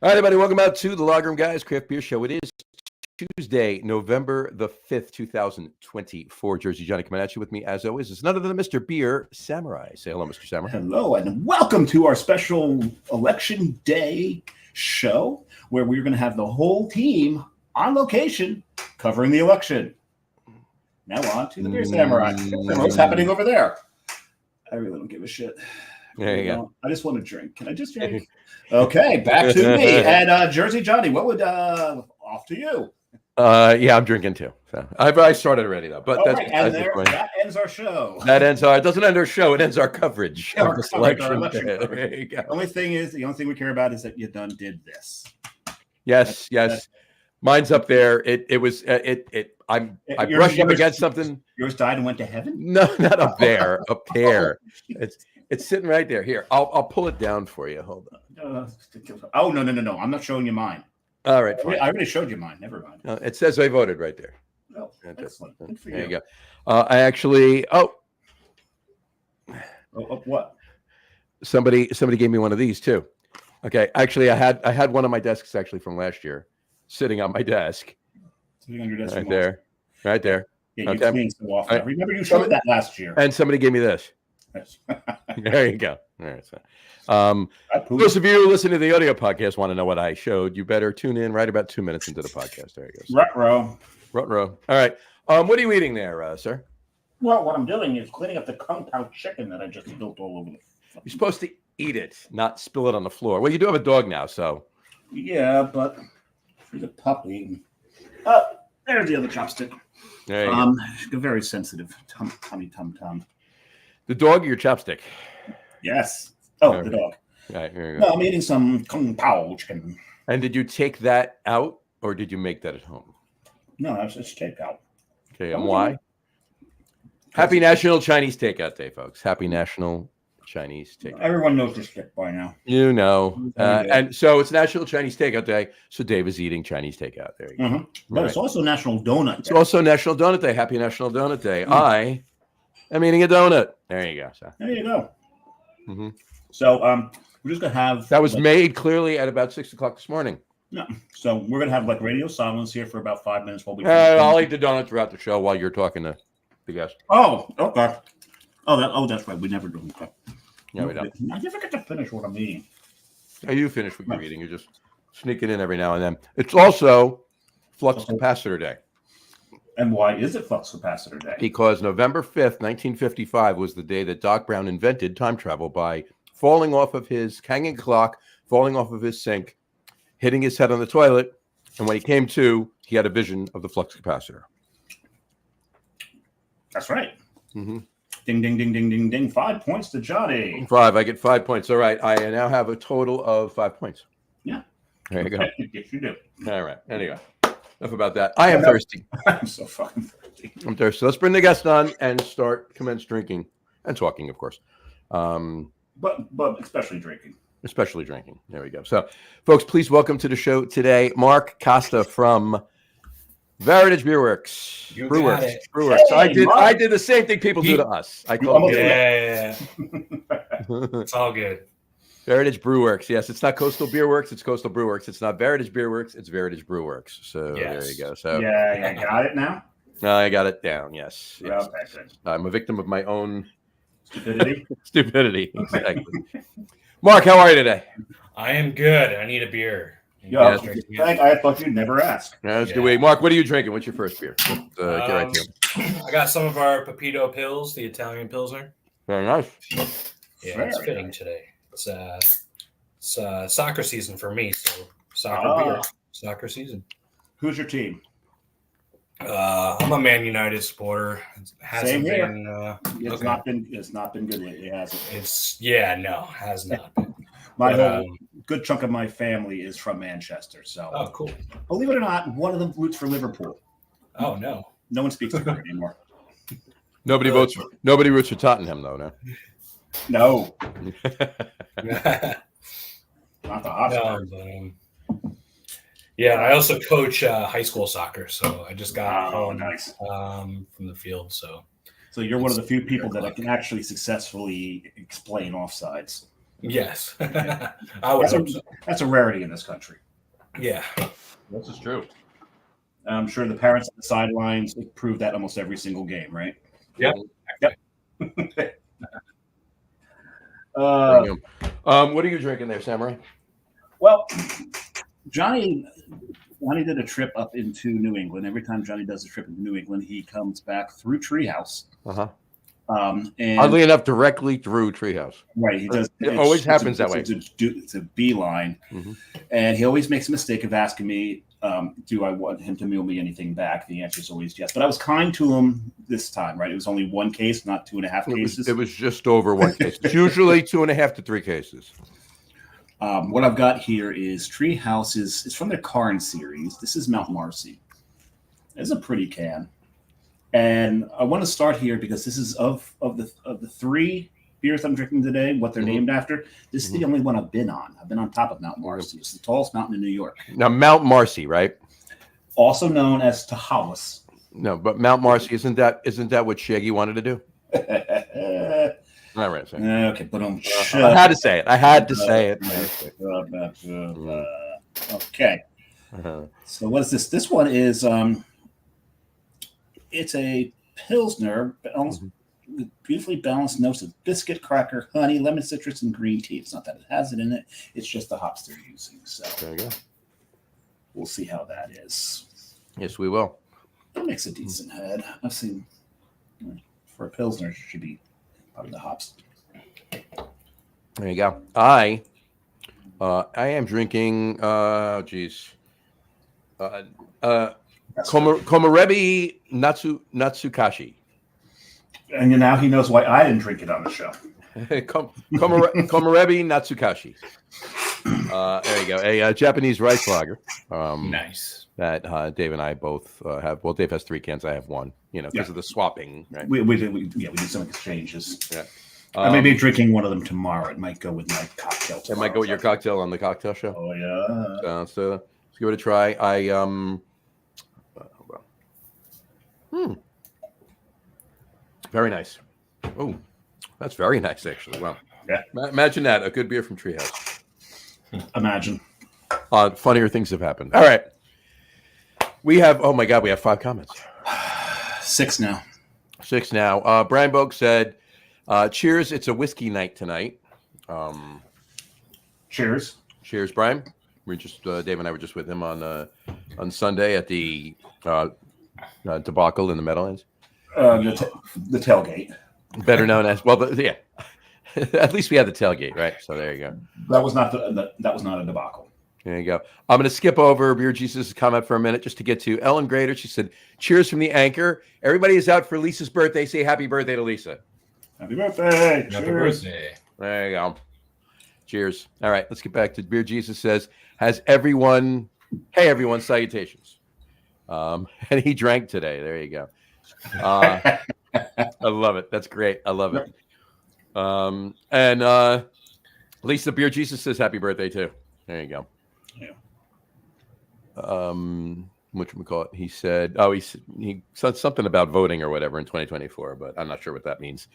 All right, everybody, welcome out to the Lagerroom Guys Craft Beer Show. It is Tuesday, November the 5th, 2024. Jersey Johnny coming at you with me, as always. It's none other than Mr. Beer Samurai. Say hello, Mr. Samurai. Hello, and welcome to our special Election Day show, where we're going to have the whole team on location covering the election. Now on to the Beer Samurai. What's happening over there? I really don't give a shit. There you go. I just want to drink. Can I just drink? Okay, back to me. And Jersey Johnny, what would off to you? Yeah, I'm drinking too. So I started already though, but that ends our show. It doesn't end our show. It ends our coverage of the selection. There you go. The only thing we care about is that you did this. Yes. Mine's up there. I brushed up against something. Yours died and went to heaven? No, not up there. Up there. It's sitting right there. Here, I'll pull it down for you. Hold on. Oh no! I'm not showing you mine. All right. I already showed you mine. Never mind. It says I voted right there. Oh, excellent. Good for there you go. I actually. What? Somebody gave me one of these too. Okay, actually, I had one on my desks actually from last year, sitting on my desk. Sitting on your desk. Right there. Yeah, you cleaned so often. I remember you showed that last year. And somebody gave me this. There you go. All right. So, those of you listening to the audio podcast want to know what I showed, you better tune in right about 2 minutes into the podcast. There you go. Ruh-roh. All right. What are you eating there, sir? Well, what I'm doing is cleaning up the Kung Pao chicken that I just built all over the. You're supposed to eat it, not spill it on the floor. Well, you do have a dog now, so. Yeah, but for the puppy. There's the other chopstick. There you go. Very sensitive. Tummy. The dog or your chopstick? Yes. The dog. Right, here you go. No, I'm eating some Kung Pao chicken. And did you take that out, or did you make that at home? No, it's takeout. Okay, and why? Happy National Chinese Takeout Day, folks. Happy National Chinese Takeout. Everyone knows this shit by now. You know. And so it's National Chinese Takeout Day, so Dave is eating Chinese takeout. There you go. Mm-hmm. But it's also National Donut Day. It's also National Donut Day. Happy National Donut Day. I am eating a donut. There you go. So. There you go. Mm-hmm. So we're just going to have... That was made clearly at about 6 o'clock this morning. No. So we're going to have radio silence here for about 5 minutes while we... I'll eat the donut throughout the show while you're talking to the guest. Oh, okay. That's right. We never do that. Yeah, we don't. I never get to finish what I'm eating. You finish what you're eating. You're just sneaking in every now and then. It's also Flux Capacitor Day. And why is it Flux Capacitor Day? Because November 5th, 1955 was the day that Doc Brown invented time travel by falling off of his hanging clock, falling off of his sink, hitting his head on the toilet, and when he came to, he had a vision of the flux capacitor. That's right. Mm-hmm. Ding, ding, ding, ding, ding, ding. 5 points to Johnny. 5. I get 5 points. All right. I now have a total of 5 points. Yeah. There you go. Yes, you do. All right. Anyway, enough about that. I am thirsty. I'm so fucking thirsty. I'm thirsty. Let's bring the guest on and commence drinking and talking, of course. But especially drinking. Especially drinking. There we go. So, folks, please welcome to the show today, Mark Costa from Varitage Brew Works. Brew Works. Hey, I did the same thing people do to us. I call it. Yeah. It's all good. Varitage Brew Works. Yes, it's not Coastal Beer Works. It's Coastal Brew Works. It's not Varitage Beer Works. It's Varitage Brew Works. So There you go. So yeah, got it now. I got it down. Yes. Okay, good. I'm a victim of my own stupidity. Exactly. Mark, how are you today? I am good. I need a beer. I thought you'd never ask. That's the way. Mark, what are you drinking? What's your first beer? Get right to I got some of our Pepito Pills, the Italian Pilsner. Very nice. Yeah, it's fitting today. It's soccer season for me, so soccer season. Who's your team? I'm a Man United supporter. Same here. It's not been good lately, has it? Has not been. My whole good chunk of my family is from Manchester, so cool. Believe it or not, one of them roots for Liverpool. Oh no. No one speaks to her anymore. Nobody roots for Tottenham though, no. No. Not the Hotspur. Yeah, I also coach high school soccer, so I just got home nice. From the field. So you're one of the few people that I can actually successfully explain offsides. Yes. I would hope so. That's a rarity in this country. Yeah. This is true. I'm sure the parents on the sidelines prove that almost every single game, right? Yep. Yep. What are you drinking there, Samurai? Well, Johnny did a trip up into New England. Every time Johnny does a trip into New England, he comes back through Treehouse. Uh-huh. And oddly enough, directly through Treehouse. Right, he does. It always happens that way. It's a beeline, and he always makes a mistake of asking me, "Do I want him to mail me anything back?" The answer is always yes. But I was kind to him this time, right? It was only one case, not 2.5 cases. It was just over one case. It's usually 2.5 to 3 cases. What I've got here is Treehouse. It's from their Carn series. This is Mount Marcy. It's a pretty can. And I want to start here because this is of the 3 beers I'm drinking today, what they're named after. This is the only one I've been on. I've been on top of Mount Marcy. It's the tallest mountain in New York. Now, Mount Marcy, right? Also known as Tahawas. No, but Mount Marcy, isn't that what Shaggy wanted to do? All right. Okay, but I had to say it. I had to say it. Okay. So what is this? This one is it's a Pilsner, with beautifully balanced notes of biscuit, cracker, honey, lemon, citrus, and green tea. It's not that it has it in it. It's just the hops they're using. So there you go. We'll see how that is. Yes, we will. That makes a decent head. I've seen for a Pilsner, it should be probably the hops. There you go. I am drinking. Komarebi Natsukashi. And now he knows why I didn't drink it on the show. Komarebi Natsukashi. There you go. A Japanese rice lager. Nice. That Dave and I both have. Well, Dave has 3 cans. I have 1. Because of the swapping. Right? We did some exchanges. Yeah. I may be drinking one of them tomorrow. It might go with my cocktail. It might go with your cocktail on the cocktail show. Oh yeah. So let's give it a try. Very nice. Oh, that's very nice, actually. Wow. Yeah. Imagine that. A good beer from Treehouse. Imagine. Funnier things have happened. All right. We have, oh my God, we have 5 comments. 6 now. 6 now. Brian Boak said, cheers. It's a whiskey night tonight. Cheers. Cheers, Brian. We just, Dave and I were just with him on Sunday at the debacle in the Meadowlands. The tailgate. Better known as, well, yeah. At least we had the tailgate, right? So there you go. That was not a debacle. There you go. I'm going to skip over Beer Jesus' comment for a minute just to get to Ellen Grader. She said, cheers from the anchor. Everybody is out for Lisa's birthday. Say happy birthday to Lisa. Happy birthday. Happy birthday. There you go. Cheers. All right, let's get back to Beer Jesus says, hey everyone, salutations. And he drank today. There you go. I love it. That's great. I love it. And Lisa Beer Jesus says happy birthday too. There you go. Yeah. Whatchamacallit? He said, he said something about voting or whatever in 2024, but I'm not sure what that means.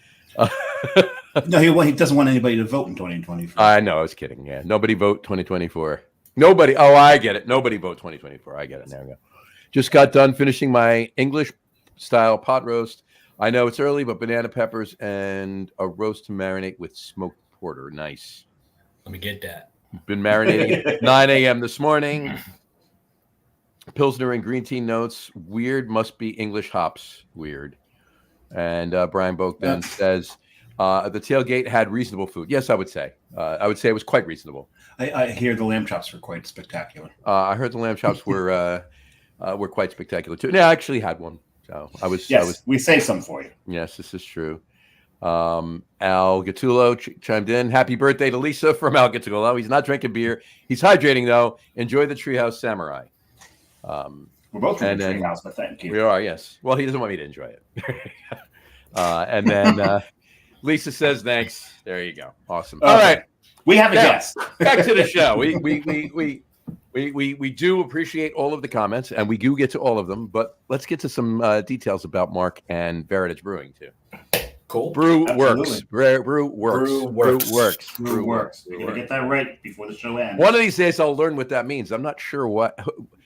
No, he doesn't want anybody to vote in 2024. I know, I was kidding. Yeah, nobody vote 2024. Nobody. Oh, I get it. Nobody vote 2024. I get it. There we go. Just got done finishing my English style pot roast. I know it's early, but banana peppers and a roast to marinate with smoked porter. Nice. Let me get that. Been marinating at 9 a.m. this morning. Pilsner and green tea notes. Weird, must be English hops. Weird. And Brian Boak then says, the tailgate had reasonable food. Yes, I would say. I would say it was quite reasonable. I hear the lamb chops were quite spectacular. I heard the lamb chops were quite spectacular too. No, I actually had one. So we saved some for you. Yes, this is true. Al Gattulo chimed in. Happy birthday to Lisa from Al Gattulo. He's not drinking beer. He's hydrating though. Enjoy the Treehouse Samurai. We're both drinking Treehouse, but thank you. We are, yes. Well, he doesn't want me to enjoy it. And then Lisa says thanks. There you go. Awesome. All right. We have a guest. Back to the show. We do appreciate all of the comments, and we do get to all of them. But let's get to some details about Mark and Varitage Brewing too. Cool. Brew Works. Absolutely. Brew Works. Brew Works. Brew Works. Brew Works. You're going to get that right before the show ends. One of these days I'll learn what that means. I'm not sure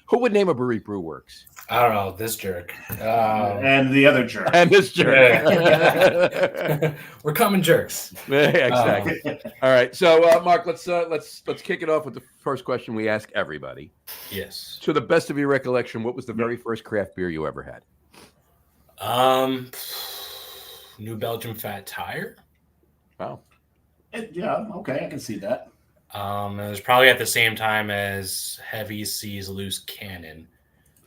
who would name a brewery Brew Works. I don't know, this jerk. And the other jerk. And this jerk. Yeah. We're coming jerks. Yeah, exactly. All right. So Mark, let's kick it off with the first question we ask everybody. Yes. To the best of your recollection, what was the very first craft beer you ever had? New Belgium Fat Tire. Wow. Yeah, okay, I can see that. It was probably at the same time as Heavy Seas Loose Cannon.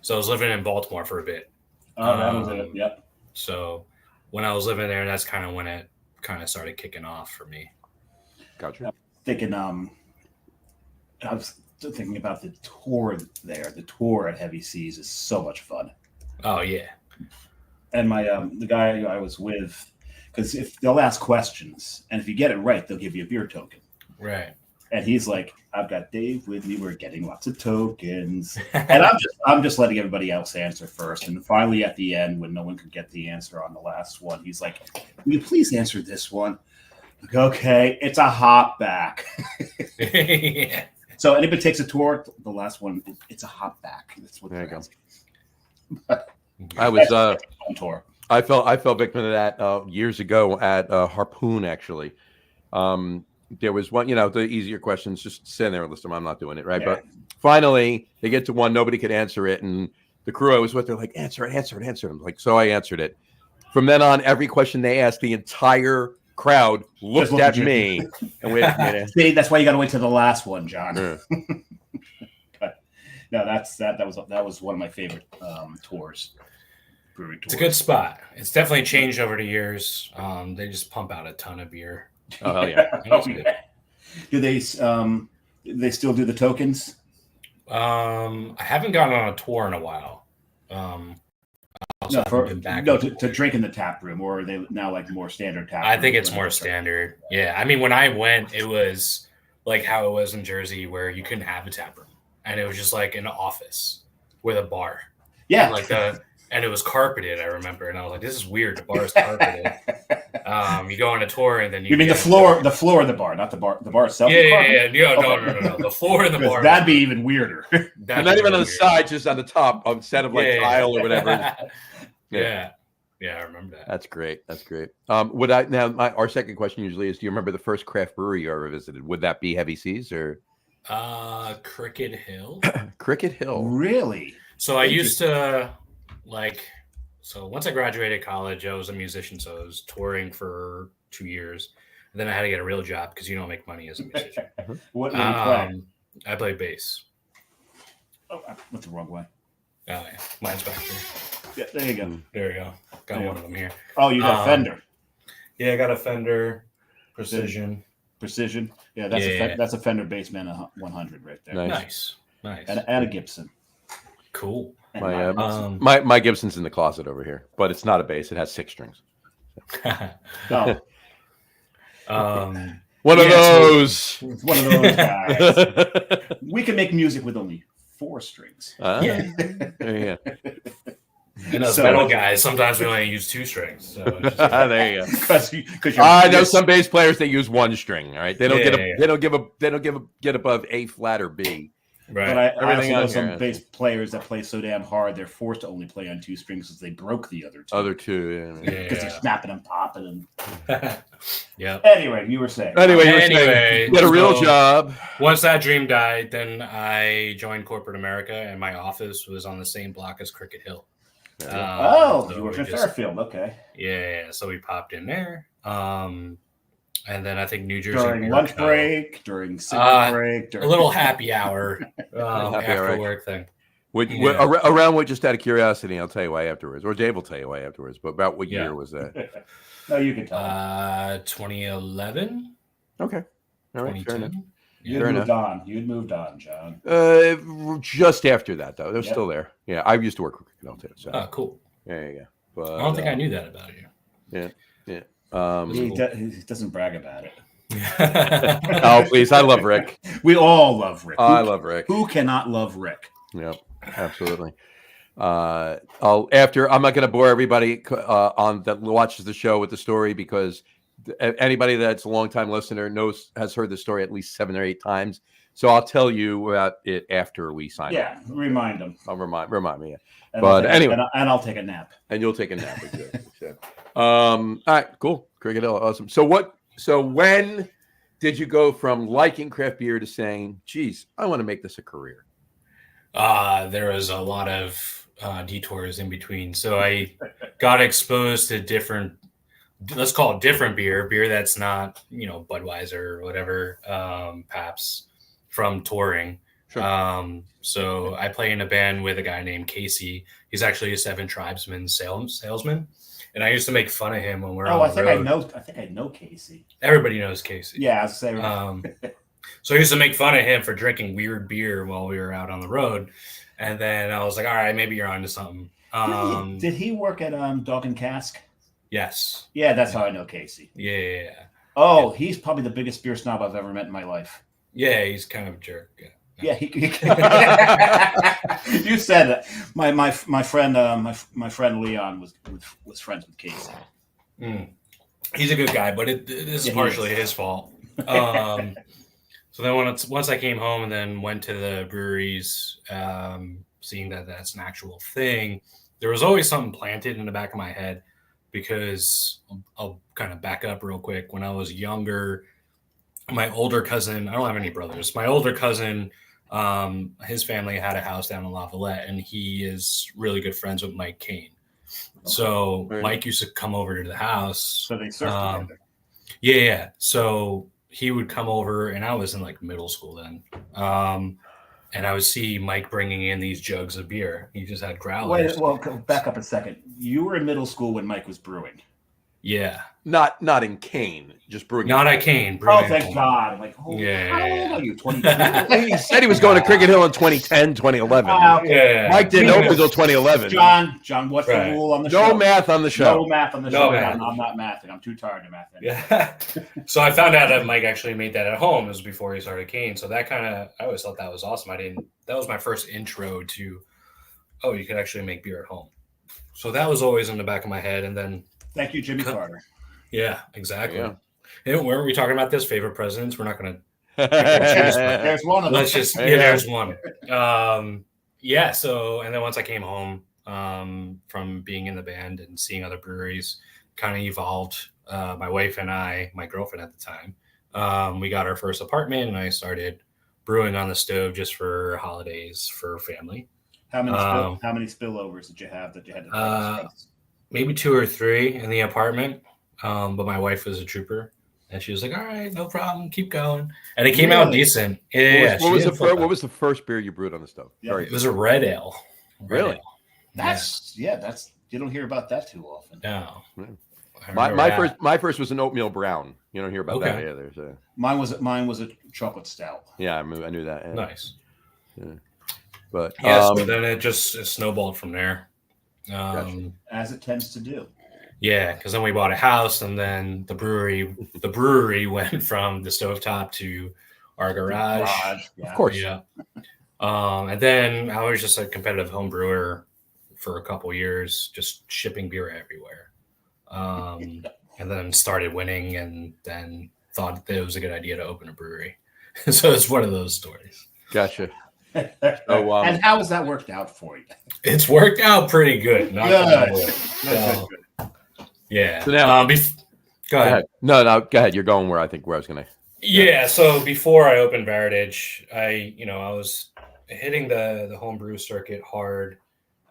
So I was living in Baltimore for a bit. Oh, that was it. Yep. So when I was living there, that's kind of when it kind of started kicking off for me. Gotcha. I was thinking about the tour there. The tour at Heavy Seas is so much fun. Oh yeah. And my the guy I was with, because if they'll ask questions, and if you get it right, they'll give you a beer token. Right. And he's like, "I've got Dave with me. We're getting lots of tokens." And I'm just letting everybody else answer first. And finally, at the end, when no one could get the answer on the last one, he's like, "Will you please answer this one?" Like, okay, it's a hop back. Yeah. So anybody takes a tour, the last one, it's a hop back. That's what There you go. I was on tour. I fell victim to that years ago at Harpoon. Actually, there was one. The easier questions, just stand there and listen. I'm not doing it right, Yeah. but finally they get to one. Nobody could answer it, and the crew I was with, they're like, "Answer it." I'm like, so I answered it. From then on, every question they asked, the entire crowd looked at me and wait a minute. See, that's why you got to wait till the last one, John. Yeah. But no, that was one of my favorite tours. Brewery tours. It's a good spot. It's definitely changed over the years. They just pump out a ton of beer. Oh hell yeah! Oh, yeah. Do they still do the tokens? I haven't gone on a tour in a while. To drink in the tap room, or are they now like more standard tap room? I think it's more standard. Yeah, I mean, when I went, it was like how it was in Jersey, where you couldn't have a tap room, and it was just like an office with a bar. Yeah, and it was carpeted. I remember, and I was like, "This is weird. The bar is carpeted." You go on a tour, and then you mean the floor of the bar, not the bar. The bar itself. Yeah. No. The floor of the bar. That'd be even weirder. Not even on the side, just on the top, instead of like tile or whatever. Yeah, I remember that. That's great. Our second question usually is, do you remember the first craft brewery you ever visited? Would that be Heavy Seas or Cricket Hill? Cricket Hill. Really? So I used to so once I graduated college, I was a musician, so I was touring for 2 years. And then I had to get a real job because you don't make money as a musician. What did you play? I play bass. Oh, I went the wrong way. Oh yeah, mine's back there. Yeah, there you go. There you go. Got one of them here. Oh, you got Fender. Yeah, I got a Fender Precision. Yeah, that's a Fender Bassman 100 right there. Nice. And a Gibson. Cool. My Gibson's in the closet over here, but it's not a bass. It has 6 strings. Oh. One of those. It's one of those guys. We can make music with only 4 strings. Yeah. And those metal guys, sometimes we only use 2 strings. So there you go. I know some bass players that use 1 string. All right, they don't get above A flat or B. Right. But I also know some bass players that play so damn hard they're forced to only play on 2 strings because they broke the other 2. Because they're snapping and popping and. Yeah. Anyway, you were saying. Anyway, you get a real job. Once that dream died, then I joined corporate America, and my office was on the same block as Cricket Hill. So you worked in Fairfield, okay? Yeah, so we popped in there. And then I think New Jersey during lunch break, during cigarette break, a little happy hour after work thing. Around what? Just out of curiosity, I'll tell you why afterwards, or Dave will tell you why afterwards. But about what year was that? No, you can tell. 2011. Okay, all right, fair enough. You'd moved on, John. Just after that, though, they're still there. Yeah, I used to work with Cricket Hill too. So. Oh, cool. Yeah. But I don't think I knew that about you. Yeah. He doesn't brag about it. Oh, please. I love Rick. We all love Rick. I love Rick. Who cannot love Rick? Yep, absolutely. I'm not going to bore everybody on that watches the show with the story, because anybody that's a longtime listener has heard the story at least 7 or 8 times. So I'll tell you about it after we sign off. Yeah, remind them. I'll remind me. And But anyway, I'll take a nap. And you'll take a nap. Exactly. All right, cool. Cricket Hill, awesome. So when did you go from liking craft beer to saying, geez, I want to make this a career? There was a lot of detours in between. So I got exposed to different, let's call it different beer that's not, Budweiser or whatever, Pabst, from touring. Sure. So I play in a band with a guy named Casey. He's actually a Seven Tribesmen salesman. And I used to make fun of him when we're on the road. I think I know Casey. Everybody knows Casey. Yeah, I was saying. So I used to make fun of him for drinking weird beer while we were out on the road. And then I was like, all right, maybe you're onto something. Did he work at Dog and Cask? Yes. Yeah, that's how I know Casey. Yeah. Oh, he's probably the biggest beer snob I've ever met in my life. Yeah, he's kind of a jerk. Yeah, you said it. My friend Leon was friends with Casey. He's a good guy, but this is partially his fault. So then once I came home and then went to the breweries, seeing that that's an actual thing, there was always something planted in the back of my head, because I'll kind of back up real quick. When I was younger, my older cousin, I don't have any brothers. My older cousin, his family had a house down in La Valette, and he is really good friends with Mike Kane. So Mike used to come over to the house. So they surfed together. Yeah. So he would come over, and I was in like middle school then. And I would see Mike bringing in these jugs of beer. He just had growlers. Well, back up a second. You were in middle school when Mike was brewing. Yeah. Not in Kane, just brewing. Not at Kane. Oh, thank God. I'm like, how old are you? 22? He said he was going to Cricket Hill in 2010, 2011. Okay. Mike didn't open until 2011. John, what's the rule on the show? No math on the show. No math on the show. I'm not mathing. I'm too tired to math. Yeah. So I found out that Mike actually made that at home. It was before he started Kane. So that I always thought that was awesome. That was my first intro to, you could actually make beer at home. So that was always in the back of my head. And then, thank you, Jimmy Carter. Yeah, exactly. Yeah. And weren't we talking about this? Favorite presidents? We're not going to. There's one of them. There's one. Yeah. So, and then once I came home from being in the band and seeing other breweries, kind of evolved. My wife and I, my girlfriend at the time, we got our first apartment, and I started brewing on the stove just for holidays for family. How many spillovers did you have that you had to maybe 2 or 3 in the apartment. But my wife was a trooper, and she was like, all right, no problem, keep going. And it came out decent. Yeah. What was the first beer you brewed on the stove? Yeah. It was a red ale. Really? That's you don't hear about that too often. No. My first was an oatmeal brown. You don't hear about that either. Mine was a chocolate stout. Yeah, I knew that. Yeah. Nice. Yeah. But so then it snowballed from there. As it tends to do. Yeah, because then we bought a house, and then the brewery went from the stovetop to our garage. Yeah. Of course. Yeah. And then I was just a competitive home brewer for a couple years, just shipping beer everywhere. And then started winning, and then thought that it was a good idea to open a brewery. So it's one of those stories. Gotcha. So, and how has that worked out for you? It's worked out pretty good. Good. Yeah. So now, go ahead. No, go ahead. You're going where I was going to. Yeah. So before I opened Varitage, I was hitting the homebrew circuit hard.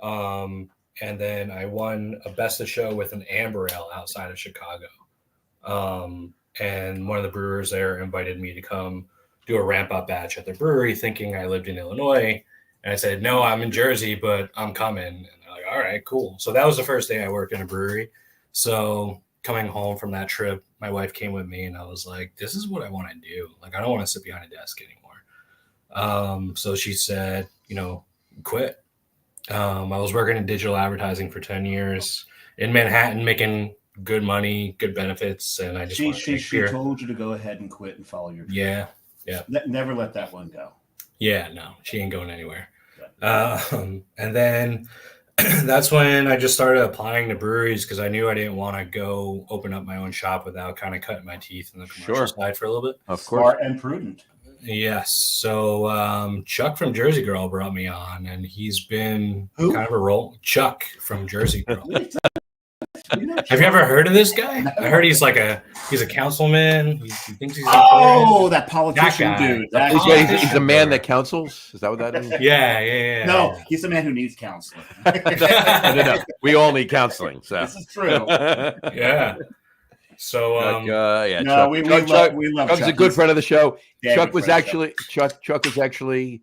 And then I won a best of show with an amber ale outside of Chicago. And one of the brewers there invited me to come do a ramp up batch at their brewery, thinking I lived in Illinois. And I said, no, I'm in Jersey, but I'm coming. And they're like, all right, cool. So that was the first day I worked in a brewery. So coming home from that trip, my wife came with me, and I was like, this is what I want to do. Like, I don't want to sit behind a desk anymore. So she said, quit. I was working in digital advertising for 10 years in Manhattan, making good money, good benefits. And I just she told you to go ahead and quit and follow your dream. Yeah. Never let that one go. Yeah, no, she ain't going anywhere. And then that's when I just started applying to breweries because I knew I didn't want to go open up my own shop without kind of cutting my teeth in the commercial side for a little bit. Of course. Smart and prudent. Yes. So Chuck from Jersey Girl brought me on, and he's been Who? kind of a role. Chuck from Jersey Girl. You know, Have you ever heard of this guy? I heard he's a councilman. He thinks he's that politician That guy. dude. That He's a man that counsels. Is that what that is? Yeah. No, he's the man who needs counseling. No. We all need counseling. So This is true. Yeah. So No, we love Chuck's Chuck. a good friend of the show. Yeah, Chuck good was friend, actually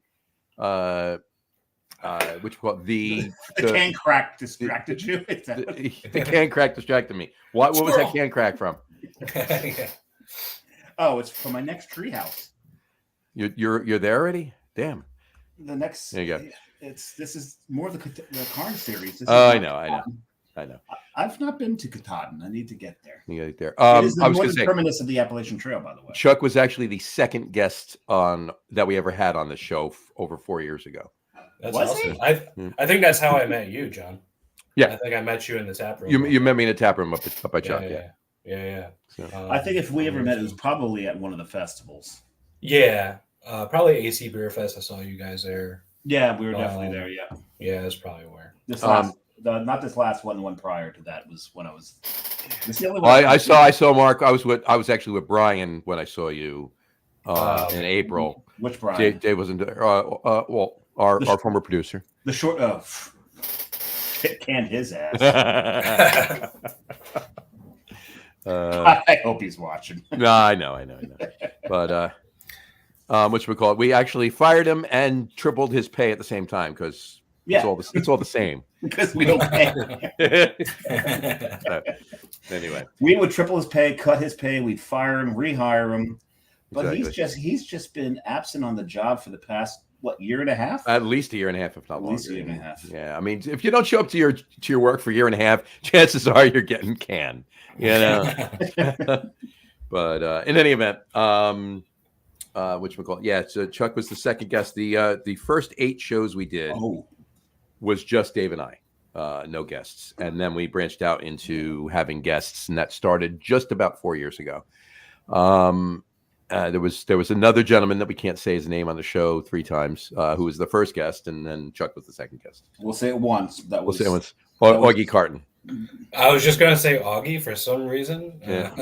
which called the can crack distracted you. the can crack distracted me. What was that can crack from? Oh, it's from my next treehouse. You're there already? Damn. The next. There you go. This is more of the Karn series. This is I not know. I've not been to Katahdin. I need to get there. You get there. It is the I was going northern to say, terminus of the Appalachian Trail, by the way. Chuck was actually the second guest that we ever had on the show over 4 years ago. That's Was awesome. he? I think that's how I met you, John. Yeah. I think I met you in the tap room. You met me in a tap room up by Chuck. Yeah. So, I think if we ever met, it was probably at one of the festivals. Yeah. Probably AC Beer Fest. I saw you guys there. Yeah, we were definitely there. Yeah. Yeah, that's probably where. This last, not this last one. The one prior to that was when I was. This is the only one I saw Mark. I was actually with Brian when I saw you in April. Which Brian? Dave wasn't there. Well, our former producer. The short. Canned his ass. I hope he's watching. No, I know. But which we call it. We actually fired him and tripled his pay at the same time because it's all the same. Because we don't pay. So, anyway, we would triple his pay, cut his pay, we'd fire him, rehire him. But exactly. he's just been absent on the job for the past year and a half? At least a year and a half, if not longer. At least a year and a half. Yeah, I mean, if you don't show up to your work for a year and a half, chances are you're getting canned. You know. But in any event, which we call it. Yeah, so Chuck was the second guest. The first 8 shows we did was just Dave and I, no guests, and then we branched out into having guests, and that started just about 4 years ago. There was another gentleman that we can't say his name on the show 3 times, who was the first guest, and then Chuck was the second guest. We'll say it once. We'll say it once. Augie Carton. I was just gonna say Augie for some reason. Yeah.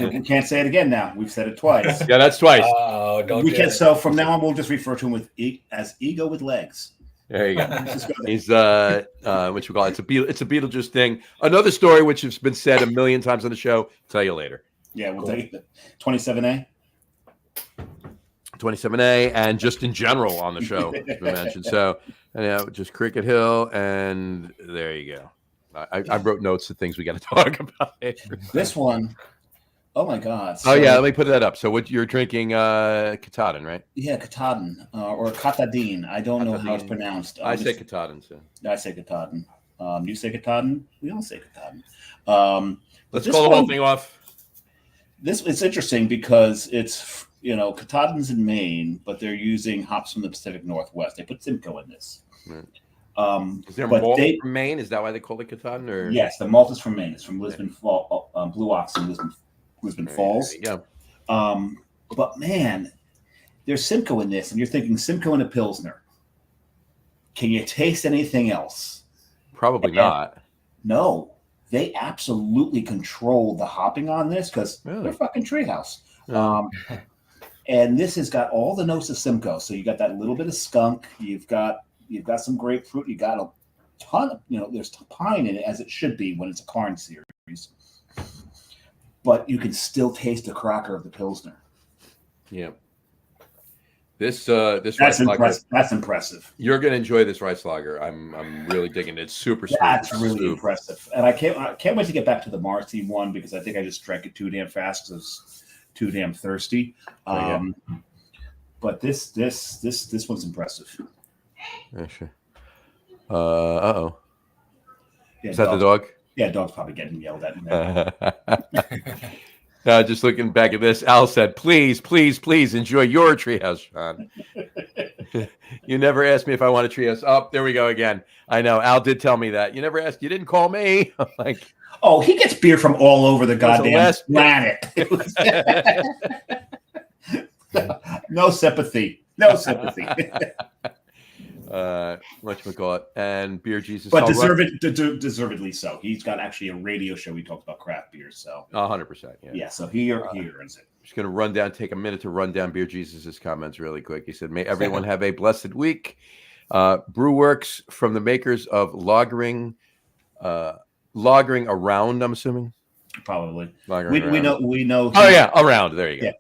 We can't say it again now. We've said it twice. Yeah, that's twice. Don't we can. So from now on, we'll just refer to him as Ego with legs. There you go. He's what you call it. It's a Beetlejuice thing. Another story which has been said a million times on the show. Tell you later. Yeah, we'll tell you. 27A. 27A, and just in general on the show we mentioned. So, just Cricket Hill, and there you go. I wrote notes of things we got to talk about. This one, oh my God! So, let me put that up. So, what you're drinking, Katahdin, right? Yeah, Katahdin or Katahdin. I don't know how it's pronounced. I say Katahdin. So. I say Katahdin. You say Katahdin. We all say Katahdin. Let's call the whole thing off. It's interesting because it's Katahdin's in Maine, but they're using hops from the Pacific Northwest. They put Simcoe in this. Right. Is there malt from Maine? Is that why they call it Katahdin? Or yes, the malt is from Maine. It's from Lisbon Fall, Blue Ox in Lisbon Falls. Yeah. But man, there's Simcoe in this, and you're thinking Simcoe and a Pilsner. Can you taste anything else? Probably not. No, they absolutely control the hopping on this because they're fucking treehouse. And this has got all the notes of Simcoe. So you got that little bit of skunk. You've got some grapefruit. You got a ton of, there's pine in it as it should be when it's a Karn series. But you can still taste the cracker of the Pilsner. Yeah. That's impressive. That's impressive. You're gonna enjoy this rice lager. I'm really digging it. It's super sweet. That's really impressive. And I can't wait to get back to the Marcy one because I think I just drank it too damn fast because I was too damn thirsty. But this one's impressive. Yeah, sure. Uh-oh. Yeah, Is that the dog? Yeah, dog's probably getting yelled at. Just looking back at this, Al said, please, please, please enjoy your treehouse, Sean. You never asked me if I want a treehouse. Oh, there we go again. I know. Al did tell me that. You never asked. You didn't call me. I'm like, oh, he gets beer from all over the goddamn planet. No sympathy. No sympathy. Whatchamacallit, and Beer Jesus. But deservedly so. He's got actually a radio show. He talks about craft beer. So 100%. Yeah, so he earns it. Just going to take a minute to run down Beer Jesus's comments really quick. He said, may everyone have a blessed week. Brew Works, from the makers of lagering around, I'm assuming. Probably. We know. Oh yeah, around. There you go. Yeah,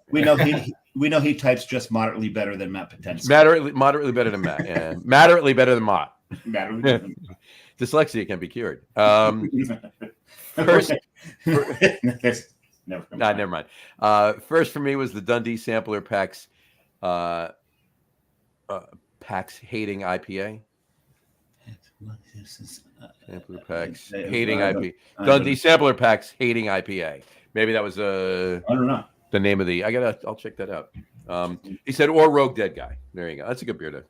we know he types just moderately better than Matt potentially. Moderately better than Matt. Yeah. Moderately better than Mott. Dyslexia can be cured. Never mind. First for me was the Dundee Sampler Packs hating IPA. Sampler Packs hating IPA. Dundee Sampler Packs hating IPA. Maybe that was I don't know. The name of the. I'll check that out. He said, or Rogue Dead Guy. There you go. That's a good beer to.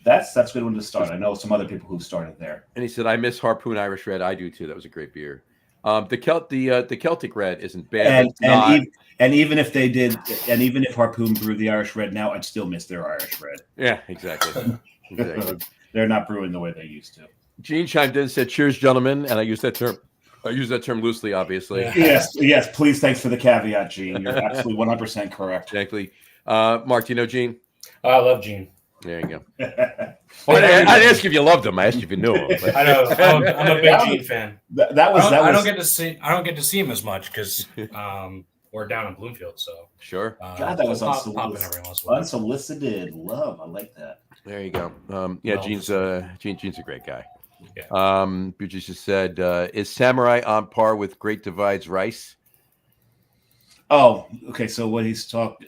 That's a good one to start. I know some other people who've started there. And he said, I miss Harpoon Irish Red. I do too. That was a great beer. The Celtic Red isn't bad. And even if they did, and even if Harpoon brewed the Irish Red now, I'd still miss their Irish Red. Yeah, exactly. They're not brewing the way they used to. Gene chimed in and said, cheers, gentlemen. And I use that term loosely, obviously. Yes. Please, thanks for the caveat, Gene. You're absolutely 100% correct. Exactly. Mark, do you know Gene? I love Gene. There you go. I didn't ask you if you loved him. I asked you if you knew him. But. I know. I'm a big Gene fan. I don't get to see him as much because we're down in Bloomfield. So sure. God, that was unsolicited love. I like that. There you go. Gene's a great guy. Yeah. Bucci just said, is Samurai on par with Great Divide's Rice? Oh, okay. So what he's talked.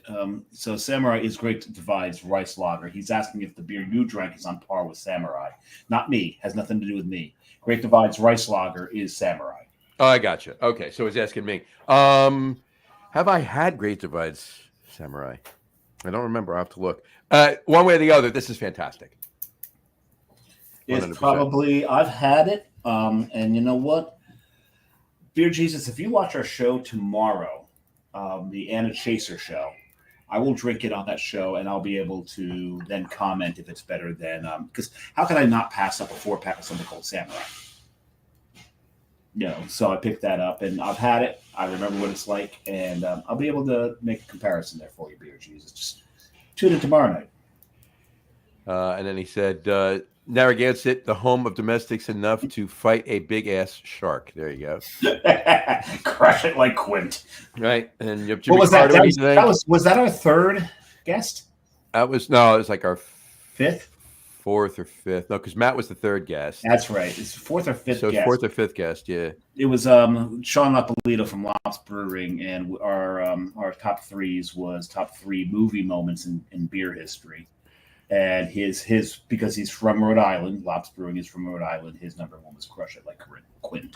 So Samurai is Great Divide's Rice Lager. He's asking if the beer you drank is on par with Samurai. Not me. Has nothing to do with me. Great Divide's Rice Lager is Samurai. Oh, I gotcha. Okay, so he's asking me. Have I had Great Divide's Samurai? I don't remember. I have to look. One way or the other, this is fantastic. 100%. It's probably, I've had it. And you know what? Beer Jesus, if you watch our show tomorrow, the Anna Chaser show, I will drink it on that show and I'll be able to then comment if it's better than, because how can I not pass up a 4-pack of something called Samurai? So I picked that up and I've had it. I remember what it's like, and I'll be able to make a comparison there for you, Beer Jesus. Just tune in tomorrow night. And then he said, Narragansett, the home of domestics enough to fight a big-ass shark. There you go. Crush it like Quint. Right. And you have Jimmy Carter. Was that our third guest? It was like our fifth? Fourth or fifth. No, because Matt was the third guest. That's right. It's fourth or fifth guest. Fourth or fifth guest, yeah. It was Sean Lapolito from Lops Brewing, and our top threes was top 3 movie moments in beer history. And his because he's from Rhode Island, Lops Brewing is from Rhode Island, his number 1 was Crush It Like Quint.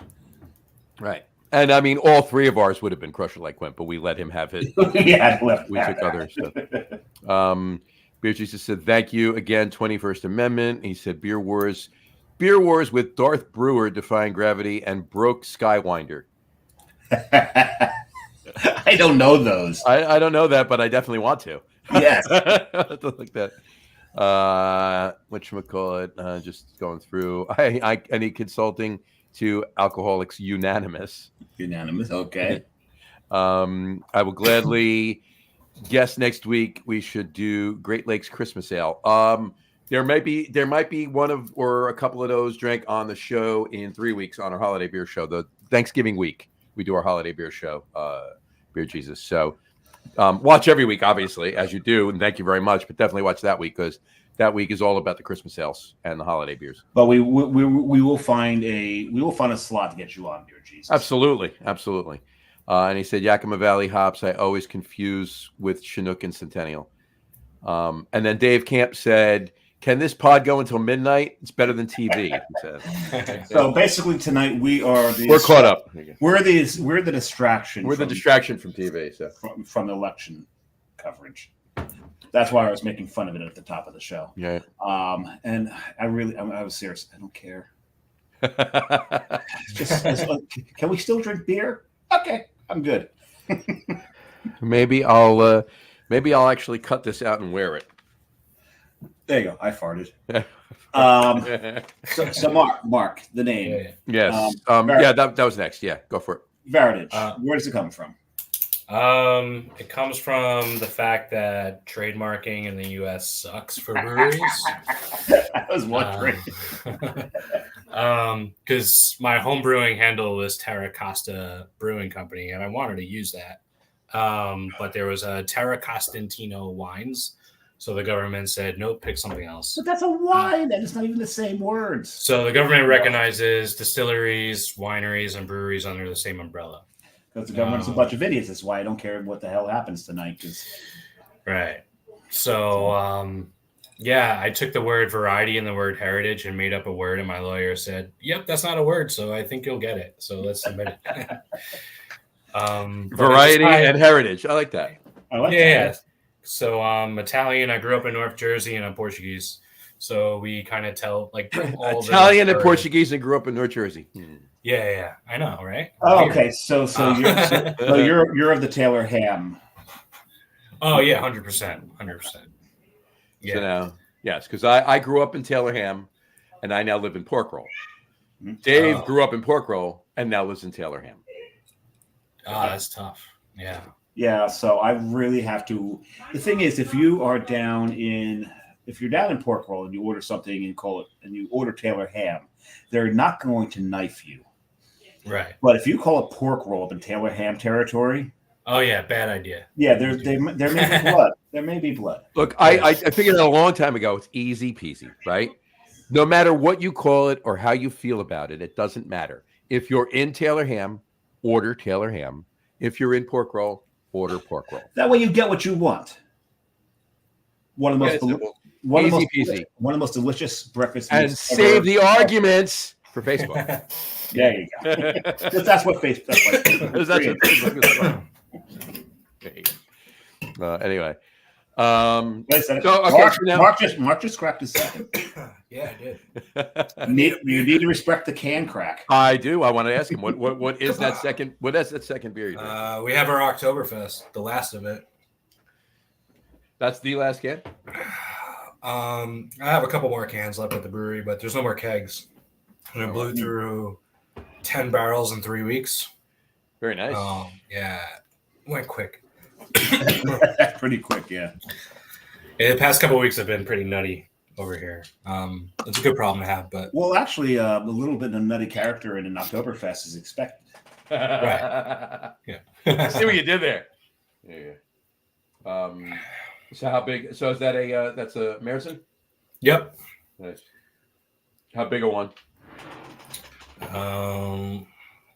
Right. And I mean, all 3 of ours would have been Crush It Like Quint, but we let him have it. We took other stuff. Beer Jesus said, thank you again, 21st Amendment. He said, Beer Wars with Darth Brewer defying gravity and broke Skywinder. I don't know those. I don't know that, but I definitely want to. Yes. Like that. Whatchamacallit, just going through. I need consulting to Alcoholics Unanimous. Okay. I will gladly guess next week we should do Great Lakes Christmas Ale. There might be one of or a couple of those drank on the show in 3 weeks on our holiday beer show. The Thanksgiving week we do our holiday beer show, Beer Jesus. So watch every week, obviously, as you do, and thank you very much. But definitely watch that week because that week is all about the Christmas ales and the holiday beers. But we will find a slot to get you on, Beer Jesus. Absolutely. And he said Yakima Valley hops I always confuse with Chinook and Centennial. And then Dave Camp said Can this pod go until midnight? It's better than TV. He said. So basically, tonight we're caught up. We're the distraction. We're the distraction from TV. So from the election coverage. That's why I was making fun of it at the top of the show. Yeah. And I was serious. I don't care. Can we still drink beer? Okay, I'm good. Maybe I'll actually cut this out and wear it. There you go. I farted. So Mark, the name. Yes. That was next. Yeah, go for it. Varitage. Where does it come from? It comes from the fact that trademarking in the U.S. sucks for breweries. I was wondering. Because my home brewing handle was Terra Costa Brewing Company, and I wanted to use that. But there was a Terra Costantino wines, so the government said, nope, pick something else. But that's a wine, and it's not even the same words. So the government recognizes distilleries, wineries, and breweries under the same umbrella. Because the government's a bunch of idiots. That's why I don't care what the hell happens tonight. Right. So, I took the word variety and the word heritage and made up a word, and my lawyer said, yep, that's not a word, so I think you'll get it. So let's submit it. Variety and heritage. I like that. I like that. Yeah. So I'm Italian. I grew up in North Jersey, and I'm Portuguese. So we kind of tell like all Italian and Portuguese and grew up in North Jersey. Yeah, I know, right? Oh, okay, so you're of the Taylor ham. Oh yeah, 100%. Yeah. So now, yes, because I grew up in Taylor ham, and I now live in Pork Roll. Dave grew up in Pork Roll and now lives in Taylor ham. Oh, that's tough. Yeah. Yeah, so I really have to. The thing is, if you're down in Pork Roll and you order something and you order Taylor ham, they're not going to knife you. Right. But if you call it Pork Roll in Taylor ham territory, oh yeah, bad idea. Yeah, there may be blood. There may be blood. Look, I figured out a long time ago. It's easy peasy, right? No matter what you call it or how you feel about it, it doesn't matter. If you're in Taylor ham, order Taylor ham. If you're in Pork Roll, order Pork Roll. That way you get what you want. One of the most delicious breakfast meats and save the arguments for Facebook. There you go. Because that's what Facebook is. Anyway. Mark just cracked his second. Yeah, I did. You need to respect the can crack. I do. I want to ask him what is that second? What is that second beer you drink? We have our Oktoberfest, the last of it. That's the last can. I have a couple more cans left at the brewery, but there's no more kegs. And I blew through 10 barrels in 3 weeks. Very nice. Yeah, went quick. Pretty quick, yeah. The past couple of weeks have been pretty nutty over here. It's a good problem to have, but actually, a little bit of nutty character in an Oktoberfest is expected. Right. Yeah. See what you did there. Yeah. So how big? So is that that's a Marison? Yep. Nice. How big a one?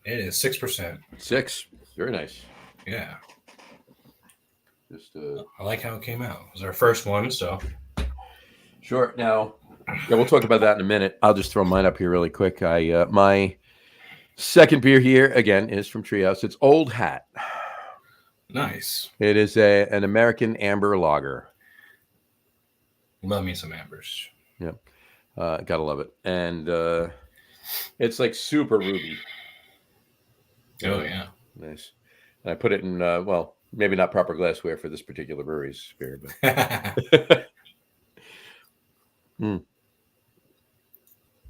It is 6%. 6. Very nice. Yeah. Just I like how it came out. It was our first one, so sure. Now, we'll talk about that in a minute. I'll just throw mine up here really quick. My second beer here again is from Treehouse. It's Old Hat. Nice. It is an American amber lager. Love me some ambers. Yep. Gotta love it. And it's like super ruby. Oh yeah. Nice. And I put it in maybe not proper glassware for this particular brewery's beer, but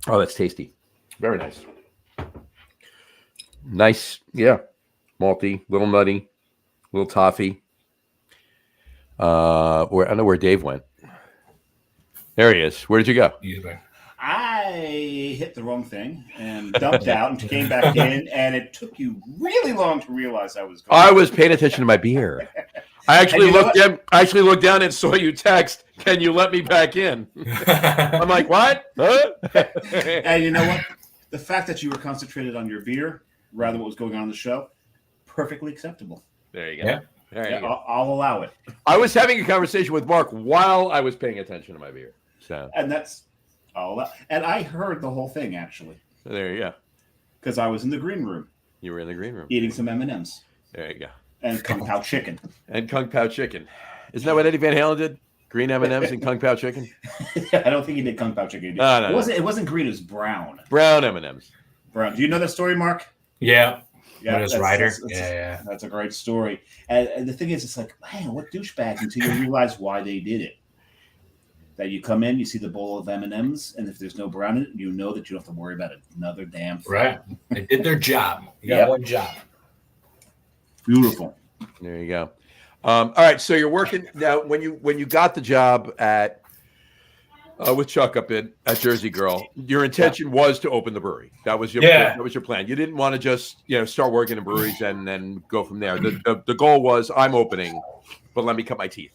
Oh, that's tasty. Very nice. Nice, yeah. Malty, little nutty, little toffee. I know where Dave went. There he is. Where did you go? I hit the wrong thing and dumped out and came back in, and it took you really long to realize I was gone. I was paying attention to my beer. I actually looked down and saw you text, "Can you let me back in?" I'm like, "What?" Huh? And you know what? The fact that you were concentrated on your beer rather than what was going on in the show, perfectly acceptable. There you go. Yeah. I'll allow it. I was having a conversation with Mark while I was paying attention to my beer. So And that's all. And I heard the whole thing actually there you go. because I was in the green room You were in the green room eating some M&Ms There you go. and Kung Pao chicken. And Kung Pao chicken. Isn't that what Eddie Van Halen did? Green M&Ms and Kung Pao chicken. I don't think he did Kung Pao chicken. No. It wasn't green. It was brown. Brown M&Ms. Brown. Do you know that story, Mark? Yeah. Yeah, With his rider. Yeah. That's a great story. And the thing is, it's like, man, what douchebag until you realize why they did it. That you come in, you see the bowl of M&Ms, and if there's no brown in it, you know that you don't have to worry about another damn thing. Right. They did their job. You got one job. Beautiful. There you go. All right, so you're working now. When you got the job at with Chuck up at Jersey Girl, your intention was to open the brewery. That was your plan. You didn't want to just start working in breweries and then go from there. The goal was I'm opening, but let me cut my teeth.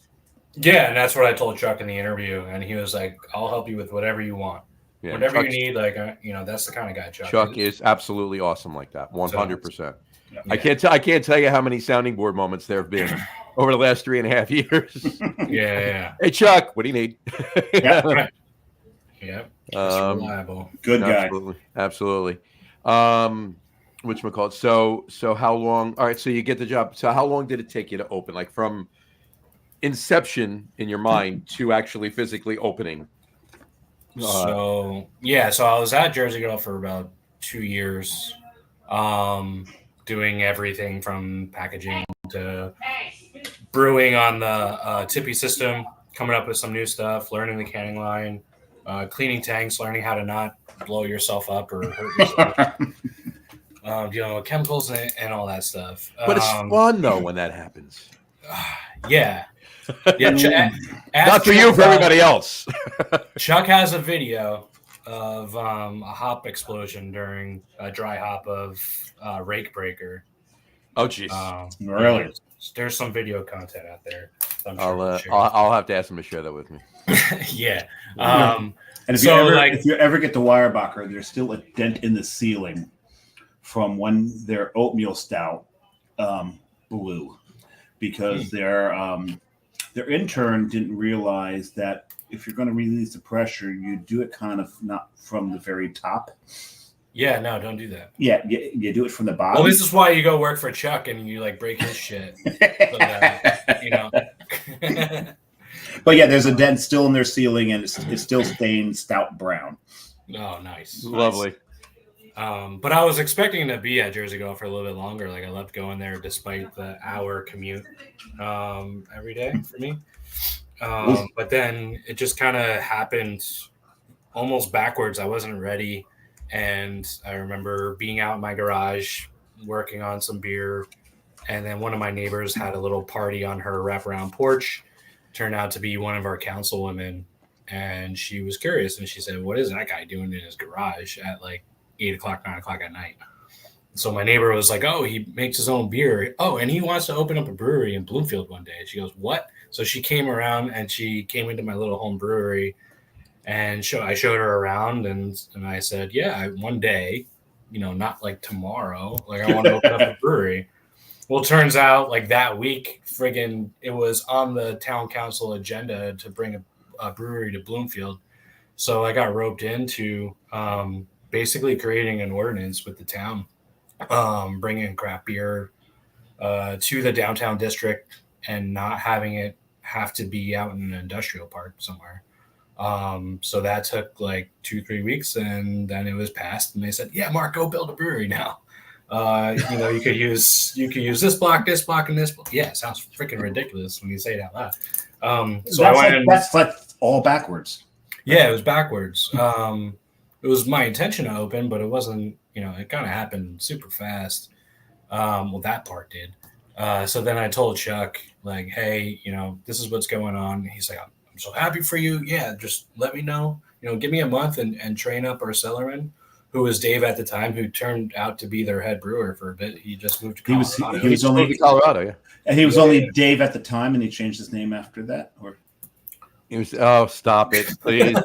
Yeah, and that's what I told Chuck in the interview, and he was like, "I'll help you with whatever you want, whatever you need." Like, that's the kind of guy Chuck is absolutely awesome like that, 100%. Yeah. I can't tell you how many sounding board moments there have been over the last 3.5 years. Yeah. Hey Chuck, what do you need? Yeah. Reliable. Good guy. Absolutely. Whatchamacallit? So how long? All right, so you get the job. So how long did it take you to open? Like from inception in your mind to actually physically opening? So I was at Jersey Girl for about 2 years. Doing everything from packaging to brewing on the tippy system, coming up with some new stuff, learning the canning line, cleaning tanks, learning how to not blow yourself up or hurt yourself, chemicals and all that stuff. But it's fun though when that happens. Yeah. Not for you, for everybody else. Chuck has a video of a hop explosion during a dry hop of Rake Breaker. Oh, jeez. Really? There's some video content out there. I'll have to ask him to share that with me. Yeah. And if you ever get to Weyerbacher, there's still a dent in the ceiling from when their oatmeal stout blew because their intern didn't realize that if you're going to release the pressure, you do it kind of not from the very top. Yeah, no, don't do that. Yeah, you do it from the bottom. Well, this is why you go work for Chuck and you break his shit. So that, But yeah, there's a dent still in their ceiling, and it's still stained stout brown. Oh, nice, lovely. But I was expecting to be at Jersey Girl for a little bit longer. Like I loved going there, despite the hour commute every day for me. But then it just kind of happened almost backwards. I wasn't ready. And I remember being out in my garage working on some beer. And then one of my neighbors had a little party on her wraparound porch. Turned out to be one of our councilwomen. And she was curious. And she said, "What is that guy doing in his garage at 8 o'clock, 9 o'clock at night?" So my neighbor was like, "Oh, he makes his own beer. Oh, and he wants to open up a brewery in Bloomfield one day." She goes, "What?" So she came around and she came into my little home brewery and I showed her around and I said, "Yeah, one day, not tomorrow, I want to open up a brewery." Well, it turns out that week, it was on the town council agenda to bring a brewery to Bloomfield. So I got roped into basically creating an ordinance with the town, bringing craft beer to the downtown district and not having it have to be out in an industrial park somewhere. So that took 2-3 weeks, and then it was passed, and they said, "Yeah, Mark, go build a brewery now. You could use this block, and this block." Yeah, it sounds freaking ridiculous when you say it out loud. That's all backwards. Yeah, it was backwards. It was my intention to open, but it wasn't. It kind of happened super fast. Well, that part did. So then I told Chuck, "Hey, this is what's going on." He's like, "I'm so happy for you. Yeah, just let me know. Give me a month and train up our cellarman," who was Dave at the time, who turned out to be their head brewer for a bit. He just moved to Colorado. He was only Colorado, yeah. And he was only Dave at the time, and he changed his name after that. Or He was. Oh, stop it, please.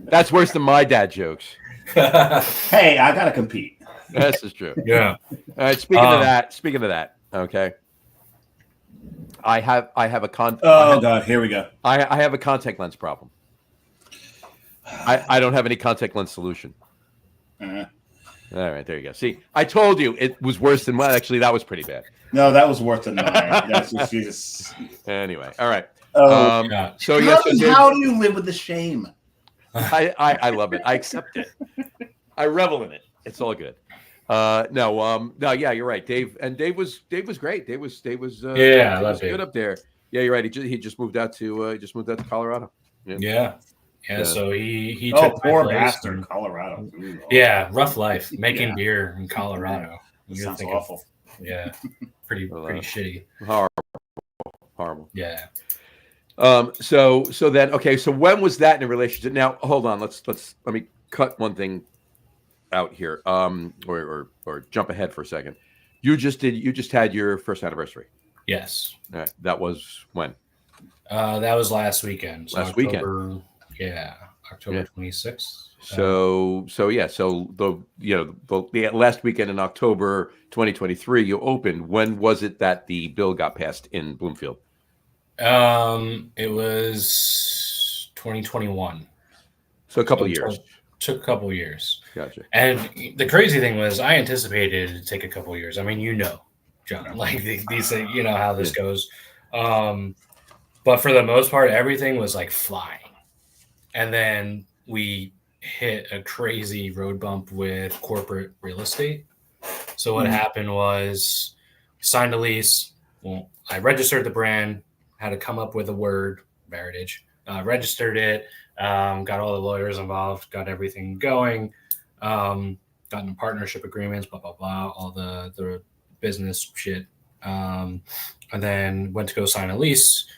That's worse than my dad jokes. Hey, I gotta compete. This is true. Yeah. All right. Speaking of that. Okay. I have a God, here we go. I have a contact lens problem. I don't have any contact lens solution. Uh, All right, there you go. See, I told you it was worse than mine. Actually, that was pretty bad. no, that was worse than mine. That's just Anyway, all right. Oh, Yeah. So yes, how do you live with the shame? I love it. I accept it. I revel in it. It's all good. No, yeah, you're right. Dave was great. Dave was Yeah, I love good Dave. up there. Yeah, you're right. He just moved out to Colorado. Yeah. So he Oh, took my poor place bastard, and- Colorado. Ooh, Yeah, rough life making Yeah. beer in Colorado. That You're sounds thinking- awful. Yeah, pretty shitty. Horrible. Yeah. So then, okay. So when was that in relationship? Now, hold on. Let me cut one thing out here. Or jump ahead for a second. You just had your first anniversary. Yes. All right. That was when? That was last weekend. So Last weekend. Yeah, October 26th. So the last weekend in October 2023, you opened. When was it that the bill got passed in Bloomfield? It was 2021. So a couple of years. Took a couple of years. Gotcha. And the crazy thing was, I anticipated it to take a couple of years. I mean, John, like these things, you know how this goes. But for the most part, everything was like flying. And then we hit a crazy road bump with corporate real estate. So what happened was, signed a lease. Well, I registered the brand, had to come up with a word, Varitage. Registered it, got all the lawyers involved, got everything going, got into partnership agreements, blah, blah, blah, all the business shit. And then went to go sign a lease,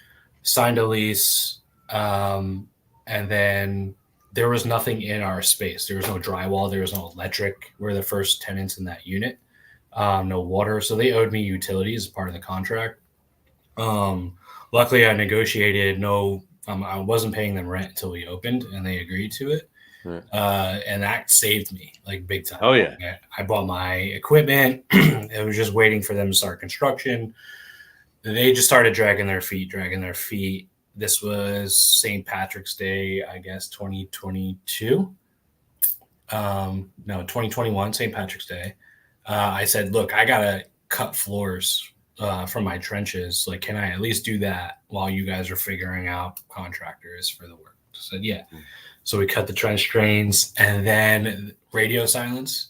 and then there was nothing in our space. There was no drywall. There was no electric. We're the first tenants in that unit. No water. So they owed me utilities as part of the contract. Luckily, I negotiated I wasn't paying them rent until we opened, and they agreed to it. Right. And that saved me like big time. Oh, yeah. I bought my equipment. It was just waiting for them to start construction. They just started dragging their feet. This was St. Patrick's Day, I guess, 2022. 2021, St. Patrick's Day. I said, look, I got to cut floors from my trenches. Like, can I at least do that while you guys are figuring out contractors for the work? I said, yeah. So we cut the trench drains, and then radio silence.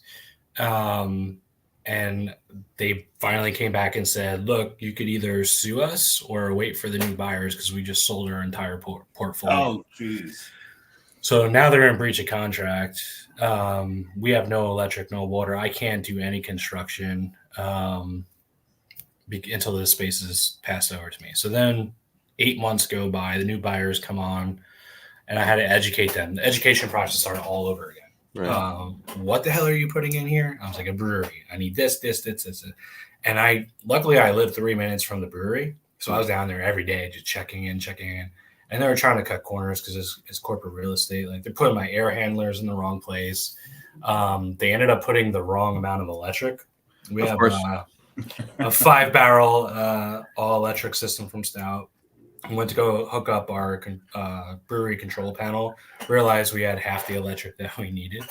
And they finally came back and said, look, you could either sue us or wait for the new buyers because we just sold our entire portfolio. Oh, jeez. So now they're in breach of contract. We have no electric, no water. I can't do any construction until the space is passed over to me. So then 8 months go by, the new buyers come on, and I had to educate them. The education process started all over again. Right. What the hell are you putting in here? I was like, a brewery. I need this. And luckily I lived 3 minutes from the brewery. So I was down there every day, just checking in. And they were trying to cut corners because it's corporate real estate. Like, they're putting my air handlers in the wrong place. They ended up putting the wrong amount of electric. We have a 5-barrel all electric system from Stout. We went to go hook up our brewery control panel, realized we had half the electric that we needed.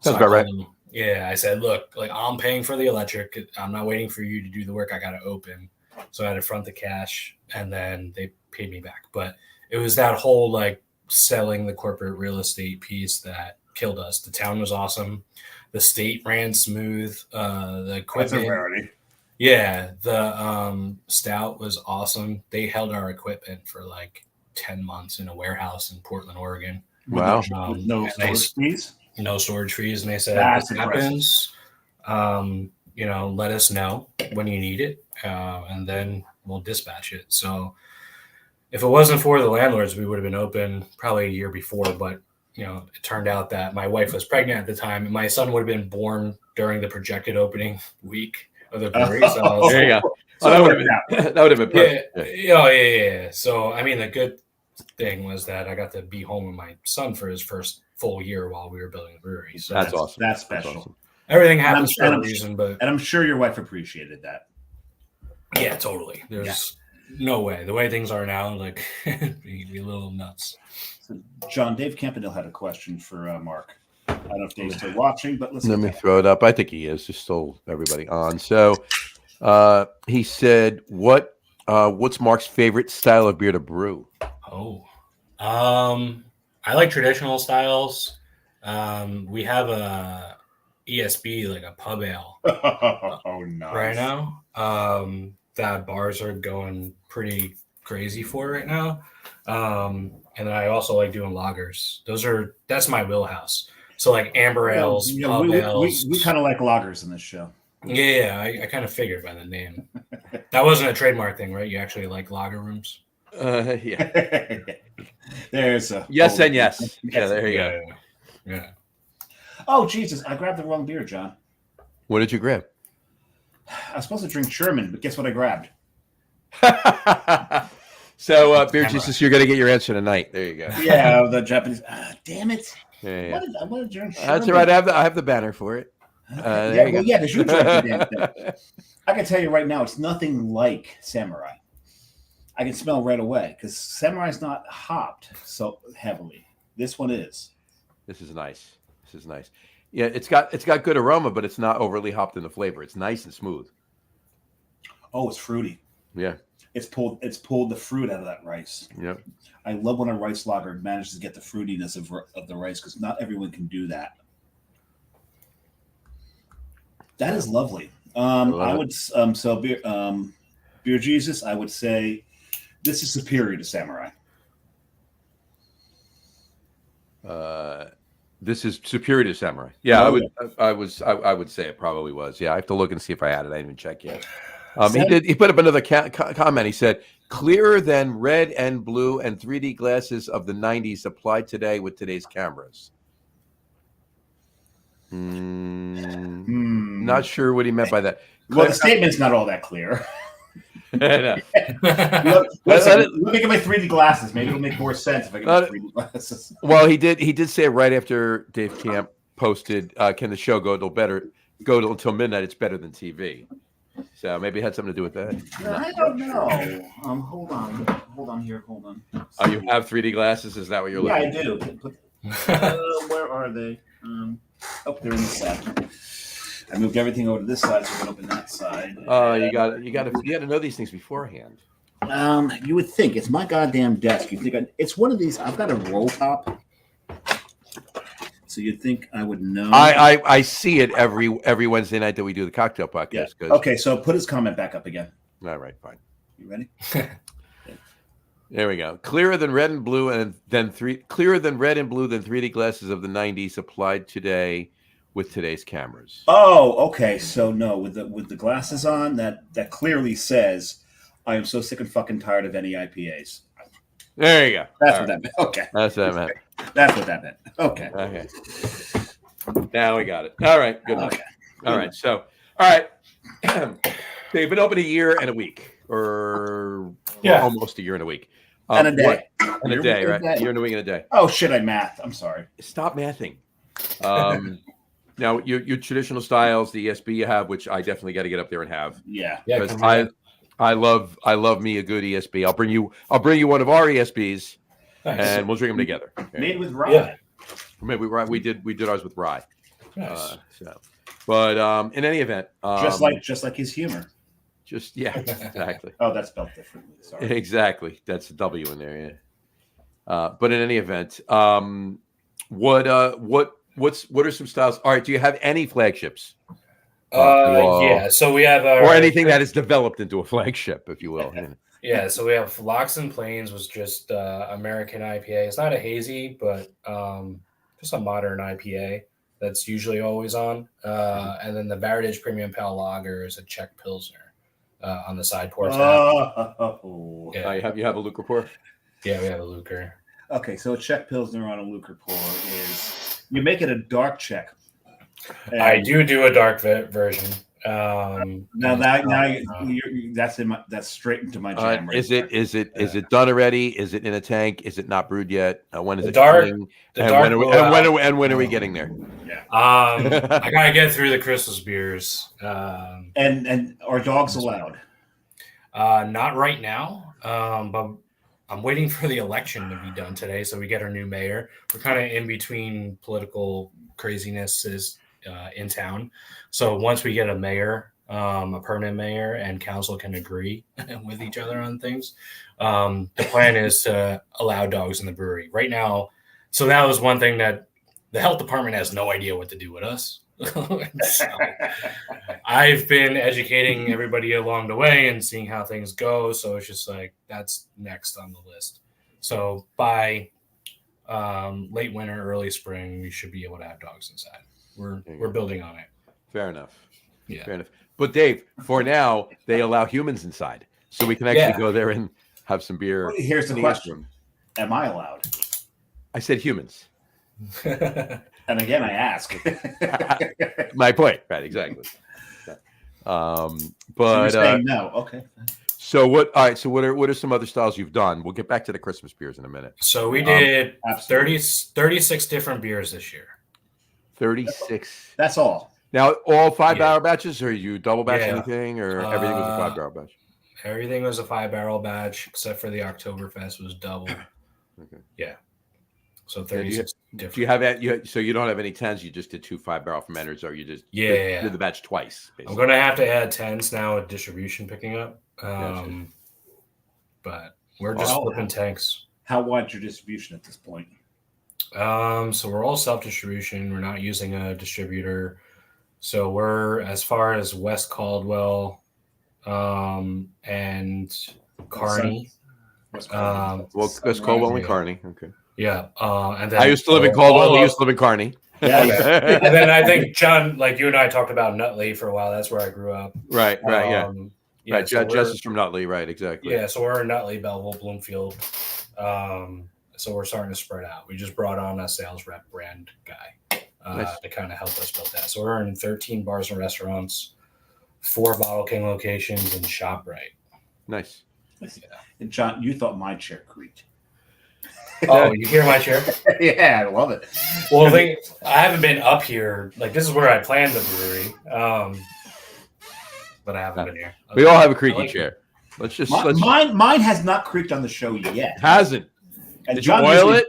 Sounds about right. Yeah, I said, look, like, I'm paying for the electric. I'm not waiting for you to do the work. I got to open. So I had to front the cash, and then they paid me back. But it was that whole, like, selling the corporate real estate piece that killed us. The town was awesome. The state ran smooth. The equipment. That's a rarity. Yeah, the Stout was awesome. They held our equipment for like 10 months in a warehouse in Portland, Oregon. Wow. With no storage fees? No storage fees. And they said, That's if it happens, let us know when you need it, and then we'll dispatch it. So if it wasn't for the landlords, we would have been open probably a year before. But, it turned out that my wife was pregnant at the time, and my son would have been born during the projected opening week of the brewery. So there you go. So that would have been perfect. Yeah. So, I mean, the good thing was that I got to be home with my son for his first full year while we were building the brewery. So that's awesome. That's special. That's awesome. Everything happens for a reason, but and I'm sure your wife appreciated that. Yeah, totally. There's No way. The way things are now, like, be a little nuts. So John, Dave Campanile had a question for Mark. I don't know if Dave's still watching, but Let me throw it up. I think he is. Just stole everybody on. So he said, what's Mark's favorite style of beer to brew? Oh, I like traditional styles. We have a ESB, like a pub ale. Oh, nice. Right now. That bars are going pretty crazy for right now. And then I also like doing lagers. That's my wheelhouse. So like amber ales, pub ales. We kind of like lagers in this show. Yeah, I kind of figured by the name. That wasn't a trademark thing, right? You actually like lager rooms? Yeah. There's a yes and yes. Yeah, there you go. Yeah. Oh, Jesus. I grabbed the wrong beer, John. What did you grab? I was supposed to drink Sherman, but guess what I grabbed? So, Beer Jesus, you're going to get your answer tonight. There you go. Yeah, the Japanese. Damn it. Yeah. I want to drink Sherman. That's all right. I have the banner for it. Okay. Yeah, because you drank the damn thing. I can tell you right now, it's nothing like Samurai. I can smell right away because Samurai's not hopped so heavily. This one is. This is nice. Yeah, it's got good aroma, but it's not overly hopped in the flavor. It's nice and smooth. Oh, it's fruity. Yeah. It's pulled the fruit out of that rice. Yep. I love when a rice lager manages to get the fruitiness of the rice because not everyone can do that. That is lovely. I would Beer Jesus, I would say this is superior to Samurai. This is superior to Samurai. Yeah, I would say it probably was. Yeah, I have to look and see if I had it. I didn't even check yet. He put up another comment. He said, clearer than red and blue and 3D glasses of the 90s applied today with today's cameras. Not sure what he meant by that. Well, the statement's not all that clear. No. Let me get my 3D glasses. Maybe it'll make more sense if I get my 3D glasses. Well, he did say it right after Dave Camp posted, can the show go until midnight? It's better than TV. So maybe it had something to do with that. I don't know. Hold on here. Hold on. Oh, you have 3D glasses? Is that what you're looking at? Yeah, I do. Where are they? They're in the set. I moved everything over to this side so we can open that side. Oh, you got to know these things beforehand. You would think it's my goddamn desk. You think it's one of these? I've got a roll top, so you'd think I would know. I see it every Wednesday night that we do the cocktail podcast. Yeah. Okay, so put his comment back up again. All right, fine. You ready? There we go. Clearer than red and blue, than 3D glasses of the 90s applied today with today's cameras. Oh, okay. So no, with the glasses on, that clearly says, I am so sick and fucking tired of any IPAs. There you go. That's what that meant. Okay. That's what I meant. That's what that meant. Okay. Now we got it. All right. Good enough. Okay. All right. So, all right. They've been open a year and a week, or almost a year and a week. And a day. And a day, right? A year and a week and a day. Oh, shit, I mathed. I'm sorry. Stop mathing. Now, your traditional styles, the ESB you have, which I definitely got to get up there and have. Yeah. Because I love me a good ESB. I'll bring you one of our ESBs, and we'll drink them together. Okay? Made with rye. Yeah. We did ours with rye. Nice. But in any event, just like his humor. Exactly. Oh, that's spelled differently. Sorry. Exactly. That's a W in there. Yeah. But in any event, what are some styles? All right. Do you have any flagships? Yeah. So we have or anything that is developed into a flagship, if you will. Yeah. So we have Locks and Plains was just American IPA. It's not a hazy, but just a modern IPA that's usually always on. And then the Varitage Premium Pale Lager is a Czech Pilsner on the side pour. Yeah. You have a Lucre pour? Yeah, we have a Lucre. Okay, so a Czech Pilsner on a Lucre pour is you make it a dark Czech. I do a dark version. That's straight into my jam. Is it done already? Is it in a tank? Is it not brewed yet? When is it coming? When are we getting there? Yeah. I gotta get through the Christmas beers. And are dogs allowed? Not right now, but I'm waiting for the election to be done today, so we get our new mayor. We're kind of in between political crazinesses in town. So once we get a mayor, a permanent mayor, and council can agree with each other on things, the plan is to allow dogs in the brewery. Right now, so that was one thing that the health department has no idea what to do with us. So I've been educating everybody along the way and seeing how things go. So it's just like that's next on the list. So by late winter, early spring, we should be able to have dogs inside. We're building on it. Fair enough. Yeah. Fair enough. But Dave, for now, they allow humans inside, so we can actually go there and have some beer. Well, here's the question: room. Am I allowed? I said humans. And again, I ask. My point, right? Exactly. But So you're saying no. Okay. so what? All right. So what are some other styles you've done? We'll get back to the Christmas beers in a minute. So we did Absolutely. 36 different beers this year. 36. That's all. Now, all 5-barrel batches, or you double batch Yeah. anything, or everything was a 5-barrel batch? Everything was a 5-barrel batch, except for the Oktoberfest was double. Okay. Yeah. So 36 different. Do you have that? So you don't have any 10s? You just did 2 5-barrel fermenters, or you just did the batch twice? Basically. I'm going to have to add 10s now with distribution picking up. Gotcha. But we're just flipping tanks. How wide's your distribution at this point? So we're all self-distribution. We're not using a distributor. So we're as far as West Caldwell and Kearney. West Caldwell and Kearney. Okay. Yeah. And then I used to live in Caldwell. We used to live in Kearney. Yeah. And then I think John, like you and I talked about Nutley for a while. That's where I grew up. Right. Yeah. Right. So Jess is from Nutley. Right. Exactly. Yeah. So we're in Nutley, Belleville, Bloomfield. So we're starting to spread out. We just brought on a sales rep brand guy Nice. to kind of help us build that. So we're in 13 bars and restaurants, 4 Bottle King locations, and ShopRite. Nice. And John, you thought my chair creaked. Oh, you hear my chair? Yeah, I love it. Well, I haven't been up here. Like this is where I planned the brewery, but I haven't been here. We all have a creaky chair. Let's just Mine has not creaked on the show yet. Hasn't. And Did John you oil usually- it?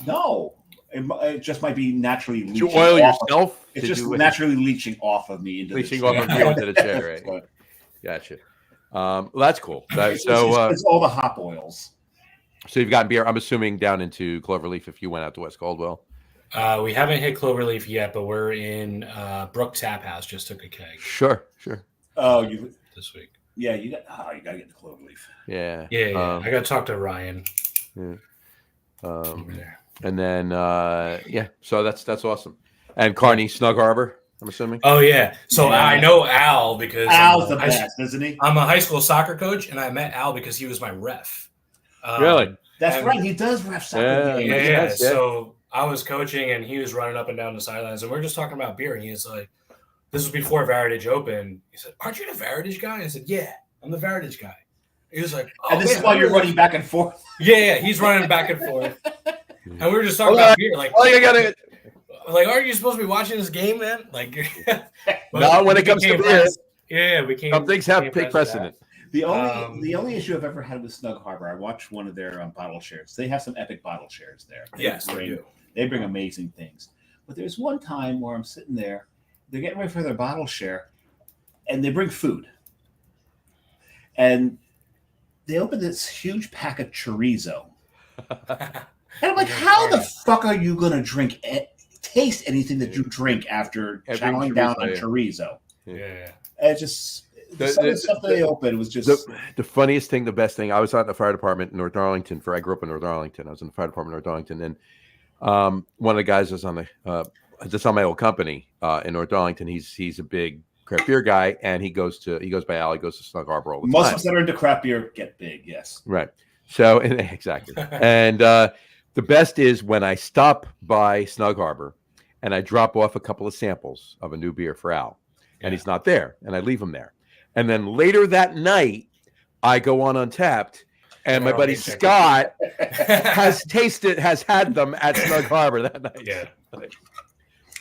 No, it just might be naturally. Did you oil yourself? It's Did just you naturally leaching off of me into leaching the off of you into the chair, right? But Gotcha. Well, that's cool. it's all the hop oils. So you've gotten beer, I'm assuming, down into Cloverleaf if you went out to West Caldwell. We haven't hit Cloverleaf yet, but we're in Brook Tap House. Just took a keg. Sure. Oh, you this week. Yeah, you got to get the Cloverleaf. Yeah. Yeah. I got to talk to Ryan. Yeah. Over there. And then so that's awesome. And Kearney, Snug Harbor, I'm assuming. Oh yeah. So Yeah. I know Al because Al's the best, isn't he? I'm a high school soccer coach, and I met Al because he was my ref. Really? That's right. He does ref soccer games. Yeah. Yes, yeah. So I was coaching, and he was running up and down the sidelines, and we are just talking about beer. And he was like, "This was before Varitage opened." He said, "Aren't you the Varitage guy?" I said, "Yeah, I'm the Varitage guy." He was like, "Oh, And this man, is why I you're really running back and forth. Yeah, he's running back and forth. And we were just talking about beer. Like, you gotta. aren't you supposed to be watching this game, man? Like, Not when it comes to beer. Yeah, we can't. Some things have to take precedent. The only issue I've ever had with Snug Harbor, I watched one of their bottle shares. They have some epic bottle shares there. Yes, they do. They bring amazing things. But there's one time where I'm sitting there, they're getting ready for their bottle share, and they bring food. And they open this huge pack of chorizo. And I'm like, how the fuck are you going to taste anything that you drink after chowing down on chorizo? Yeah. It just... Some of the stuff that they opened was just the funniest thing, the best thing. I was out in the fire department in North Arlington. I grew up in North Arlington. I was in the fire department in North Arlington, and one of the guys was on the just on my old company in North Arlington. He's a big craft beer guy, and he goes by Al. He goes to Snug Harbor all the time. Most of us that are into craft beer get big, yes. Right. So exactly, and the best is when I stop by Snug Harbor and I drop off a couple of samples of a new beer for Al, and he's not there, and I leave him there. And then later that night, I go on Untapped, and my buddy Scott has had them at Snug Harbor that night. Yeah.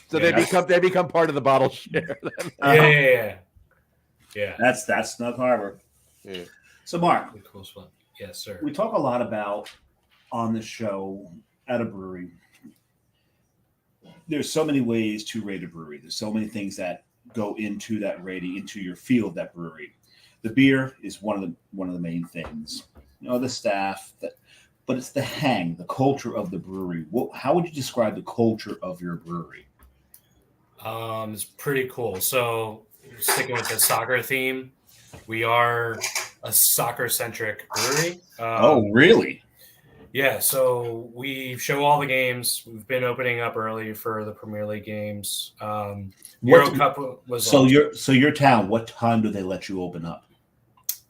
So they become part of the bottle share. Yeah. That's Snug Harbor. Yeah. So, Mark, Cool spot. Yes, sir. we talk a lot about on the show at a brewery. There's so many ways to rate a brewery. There's so many things that go into that rating, into your feel of that brewery. The beer is one of the main things. The staff, but it's the culture of the brewery. How would you describe the culture of your brewery? It's pretty cool. So, sticking with the soccer theme, we are a soccer-centric brewery. Really? Yeah, so we show all the games. We've been opening up early for the Premier League games. Euro Cup was so awesome. your town. What time do they let you open up?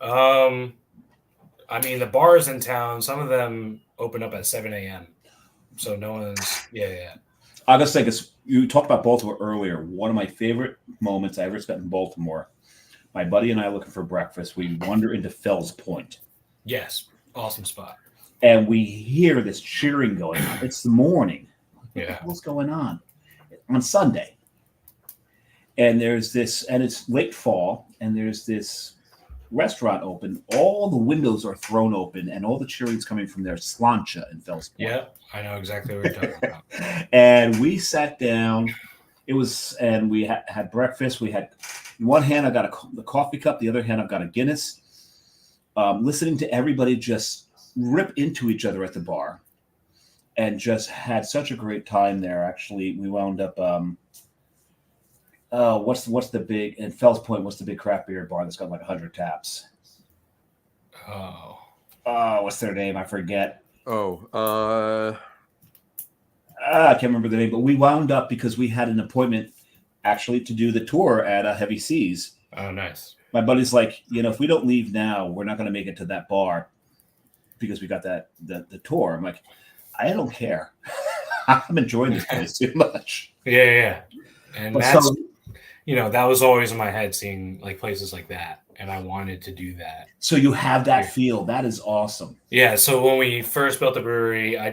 I mean, the bars in town, some of them open up at 7 a.m. So no one's I just think you talked about Baltimore earlier. One of my favorite moments I ever spent in Baltimore. My buddy and I looking for breakfast. We wander into Fells Point. Yes, awesome spot. And we hear this cheering going on. It's the morning. What's going on Sunday? And there's this, and it's late fall, and there's this restaurant open. All the windows are thrown open, and all the cheering's coming from their Slancha in Fells Point. Yeah, I know exactly what you're talking about. And we sat down. And we had breakfast. We had, in one hand, I got the coffee cup. The other hand, I've got a Guinness. Listening to everybody just rip into each other at the bar, and just had such a great time there. Actually, we wound up. What's the big in Fells Point? What's the big craft beer bar that's got like 100 taps? What's their name? I forget. I can't remember the name, but we wound up because we had an appointment actually to do the tour at Heavy Seas. Oh, nice. My buddy's like, if we don't leave now, we're not going to make it to that bar because we got the tour. I'm like, I don't care. I'm enjoying this place too much. Yeah. And that's, that was always in my head, seeing like places like that. And I wanted to do that. So you have that feel. That is awesome. Yeah. So when we first built the brewery, I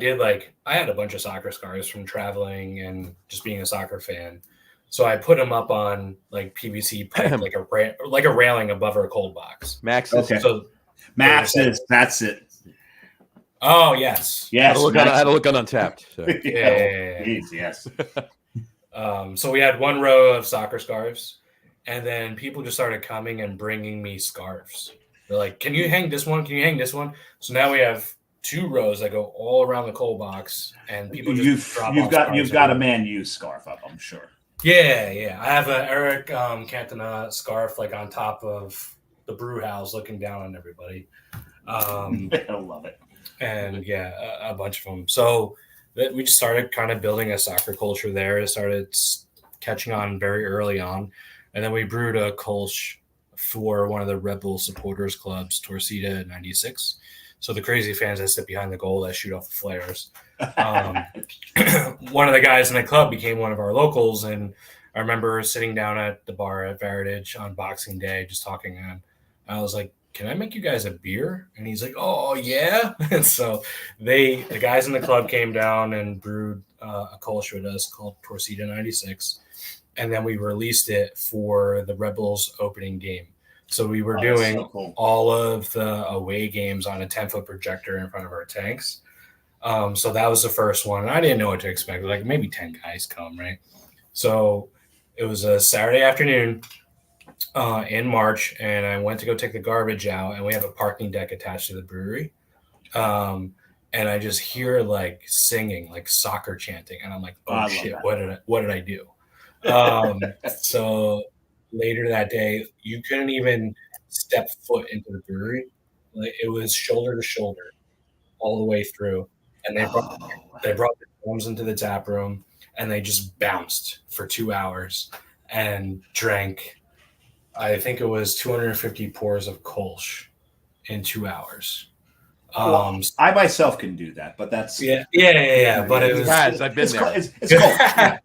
had a bunch of soccer scars from traveling and just being a soccer fan. So I put them up on like PVC pipe, like a railing above our cold box. Max's. Okay. So Max's. That's it. Oh yes. I had to look on Untapped. So. Yeah. Yes. So we had one row of soccer scarves, and then people just started coming and bringing me scarves. They're like, "Can you hang this one? Can you hang this one?" So now we have 2 rows that go all around the cold box, and people just you've got a Man U scarf up, I'm sure. Yeah. I have a Eric Cantona scarf like on top of the brew house, looking down on everybody. I love it. And a bunch of them. So we just started kind of building a soccer culture there. It started catching on very early on. And then we brewed a Kolsch for one of the Red Bull supporters clubs, Torcida 96. So the crazy fans that sit behind the goal that shoot off the flares. One of the guys in the club became one of our locals. And I remember sitting down at the bar at Varitage on Boxing Day, just talking. And I was like, "Can I make you guys a beer?" And he's like, "Oh yeah." And so the guys in the club came down and brewed a Kolsch with us called Torcida 96. And then we released it for the Red Bulls opening game. So we were doing all of the away games on a 10-foot projector in front of our tanks. So that was the first one. And I didn't know what to expect. Like maybe 10 guys come, right? So it was a Saturday afternoon in March, and I went to go take the garbage out, and we have a parking deck attached to the brewery. And I just hear like singing, like soccer chanting. And I'm like, oh shit, what did I do? So later that day, you couldn't even step foot into the brewery. Like, it was shoulder to shoulder all the way through. And they brought the drums into the tap room, and they just bounced for 2 hours and drank, I think it was 250 pours of Kolsch in 2 hours. I myself can do that, but that's yeah. But it was I've been there. It's Kolsch.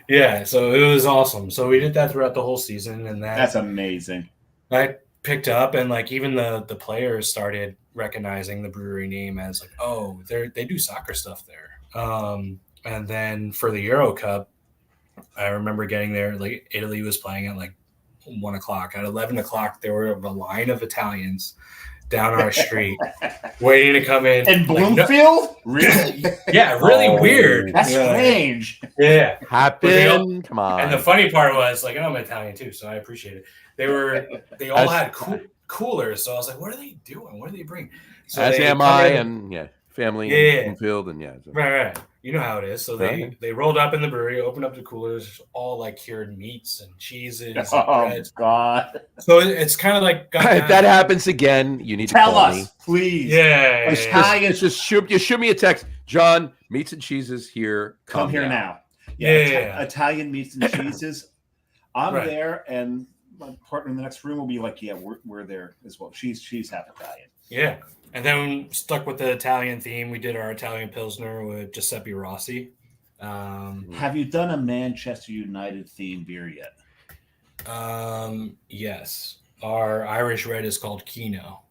Yeah, so it was awesome. So we did that throughout the whole season, and that's amazing. I picked up, and like even the players started recognizing the brewery name as like, oh, they do soccer stuff there. And then for the Euro Cup, I remember getting there, like Italy was playing at like 1 o'clock. At 11 o'clock, there were a line of Italians down our street waiting to come in. In Bloomfield? Really? Yeah, really weird. That's strange. Yeah. Happen. Come on. And the funny part was, like, I'm Italian too, so I appreciate it. They all had coolers, so I was like, what are they doing? What do they bring? So as am I, and family in Bloomfield, and Right. You know how it is. So they rolled up in the brewery, opened up the coolers, all like cured meats and cheeses. And God! So it's kind of like if that happens again, you need to tell call us, me. please. Just shoot me a text, John. Meats and cheeses here. Come here now. Italian meats and cheeses. I'm there, and my partner in the next room will be like, "Yeah, we're there as well." She's half Italian. Yeah. And then stuck with the Italian theme, we did our Italian Pilsner with Giuseppe Rossi. Have you done a Manchester United themed beer yet? Yes. Our Irish red is called Kino.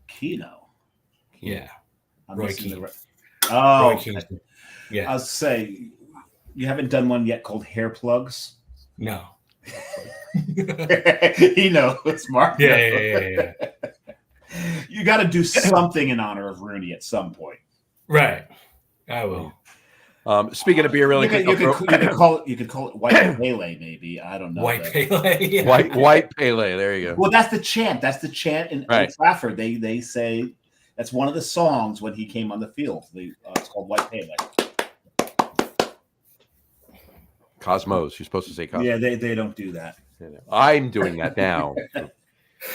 Kino? Yeah. Roy Keane. Roy Keane. Yeah. I'll say, you haven't done one yet called Hair Plugs? No. He knows, Mark. Yeah. You got to do something in honor of Rooney at some point. Right. I will. Speaking of beer, really quick, you could call it White Pele, maybe. I don't know. White Pele. Yeah. White Pele. There you go. Well, that's the chant. That's the chant in Trafford. They say that's one of the songs when he came on the field. It's called White Pele. Cosmos. You're supposed to say Cosmos. Yeah, they don't do that. I'm doing that now.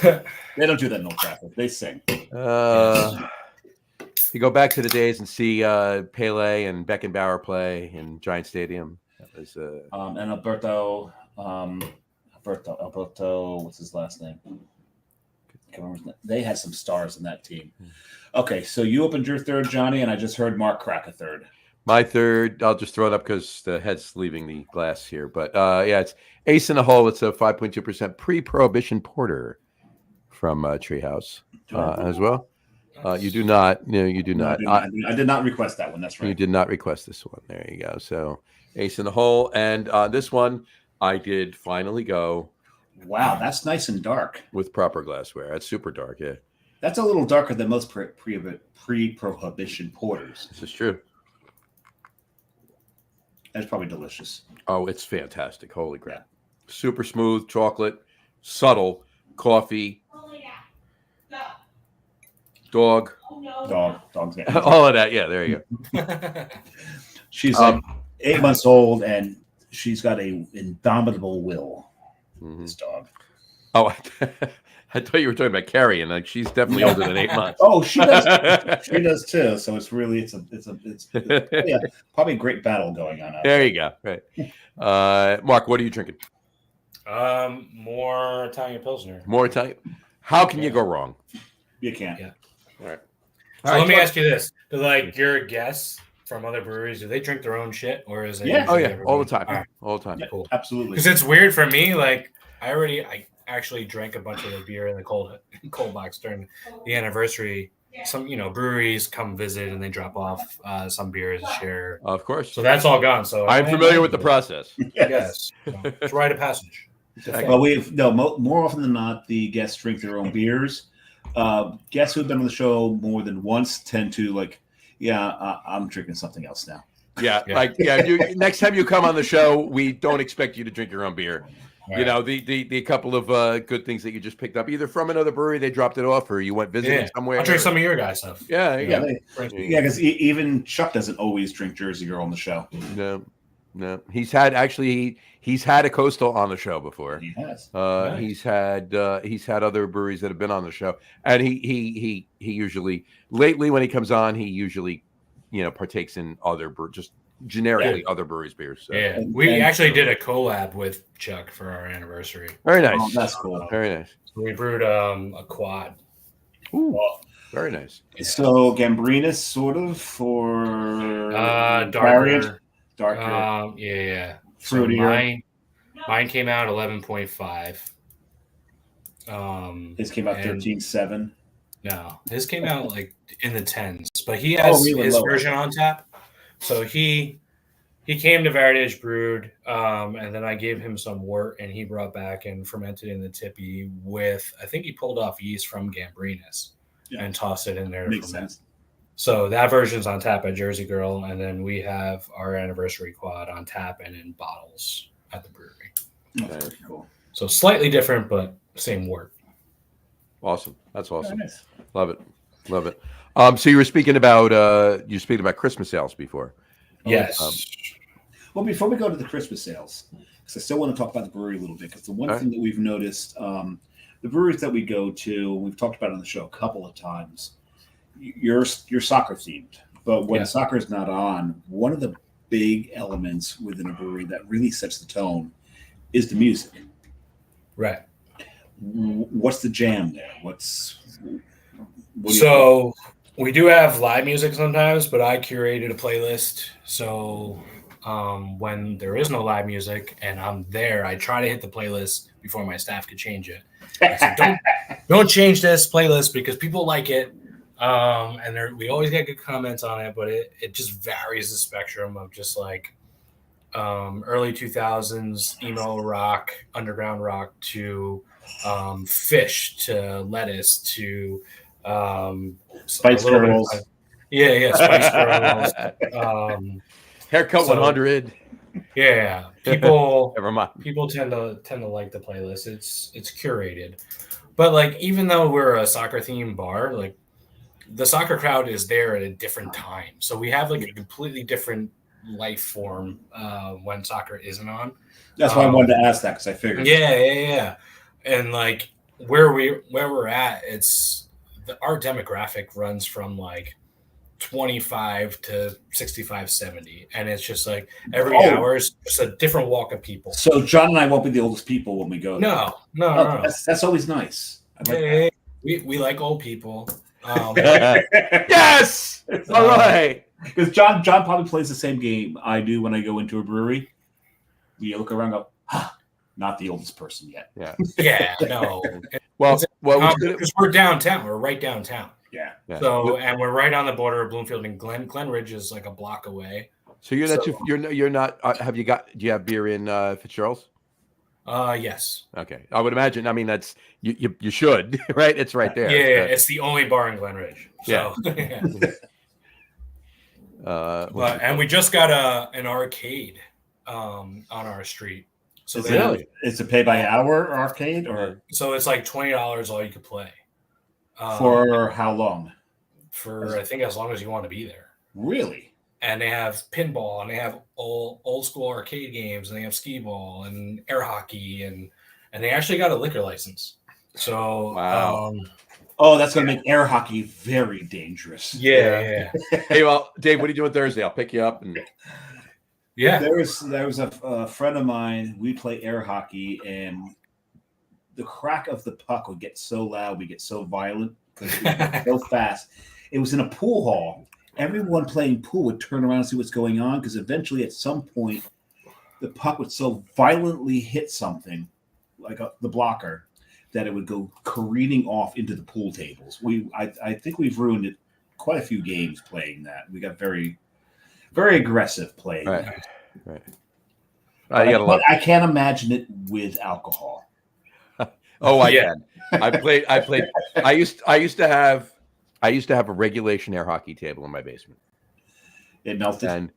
They don't do that in Old Trafford. They sing. You go back to the days and see Pele and Beckenbauer play in Giant Stadium. That was and Alberto, what's his last name? I can't remember his name. They had some stars in that team. Okay, so you opened your third, Johnny, and I just heard Mark crack a third. My third, I'll just throw it up because the head's leaving the glass here. But it's Ace in the Hole. It's a 5.2% pre-prohibition porter from Treehouse as well. You do not. No, you do not. I did not request that one. That's right. You did not request this one. There you go. So Ace in the Hole. And this one, I did finally go. Wow, that's nice and dark. With proper glassware. That's super dark, yeah. That's a little darker than most pre-prohibition porters. This is true. That's probably delicious. Oh, it's fantastic. Holy crap. Super smooth, chocolate, subtle, coffee, dog. Dog's all of that. Yeah, there you go. She's 8 months old, and she's got a indomitable will. This dog. Oh, I thought you were talking about Carrie, and like she's definitely older than 8 months. Oh, she does. She does too. So it's probably a great battle going on. There you go. Right, Mark, what are you drinking? More Italian Pilsner. More Italian. How can you go wrong? You can't. Yeah. All right. So let me ask you this: do like your guests from other breweries, do they drink their own shit, or is it? Yeah. Oh yeah, all the time. Right. All the time. Yeah, cool. Absolutely. Because it's weird for me. Like I actually drank a bunch of the beer in the cold box during the anniversary. Some breweries come visit and they drop off some beers to share. Of course. So that's all gone. So I'm familiar with the process. Yes. So it's a rite of passage. Well, more often than not, the guests drink their own beers. Guests who've been on the show more than once tend to I'm drinking something else now. Yeah. Next time you come on the show, we don't expect you to drink your own beer. Right. The couple of good things that you just picked up, either from another brewery, they dropped it off, or you went visiting somewhere. I'll drink some of your guys' stuff. Yeah. Because even Chuck doesn't always drink Jersey Girl on the show. No. He's had a Coastal on the show before. He has. Nice. He's had other breweries that have been on the show, and he usually lately when he comes on, he usually partakes in other just generically other breweries' beers. So. Yeah, we actually did a collab with Chuck for our anniversary. Very nice. Oh, that's cool. Very nice. So we brewed a quad. Ooh, very nice. So Gambrinus sort of for darker. Fruitier. So mine came out 11.5. His came out 13.7. No, his came out like in the 10s, but he has his version on tap. So he he came to Varitage Brewed, and then I gave him some wort, and he brought back and fermented in the tippy with, I think he pulled off yeast from Gambrinus and tossed it in there. Makes sense. So that version's on tap at Jersey Girl, and then we have our anniversary quad on tap and in bottles at the brewery. That's pretty cool. So slightly different, but same wort. Awesome. That's awesome. Nice. Love it. Love it. So you were speaking about Christmas sales before. Yes. Well, before we go to the Christmas sales, because I still want to talk about the brewery a little bit, because the one thing that we've noticed, the breweries that we go to, we've talked about it on the show a couple of times, you're soccer themed, but when soccer is not on, one of the big elements within a brewery that really sets the tone is the music. Right. What's the jam there? So we do have live music sometimes, but I curated a playlist. So when there is no live music and I'm there, I try to hit the playlist before my staff could change it. So don't change this playlist because people like it. And we always get good comments on it, but it just varies the spectrum of just like early 2000s emo rock, underground rock to Fish to Lettuce to Spice Girls. Spice Girls. Haircut 100. Yeah, people. Never mind. People tend to like the playlist. It's curated, but like even though we're a soccer themed bar, like the soccer crowd is there at a different time, so we have like a completely different life form when soccer isn't on. That's why I wanted to ask that because I figured. Yeah. And like where we're at, our demographic runs from like 25 to 65, 70. And it's just like every hour is just a different walk of people. So John and I won't be the oldest people when we go there. No. That's always nice. We like old people. Yes! All right. Because John probably plays the same game I do when I go into a brewery. You look around and go, not the oldest person yet. Yeah, no. Well, because we're downtown. We're right downtown. Yeah. So, and we're right on the border of Bloomfield and Glenridge is like a block away. So you're not. Do you have beer in Fitzgerald's? Yes. Okay. I would imagine. I mean, that's you should, right? It's right there. Yeah, it's the only bar in Glenridge. So, and we just got an arcade on our street. So it's a pay by hour arcade, or so it's like $20 all you could play. For how long? For I think as long as you want to be there. Really? And they have pinball, and they have old school arcade games, and they have skee ball and air hockey, and they actually got a liquor license. So wow. That's going to make air hockey very dangerous. Yeah. Hey, well, Dave, what are you doing Thursday? I'll pick you up. And there was a friend of mine. We play air hockey, and the crack of the puck would get so loud, we get so violent because we get so fast. It was in a pool hall. Everyone playing pool would turn around and see what's going on because eventually, at some point, the puck would so violently hit something, like the blocker, that it would go careening off into the pool tables. I think we've ruined it quite a few games playing that. We got very, very aggressive playing. Right. I can't imagine it with alcohol. I can. I played. I used to have a regulation air hockey table in my basement. It melted. And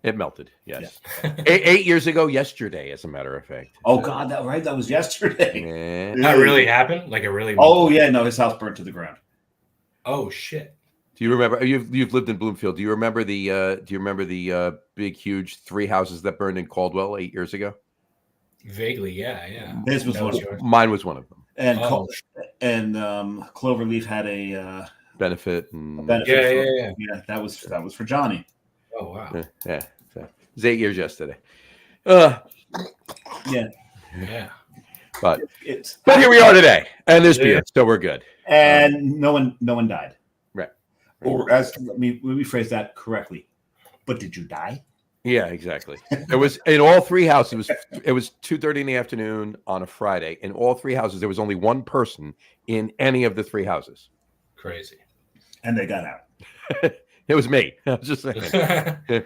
it melted. Yes. Yeah. 8 years ago, yesterday, as a matter of fact. Oh God, that was yesterday. Yeah. That really happened? Like it really? Oh yeah, no, his house burnt to the ground. Oh shit. Do you remember? You've lived in Bloomfield. Do you remember the big, huge 3 houses that burned in Caldwell 8 years ago? Vaguely, yeah. His was one. Mine was one of them. And Cloverleaf had a benefit. Yeah. That was for Johnny. Oh wow. Yeah. So it was 8 years yesterday. Yeah. But here we are today, and there's beer, so we're good. And no one died. Right. Or let me rephrase that correctly. But did you die? Yeah, exactly. There was in all 3 houses. It was 2:30 in the afternoon on a Friday. In all 3 houses, there was only one person in any of the 3 houses. Crazy. And they got out. It was me. I was just saying.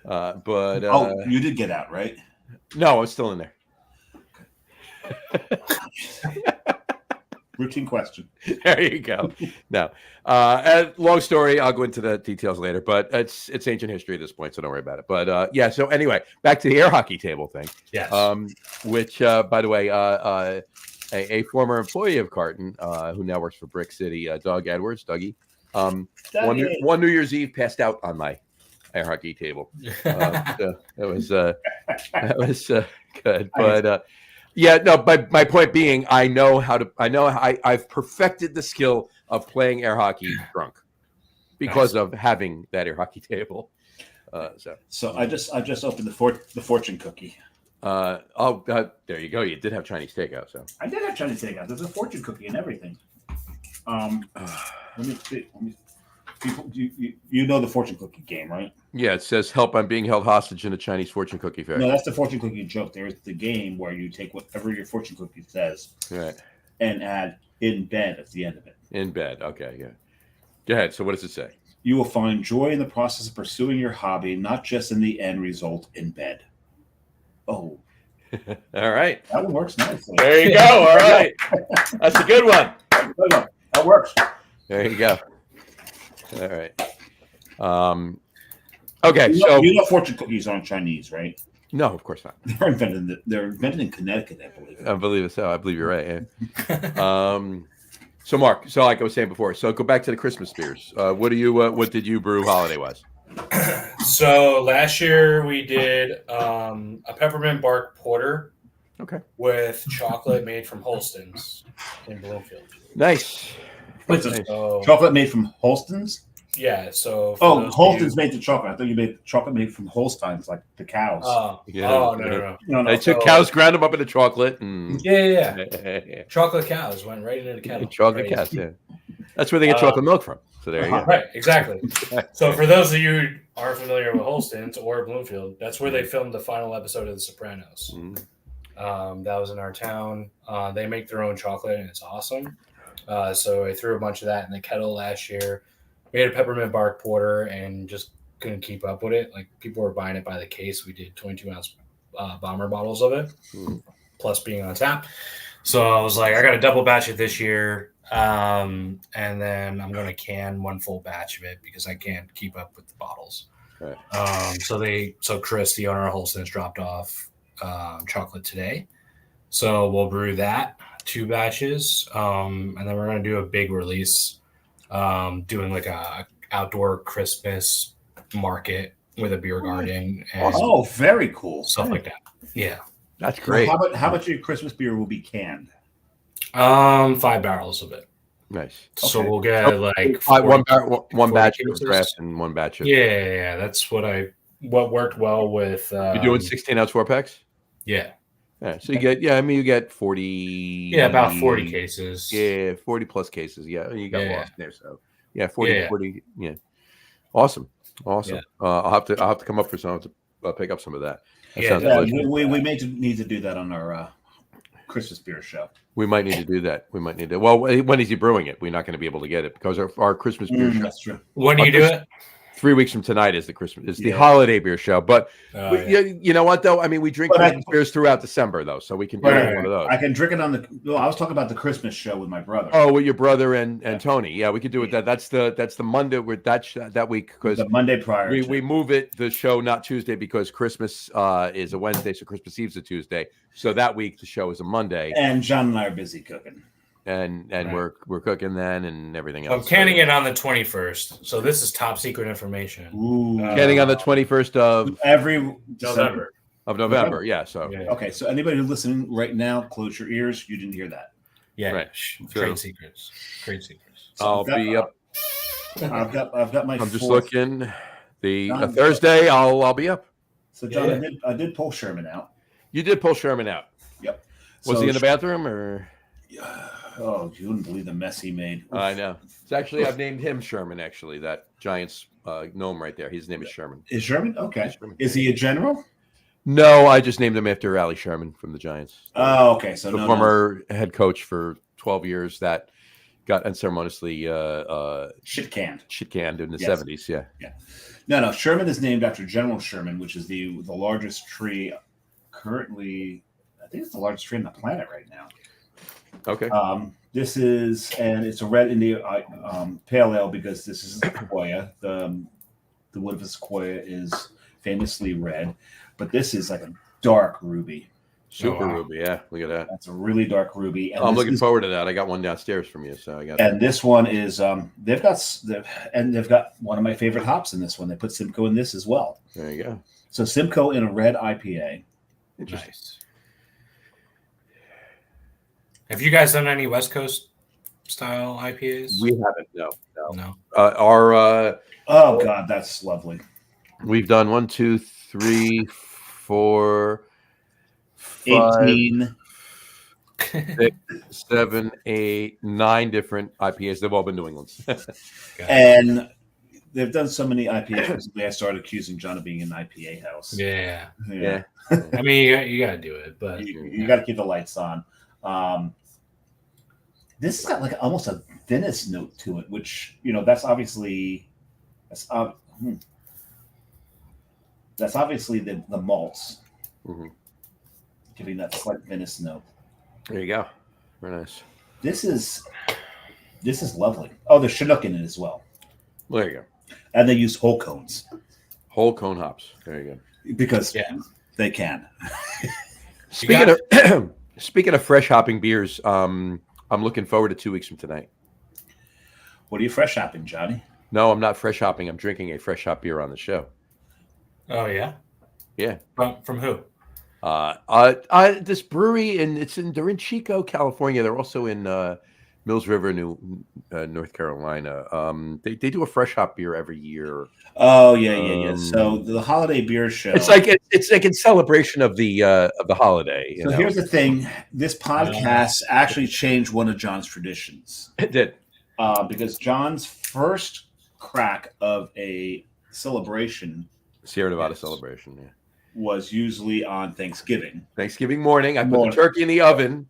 But you did get out, right? no, I'm still in there. Routine question. There you go. No, long story. I'll go into the details later, but it's ancient history at this point, so don't worry about it. But yeah. So anyway, back to the air hockey table thing. Yes. Which, by the way, a former employee of Carton, who now works for Brick City, Doug Edwards, Dougie. One New Year's Eve passed out on my air hockey table. So that was good, but. Yeah, no, but my point being, I've perfected the skill of playing air hockey drunk because of having that air hockey table. So I just opened the fortune cookie. There you go. You did have Chinese takeout, so I did have Chinese takeout. There's a fortune cookie and everything. Let me see. People, you know the fortune cookie game, right? Yeah, it says help, I'm being held hostage in a Chinese fortune cookie factory. No, that's the fortune cookie joke. There's the game where you take whatever your fortune cookie says, right, and add in bed at the end of it. In bed, okay, yeah. Go ahead. So what does it say? You will find joy in the process of pursuing your hobby, not just in the end result in bed. Oh. All right. That one works nicely. There you go. All right. That's a good one. That works. There you go. All right. Okay. You know fortune cookies aren't Chinese, right? No, of course not. They're invented in Connecticut, I believe. I believe it so. I believe you're right. Yeah. So Mark, like I was saying before, so go back to the Christmas beers. What did you brew holiday wise? So last year we did a peppermint bark porter. Okay. With chocolate made from Holston's in Bloomfield. Nice. Wait, so chocolate made from Holston's? Yeah. So. Holston's made the chocolate. I thought you made chocolate made from Holsteins, like the cows. No. They took cows, ground them up into chocolate, and yeah. Chocolate cows went right into the kettle. Chocolate cows, yeah. That's where they get chocolate milk from. So there you go. Right, exactly. So for those of you who aren't familiar with Holston's or Bloomfield, that's where they filmed the final episode of The Sopranos. That was in our town. They make their own chocolate, and it's awesome. So I threw a bunch of that in the kettle last year. Made a peppermint bark porter and just couldn't keep up with it. Like, people were buying it by the case. We did 22-ounce bomber bottles of it, plus being on tap. So I was like, I got to double batch it this year. And then I'm going to can one full batch of it because I can't keep up with the bottles. Right. So Chris, the owner of Holston's, dropped off chocolate today. So we'll brew that 2 batches. And then we're going to do a big release, doing like a outdoor Christmas market with a beer garden. And very cool. Stuff like that. Yeah. That's great. So how much of your Christmas beer will be canned? 5 barrels of it. Nice. So we'll get like one batch of draft and one batch of. Yeah. That's what worked well with. You're doing 16-ounce 4-packs? Yeah. Yeah. So you get 40. Yeah, about 40 cases. Yeah, 40 plus cases. Yeah, you got lost there. So 40. Yeah. Awesome. Yeah. I'll have to come up for some to pick up some of that. We may need to do that on our Christmas beer show. We might need to do that. Well, when is he brewing it? We're not going to be able to get it because our Christmas beer show. That's true. When do you do it? 3 weeks from tonight is the holiday beer show. But you know what though? I mean, we drink beers throughout December though, so we can do one of those. I can drink it on the. Well, I was talking about the Christmas show with my brother. Oh, with your brother and Tony. Yeah, we could do it. That's the Monday. That week because the Monday prior. We move the show not Tuesday because Christmas is a Wednesday, so Christmas Eve's a Tuesday. So that week the show is a Monday. And John and I are busy cooking. And we're cooking then and everything else. I'm canning it on the 21st, so this is top secret information. Canning on the 21st of every November. Yeah. So okay. So anybody who's listening right now, close your ears. You didn't hear that. Yeah. Right. Trade secrets. So I'll be up. I've got my. I'm just looking. Thursday. I'll be up. So John, I did pull Sherman out. You did pull Sherman out. Yep. Was he in the bathroom or? Oh, you wouldn't believe the mess he made. I know. It's actually, I've named him Sherman, actually, that Giants gnome right there. His name is Sherman. Is Sherman? Okay. Is he a general? No, I just named him after Allie Sherman from the Giants. Oh, okay. So the former head coach for 12 years that got unceremoniously shit canned in the 70s. Yeah. No. Sherman is named after General Sherman, which is the largest tree currently. I think it's the largest tree on the planet right now. Okay. This is, and it's a red India pale ale because this is a sequoia. The wood of a sequoia is famously red, but this is like a dark ruby. Super ruby. Yeah. Look at that. That's a really dark ruby. And I'm looking forward to that. I got one downstairs from you, so I got. And this one is they've got one of my favorite hops in this one. They put Simcoe in this as well. There you go. So Simcoe in a red IPA. Nice. Have you guys done any West Coast style IPAs? We haven't. No. No. Oh God, that's lovely. We've done 1, 2, 3, 4, 5, 18. 6, 7, 8, 9 different IPAs. They've all been New England's. And they've done so many IPAs recently. I started accusing John of being an IPA house. Yeah. I mean, you got to do it, but you got to keep the lights on. This has got like almost a Venice note to it, which that's obviously the malts giving that slight Venice note. There you go. Very nice. This is lovely. Oh, there's Chinook in it as well. Well, there you go. And they use whole cones. Whole cone hops. There you go. Because they can. Speaking of fresh hopping beers, I'm looking forward to 2 weeks from tonight. What are you fresh hopping, Johnny? No, I'm not fresh hopping. I'm drinking a fresh hop beer on the show. Oh yeah? Yeah. From who? This brewery they're in Chico, California. They're also in Mills River, North Carolina. They do a fresh hop beer every year. Oh yeah. So the holiday beer show. It's like in celebration of the holiday. So here's the thing: this podcast actually changed one of John's traditions. It did, because John's first crack of a celebration, Sierra Nevada celebration, was usually on Thanksgiving. Thanksgiving morning, I put the turkey in the oven.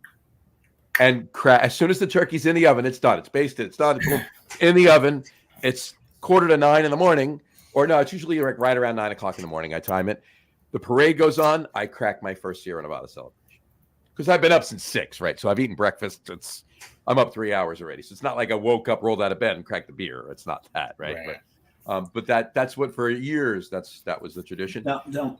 And as soon as the turkey's in the oven, it's done. It's basted. It's done. Boom, in the oven. It's 8:45 in the morning. Or no, it's usually like right around 9 o'clock in the morning. I time it. The parade goes on. I crack my first Sierra Nevada celebration. Because I've been up since 6, right? So I've eaten breakfast. I'm up 3 hours already. So it's not like I woke up, rolled out of bed, and cracked the beer. It's not that, right? But that's what for years, that was the tradition. No.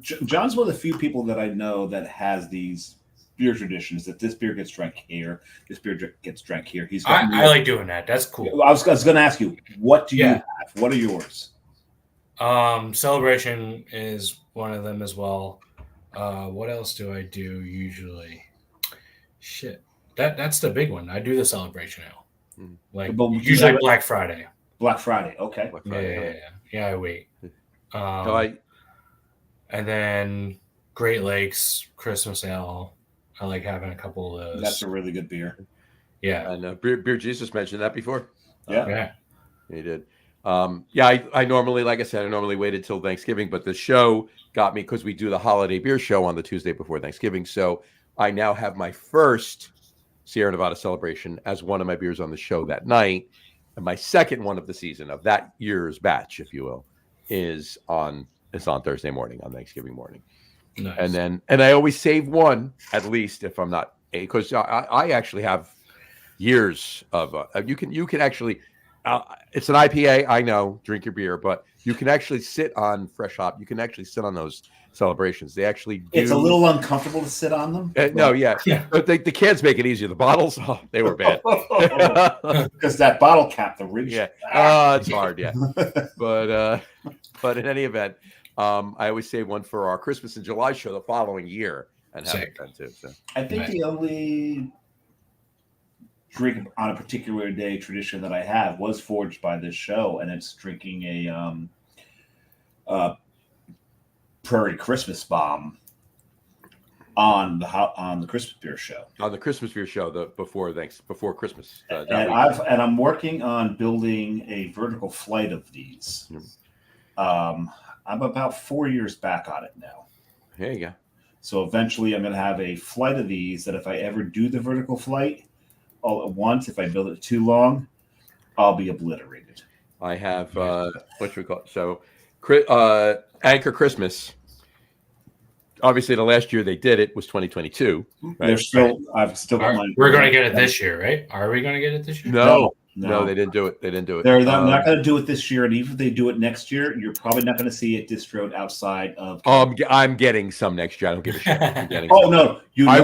John's one of the few people that I know that has these beer traditions, that this beer gets drank here, this beer gets drank here. I like doing that. That's cool. I was going to ask you, what do you have? What are yours? Celebration is one of them as well. What else do I do usually? Shit, that's the big one. I do the celebration ale, like usually Black Friday. Black Friday, okay. Black Friday, yeah. I wait. And then Great Lakes Christmas Ale. I like having a couple of those. That's a really good beer. Yeah. And Beer Jesus mentioned that before. Yeah. He did. I normally, like I said, I normally waited till Thanksgiving, but the show got me because we do the holiday beer show on the Tuesday before Thanksgiving. So I now have my first Sierra Nevada celebration as one of my beers on the show that night. And my second one of the season of that year's batch, if you will, is on Thursday morning, on Thanksgiving morning. Nice. And I always save one, at least if I'm not, because I actually have years of you can actually it's an IPA, I know, drink your beer, but you can actually sit on fresh hop. You can actually sit on those celebrations. They actually do. It's a little uncomfortable to sit on them. But the cans make it easier. The bottles, they were bad because that bottle cap, the ridge. It's hard. But in any event, I always save one for our Christmas in July show the following year and have it then too. So. I think the only drink on a particular day tradition that I have was forged by this show, and it's drinking a Prairie Christmas Bomb on the Christmas beer show. On the Christmas beer show, before Christmas. And I'm working on building a vertical flight of these. I'm about 4 years back on it now. There you go. So eventually I'm going to have a flight of these that if I ever do the vertical flight, all at once. If I build it too long, I'll be obliterated. I have what should we call it? So, Anchor Christmas. Obviously, the last year they did it was 2022. Right? They're still. I've still got mine. We're going to get it this year, right? Are we going to get it this year? No, they didn't do it. They didn't do it. They're not going to do it this year, and even if they do it next year, you're probably not going to see it distroed outside of. I'm getting some next year. I don't give a shit. I'm getting Oh some. no, I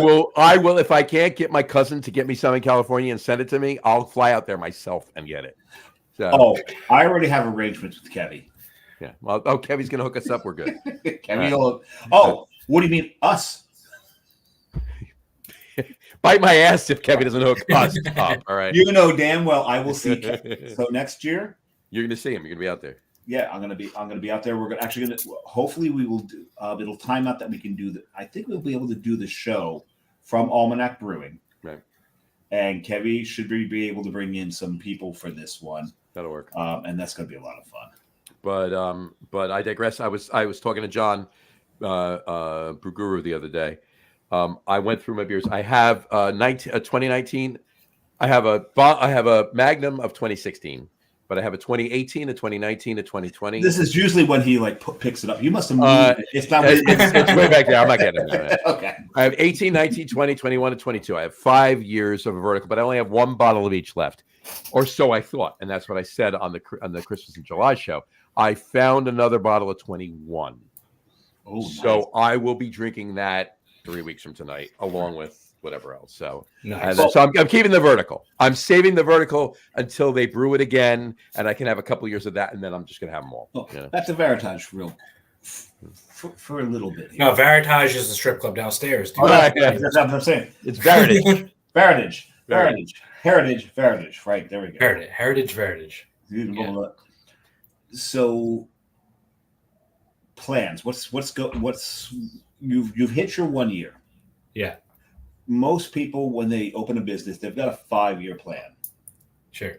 will. If I can't get my cousin to get me some in California and send it to me, I'll fly out there myself and get it. So, I already have arrangements with Kevy. Yeah. Well, Kevy's going to hook us up. We're good. Kevy what do you mean us? Bite my ass if Kevy doesn't hook us up. All right. You know damn well I will see Kevy. So next year you're going to see him. You're going to be out there. Yeah, I'm gonna be out there. We're actually gonna. Hopefully, we will do. It'll time out that we can do that. I think we'll be able to do the show from Almanac Brewing. Right. And Kevy should be able to bring in some people for this one. That'll work. And that's gonna be a lot of fun. But I digress. I was talking to John, Brew Guru, the other day. I went through my beers. I have 2019. I have a Magnum of 2016, but I have a 2018, a 2019, a 2020. This is usually when he picks it up. You must have moved it. It's not. It's way back there. I'm not getting it. Okay. I have 18, 19, 20, 21, and 22. I have 5 years of a vertical, but I only have one bottle of each left, or so I thought, and that's what I said on the Christmas in July show. I found another bottle of 21. Oh, so nice. I will be drinking that 3 weeks from tonight, along with whatever else. So, nice. So I'm keeping the vertical. I'm saving the vertical until they brew it again, and I can have a couple years of that, and then I'm just going to have them all. Oh, that's a Varitage for a little bit. Here. No, Varitage is the strip club downstairs. Oh, that's what I'm saying. It's Varitage. Heritage. Right, there we go. Heritage. Yeah. So, plans. You've hit your 1 year. Yeah. Most people, when they open a business, they've got a 5-year plan. Sure.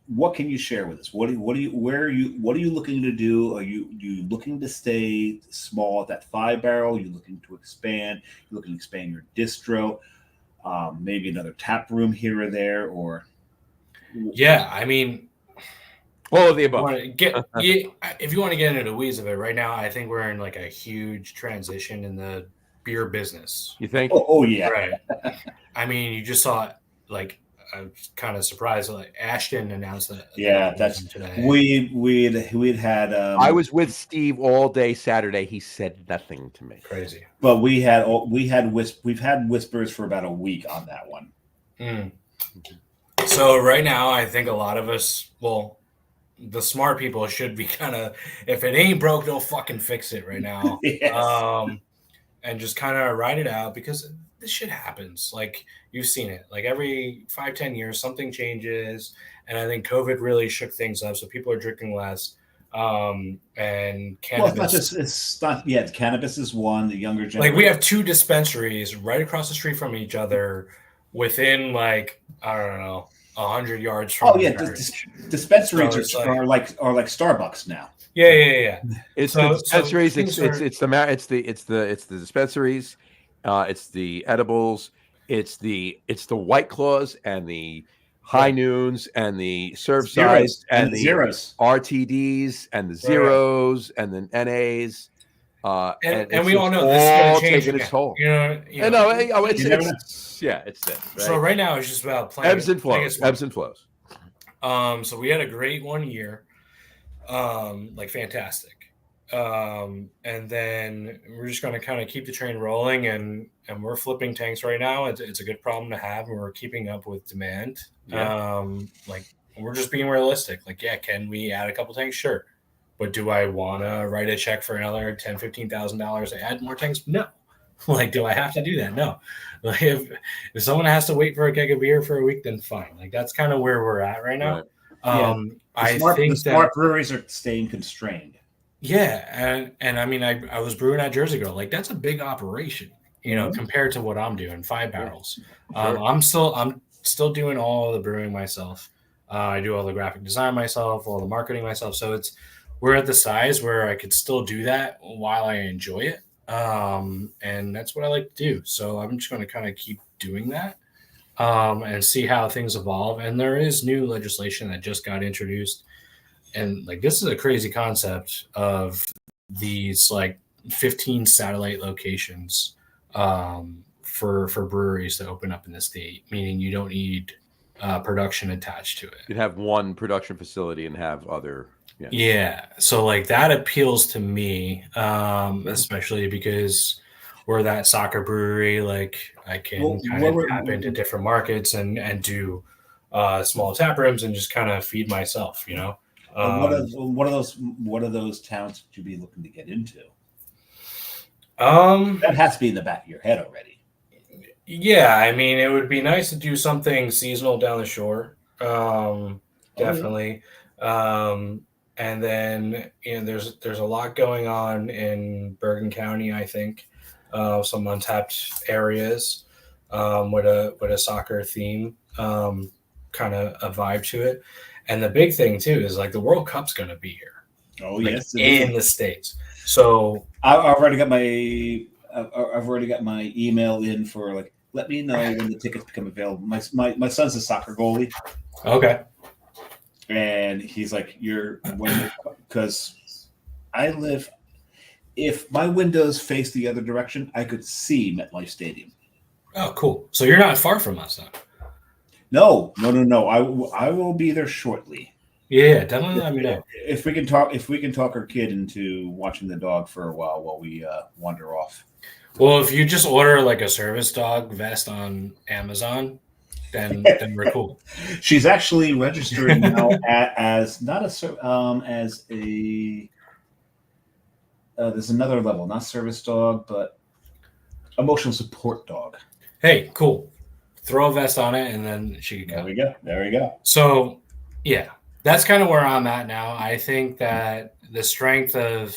What can you share with us? What are you looking to do? Are you looking to stay small at that 5 barrel? Are you looking to expand? You're looking to expand your distro? Maybe another tap room here or there, or yeah, I mean, all of the above. If you want to get into the weeds of it, right now, I think we're in like a huge transition in the beer business. You think? Oh yeah. Right. I mean, you just saw like I was kind of surprised. Like Ashton announced that. Yeah, that's today. We'd had. I was with Steve all day Saturday. He said nothing to me. Crazy. But we've had whispers for about a week on that one. Mm. So right now, I think a lot of us, the smart people should be kind of, if it ain't broke, don't fucking fix it right now. Yes. And just kind of ride it out, because this shit happens. Like, you've seen it. Like, every 5-10 years, something changes. And I think COVID really shook things up. So people are drinking less. And cannabis. Cannabis is one, the younger generation. Like, we have 2 dispensaries right across the street from each other within, like, I don't know, 100 yards from dispensaries are like Starbucks now. Yeah. It's the dispensaries. It's the dispensaries. It's the edibles. It's the White Claws and the High Noons and the serve size and the zeros, RTDs and the zeros and the NAs. And we all know this is going to change its toll. It's this. Right? So right now it's just about playing ebbs and flows. So we had a great 1 year, fantastic. And then we're just going to kind of keep the train rolling, and we're flipping tanks right now. It's a good problem to have, and we're keeping up with demand. Yeah. We're just being realistic. Can we add a couple tanks? Sure. But do I want to write a check for another $10,000, $15,000 to add more tanks? No. Do I have to do that? No. If someone has to wait for a keg of beer for a week, then fine. That's kind of where we're at right now. Right. I think smart breweries are staying constrained. Yeah, and I mean, I was brewing at Jersey Girl. That's a big operation, compared to what I'm doing, 5 barrels. Sure. I'm still doing all the brewing myself. I do all the graphic design myself, all the marketing myself. So we're at the size where I could still do that while I enjoy it. And that's what I like to do. So I'm just going to kind of keep doing that. and see how things evolve. And there is new legislation that just got introduced. And like, this is a crazy concept of these like 15 satellite locations for breweries to open up in the state, meaning you don't need production attached to it. You'd have one production facility and have other. Yeah. So like that appeals to me, especially because we're that soccer brewery. Like I can kind of tap into different markets and do small tap rooms and just kind of feed myself, you know. What are those towns that you'd be looking to get into? That has to be in the back of your head already. Yeah, I mean, it would be nice to do something seasonal down the shore. Definitely. And then there's a lot going on in Bergen County, I think. Some untapped areas with a soccer theme, kind of a vibe to it. And the big thing too is like the World Cup's going to be here. Oh, like, yes, in the States. So I've already got my email in for like, let me know when the tickets become available. My son's a soccer goalie. Okay. And he's like, because I live, if my windows face the other direction, I could see MetLife Stadium. Oh, cool. So you're not far from us then. No. I will be there shortly. Yeah, definitely let me know. If we can talk our kid into watching the dog for a while we wander off. Well, if you just order like a service dog vest on Amazon, then we're cool. She's actually registering now as not as a there's another level, not service dog, but emotional support dog. Hey, cool. Throw a vest on it, and then she can go. There we go. So, yeah, that's kind of where I'm at now. I think that the strength of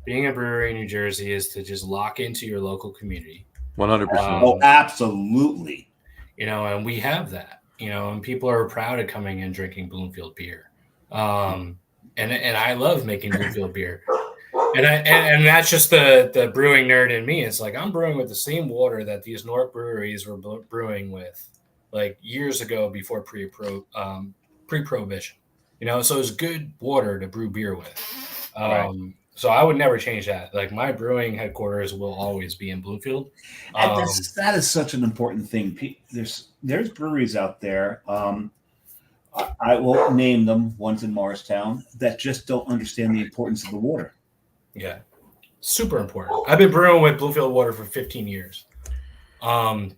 being a brewery in New Jersey is to just lock into your local community. 100%. Oh, absolutely. You know, and we have that. You know, and people are proud of coming and drinking Bloomfield beer. And I love making Bloomfield beer. And that's just the brewing nerd in me. It's like I'm brewing with the same water that these North breweries were brewing with like years ago before pre-prohibition. You know, so it's good water to brew beer with. Right. So I would never change that. Like my brewing headquarters will always be in Bloomfield. And that is such an important thing. There's breweries out there. I won't name them. One's in Morristown that just don't understand the importance of the water. Yeah, super important. I've been brewing with Bloomfield water for 15 years, and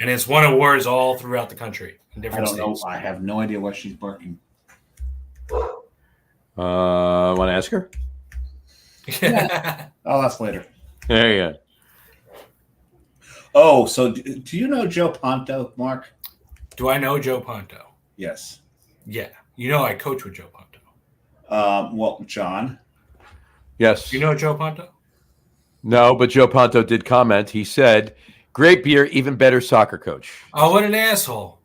it's won awards all throughout the country in different states. I have no idea why she's barking. Want to ask her? Yeah. I'll ask later. There you go. Oh, so do you know Joe Ponto, Mark? Do I know Joe Ponto? Yes. Yeah. You know I coach with Joe Ponto. Well, John. Yes. You know Joe Ponto? No, but Joe Ponto did comment. He said, great beer, even better soccer coach. Oh, what an asshole.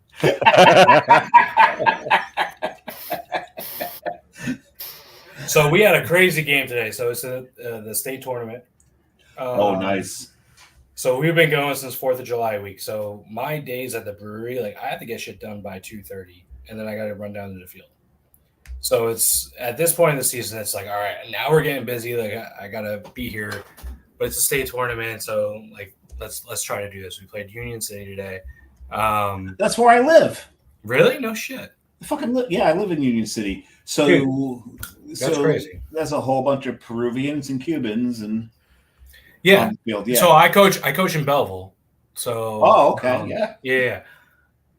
So we had a crazy game today. So it's the state tournament. Oh, nice. So we've been going since 4th of July week. So my days at the brewery, like I have to get shit done by 2:30, and then I got to run down to the field. So it's at this point in the season, it's like, all right, now we're getting busy. Like I gotta be here, but it's a state tournament, so like let's try to do this. We played Union City today. That's where I live. Really? No shit. I live in Union City. So that's crazy. There's a whole bunch of Peruvians and Cubans and yeah. Field. Yeah. So I coach in Belleville. So okay, yeah.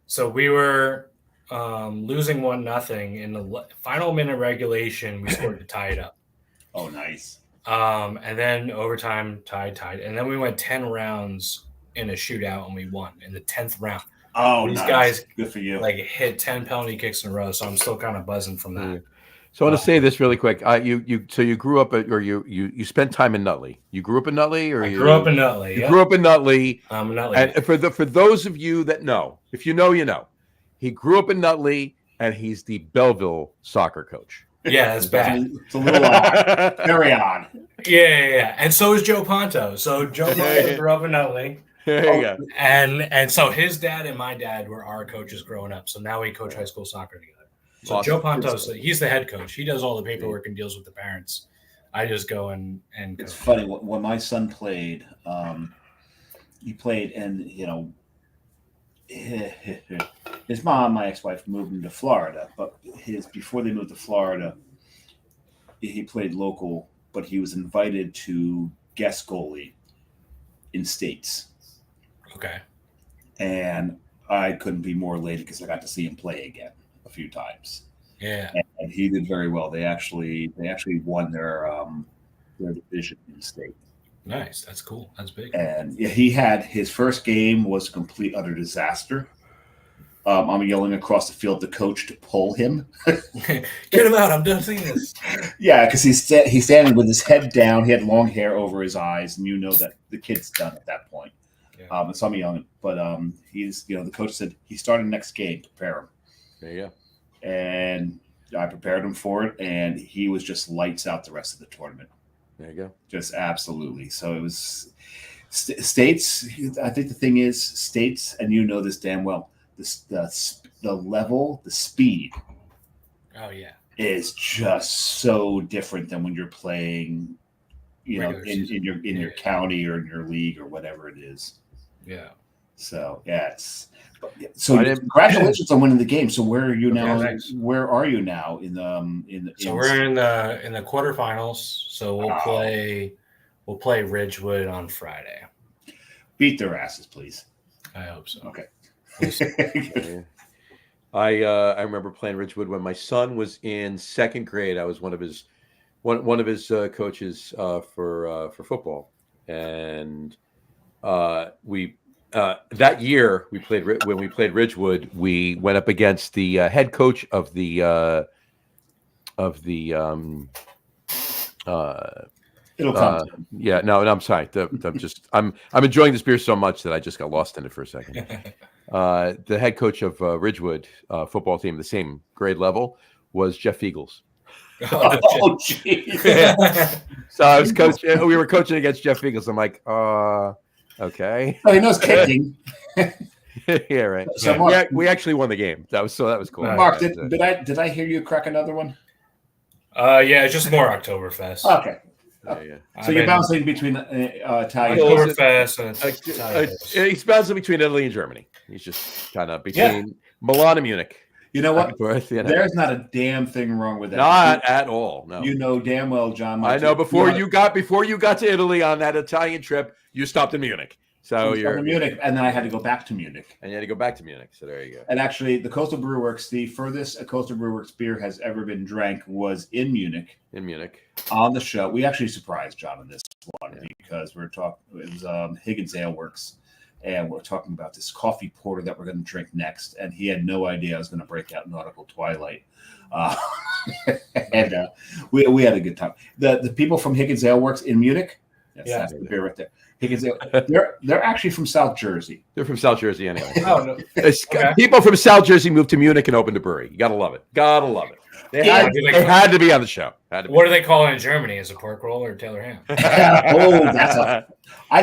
So we were losing 1-0 in the final minute regulation. We scored to tie it up. Oh, nice. And then overtime tied, and then we went 10 rounds in a shootout and we won in the 10th round. Oh, these nice. guys, good for you. Like hit 10 penalty kicks in a row, so I'm still kind of buzzing from that. So I want to say this really quick. You grew up you spent time in Nutley. You grew up in Nutley, or I grew up in Nutley. You grew up in Nutley. I'm in Nutley. And for those of you that know, if you know, you know. He grew up in Nutley, and he's the Belleville soccer coach. Yeah, that's bad. It's a little odd. Very odd. Yeah. And so is Joe Ponto. So Joe Ponto grew up in Nutley. There you go. And so his dad and my dad were our coaches growing up. So now we coach high school soccer together. So Awesome. Joe Pontos, he's the head coach. He does all the paperwork and deals with the parents. I just go and It's coach. funny when my son played. He played, and his mom, my ex-wife, moved him to Florida. But before they moved to Florida, he played local, but he was invited to guest goalie in States. Okay. And I couldn't be more elated because I got to see him play again a few times. Yeah. And he did very well. They actually won their division in state. Nice. That's cool. That's big. And he had his first game was a complete utter disaster. I'm yelling across the field to coach to pull him. Get him out. I'm done seeing this. Yeah, because he's standing with his head down. He had long hair over his eyes, and you know that the kid's done at that point. Yeah. And so I'm yelling, but he's the coach said he's starting next game. Prepare him. There you go. And I prepared him for it, and he was just lights out the rest of the tournament. There you go. Just absolutely. So it was States. I think the thing is States, and you know this damn well. The level, the speed. Oh yeah. Is just so different than when you're playing, in your county or in your league or whatever it is. Yeah. So congratulations on winning the game. So where are you now? Thanks. Where are you now in the we're in the quarterfinals. So we'll play Ridgewood on Friday. Beat their asses, please. I hope so. Okay. Yeah. I remember playing Ridgewood when my son was in second grade. I was one of his coaches for football, and we that year when we played Ridgewood, we went up against the head coach of the It'll come. yeah, no, I'm sorry. I'm enjoying this beer so much that I just got lost in it for a second. The head coach of Ridgewood football team, the same grade level, was Jeff Eagles. Oh, geez. So I was coaching. We were coaching against Jeff Eagles. I'm like, okay. Oh, he knows kicking. Yeah, right. So Yeah, Mark, we actually won the game. That was cool. Mark, did I hear you crack another one? Yeah, it's just more Oktoberfest. Okay. Yeah. So you're bouncing between Italian. Oktoberfest and Italian. He's bouncing between Italy and Germany. He's just kind of between Milan and Munich. You know what? Forth, There's not a damn thing wrong with that. Not at all. No. You know damn well, John. I know before you got to Italy on that Italian trip, you stopped in Munich. So you're in Munich, and then I had to go back to Munich. And you had to go back to Munich. So there you go. And actually, the Coastal Brew Works, the furthest a Coastal Brew Works beer has ever been drank was in Munich. In Munich. On the show, we actually surprised John in this one because we were talking. It was Higgins Ale Works, and we're talking about this coffee porter that we're going to drink next. And he had no idea I was going to break out Nautical Twilight. And we had a good time. The people from Higgins Ale Works in Munich. That's the beer right there. Higgins Ale. They're actually from South Jersey. They're from South Jersey anyway. Oh, no. Okay. People from South Jersey moved to Munich and opened a brewery. You gotta love it. Gotta love it. They had to be on the show. What do they call it in Germany? Is it pork roll or Taylor ham? I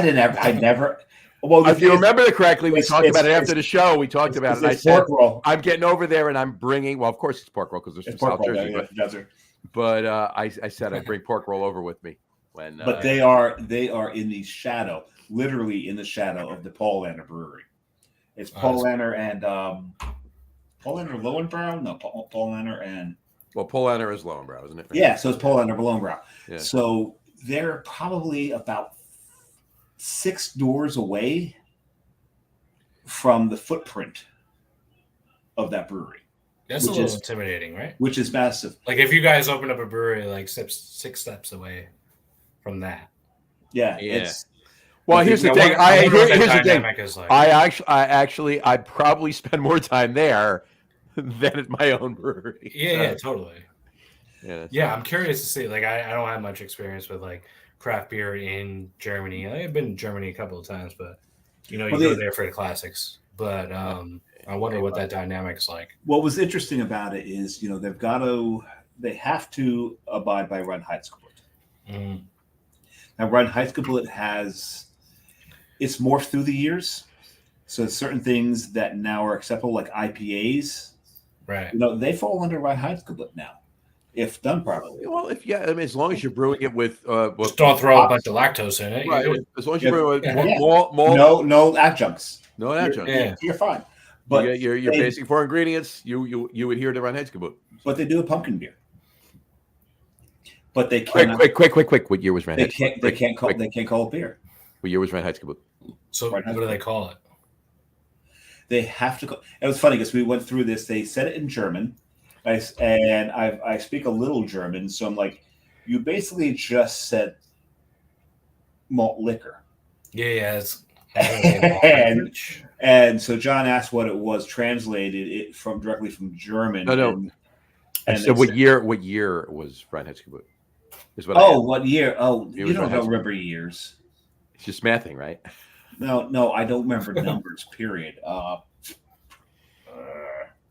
never. Well, if you remember it correctly, we talked about it after the show. We talked about it. And I said, roll. I'm getting over there and I'm bringing. Well, of course it's pork roll because there's from South Jersey. But I said I'd bring pork roll over with me. But they are in the shadow, literally in the shadow of the Paulaner Brewery. It's Paulaner and Paulaner Lowenbrow? No, Paulaner and Paulaner is Lowenbrow, isn't it? Yeah, so it's Paulaner Lowenbrow. Yeah. So they're probably about 6 doors away from the footprint of that brewery. That's a little intimidating, right? Which is massive. Like if you guys opened up a brewery like 6 steps away from that. Yeah. Well, here's the thing. Here's the thing. Like. I probably spend more time there than at my own brewery. Yeah, totally. Yeah, I'm curious to see. Like, I don't have much experience with like craft beer in Germany. I've been in Germany a couple of times, but you go there for the classics. But I wonder what that dynamic's like. What was interesting about it is, they have to abide by Reinheitsgebot. Mm. Now, Reinheitsgebot has it's morphed through the years. So certain things that now are acceptable, like IPAs, Right. they fall under Reinheitsgebot now, if done properly. Well, I mean, as long as you're brewing it with Just don't throw a bunch of lactose in it. right, as long as you're brewing with Yeah. malt, No adjuncts. no adjunct. You're fine. But But your basic 4 ingredients, you adhere to Reinheitsgebot. But they do a pumpkin beer. But they Quick. can't. What year was Reinheitsgebot? They can't call it beer. What year was Reinheitsgebot? So what do they call it? They have to. It was funny because we went through this. They said it in German, and I speak a little German, so I'm like, you basically just said malt liquor. Yeah. And so John asked what it was, translated it directly from German. No. And so what year was Reinheitsgebot? Is what what year? Oh, It you was don't Reinheitsgebot. remember years. It's just mathing, right? No, I don't remember numbers. Period.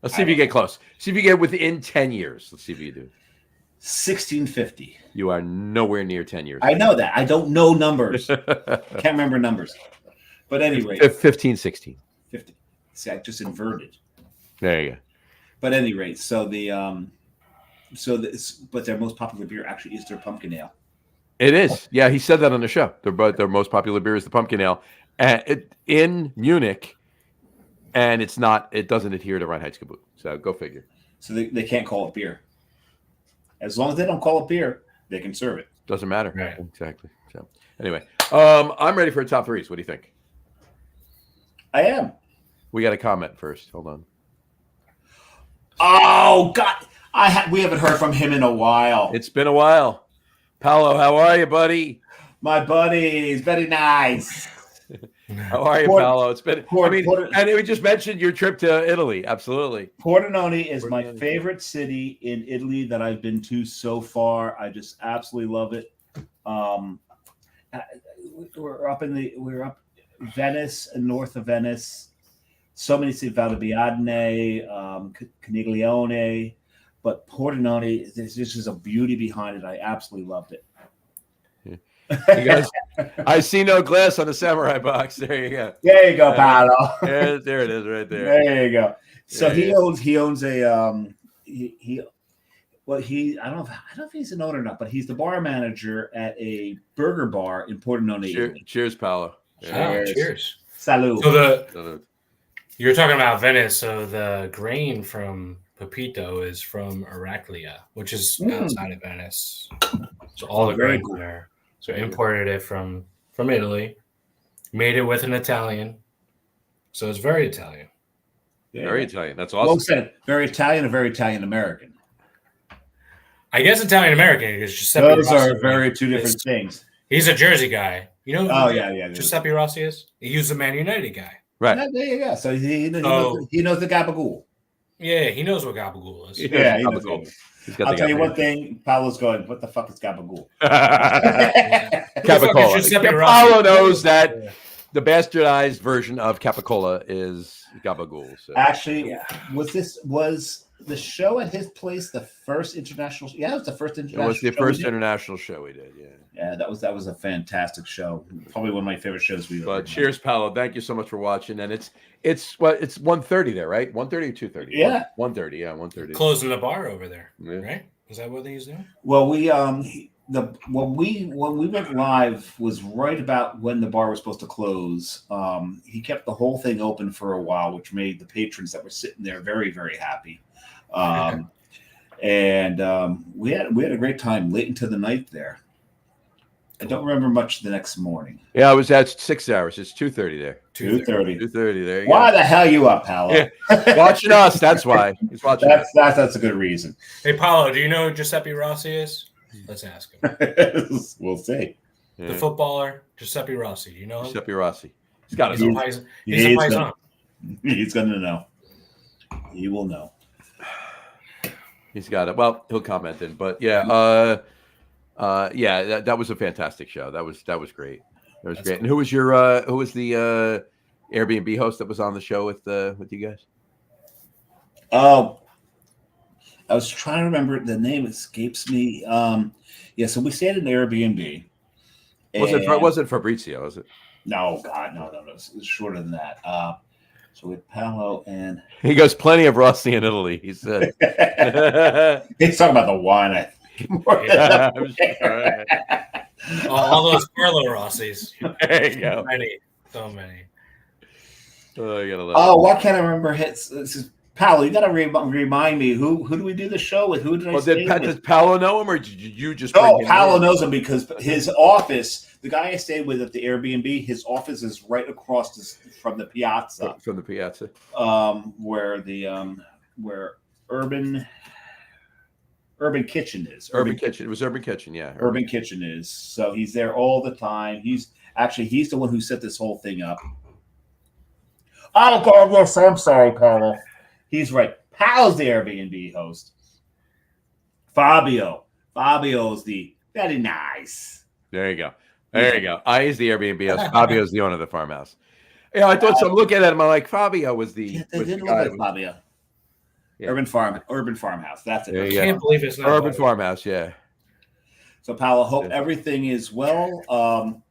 Let's see if you get close. See if you get within 10 years. Let's see if you do. 1650. You are nowhere near 10 years. I know that. I don't know numbers. Can't remember numbers. But anyway, 15, 16. 50. See, I just inverted. There you go. But at any rate, but their most popular beer actually is their pumpkin ale. It is. Yeah, he said that on the show. Their most popular beer is the pumpkin ale. In Munich, and it doesn't adhere to Reinheitsgebot. So go figure. So they can't call it beer. As long as they don't call it beer, they can serve it. Doesn't matter. Right. Exactly. So anyway, I'm ready for a top threes. What do you think? I am. We got a comment first. Hold on. Oh God, we haven't heard from him in a while. It's been a while. Paolo, how are you, buddy? My buddy is very nice. How are you, Paolo? It's been. And we just mentioned your trip to Italy. Absolutely. Pordenone is my favorite city in Italy that I've been to so far. I just absolutely love it. We're up Venice and north of Venice. So many cities, Valdiviadne, Caniglione, but Pordenone, there's just a beauty behind it. I absolutely loved it. You guys, I see no glass on the samurai box. There you go. There you go, Paolo. There it is, right there. There you go. So he owns a I don't know if he's an owner or not, but he's the bar manager at a burger bar in Pordenone. Cheers, Paolo. Cheers. Salud. So you're talking about Venice, so the grain from Pepito is from Eraclea, which is outside of Venice. So all the grain there. So imported it from Italy, made it with an Italian. So it's very Italian. Very Italian. That's awesome. Well said. Very Italian and very Italian American. I guess Italian American is Giuseppe Those Rossi. are very two different things. He's a Jersey guy. You know who Giuseppe Rossi is? He's a Man United guy. Right. There you go. So he knows the gabagool. Yeah, he knows what gabagool is. Yeah, he knows gabagool. I'll tell you one thing. Paolo's going, what the fuck is gabagool? Capicola. Paolo knows that the bastardized version of Capicola is gabagool. So. Actually, was the show at his place the first international? Yeah, it was the first international. It was the first international show we did. Yeah. Yeah, that was a fantastic show. Probably one of my favorite shows we've ever done. Cheers, Paolo. Thank you so much for watching. And it's 1:30 there, right? 1:30 or 2:30? Yeah, 1:30. Yeah, 1:30. Closing the bar over there, right? Is that what he's doing? Well, when we went live was right about when the bar was supposed to close. He kept the whole thing open for a while, which made the patrons that were sitting there very, very happy. And we had a great time late into the night there. I don't remember much the next morning. Yeah, I was at 6 hours. It's 2:30 there. 2:30. 2:30 there. Why the hell you up, Paolo? Yeah. Watching us. That's why. He's watching us. That's a good reason. Hey, Paolo, do you know who Giuseppe Rossi is? Let's ask him. We'll see. The footballer, Giuseppe Rossi. Do you know him? Giuseppe Rossi. He's got He's a paisan. He's going to know. He will know. He's got it. Well, he'll comment in, but yeah, that was a fantastic show. That was great. That was great. Cool. And who was the Airbnb host that was on the show with you guys? Oh, I was trying to remember. The name escapes me. So we stayed in Airbnb. Wasn't Fabrizio, was it? No, God, no. It's shorter than that. So with Paolo and He goes plenty of Rossi in Italy. He said. he's talking about the wine. I think more than Yeah. I'm sure. All those Carlo Rossi's. There you go. So many. Oh, you gotta love Oh, it. why can't I remember hits? This is Paolo. You got to remind me who do we do the show with? Who did I Well, stay with? does Paolo know him, or did you just? No, bring him Paolo in? knows him because his office, the guy I stayed with at the Airbnb, his office is right across from the piazza, From the piazza. where the where Urban Kitchen is. Urban Kitchen. It was Urban Kitchen, yeah. Urban Kitchen is. So he's there all the time. He's the one who set this whole thing up. Oh God, yes, I'm sorry, Paolo. He's right. Paolo's the Airbnb host. Fabio's the very nice. There you go. There you go. He's the Airbnb house. Fabio's the owner of the farmhouse. Yeah, I thought so. I'm looking at him. I'm like, Fabio was the. They was the didn't guy look like Fabio. Yeah. Urban Farmhouse. That's it. There I you go. can't believe it's not Urban Bobby. Farmhouse. Yeah. So, Paolo, hope Yeah. everything is well. Hope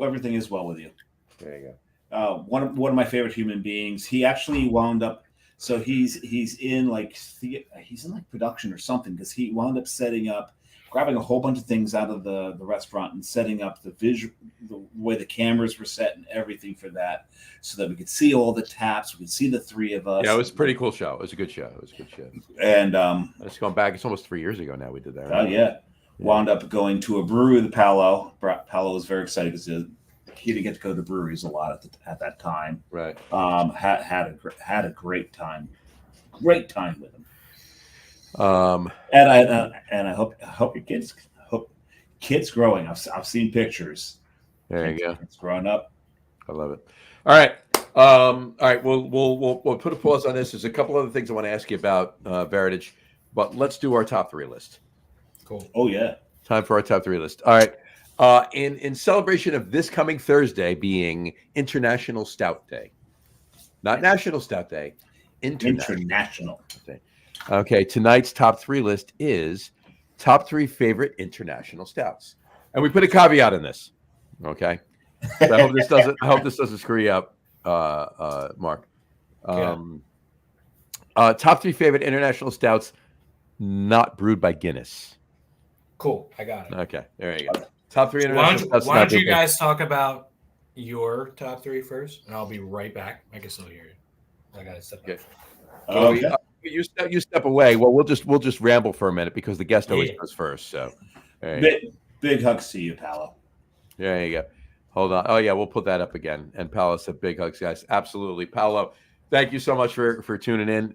everything is well with you. There you go. One of my favorite human beings. He actually wound up. So he's in production or something because he wound up grabbing a whole bunch of things out of the restaurant and setting up the way the cameras were set and everything for that, so that we could see all the taps. We could see the three of us. Yeah, it was a pretty cool show. It was a good show. And It's going back. It's almost 3 years ago now. We did that. oh Right? yeah, wound up going to a brewery with Paolo. Paolo was very excited because he didn't get to go to breweries a lot at that time. Right. Had a great time with him. And I hope your kids growing. I've seen pictures. There you go. It's growing up. I love it. All right. All right. We'll put a pause on this. There's a couple other things I want to ask you about Varitage, but let's do our top three list. Cool. Oh yeah. Time for our top three list. All right. In celebration of this coming Thursday being International Stout Day, not National Stout Day, International. Day. Okay, tonight's top three list is top three favorite international stouts, and we put a caveat in this. Okay, so I hope this doesn't screw you up, Mark. Top three favorite international stouts, not brewed by Guinness. Cool. I got it. Okay, there you go. Top three Why international stouts. don't you guys talk about your top three first, and I'll be right back. I can still hear you. I gotta step up. Okay. Okay. You step away. Well, we'll just ramble for a minute because the guest always goes first. So, Big hugs to you, Paolo. there you go. Hold on. Oh yeah, we'll put that up again. And Paolo said, "Big hugs, guys." Absolutely, Paolo. Thank you so much for tuning in.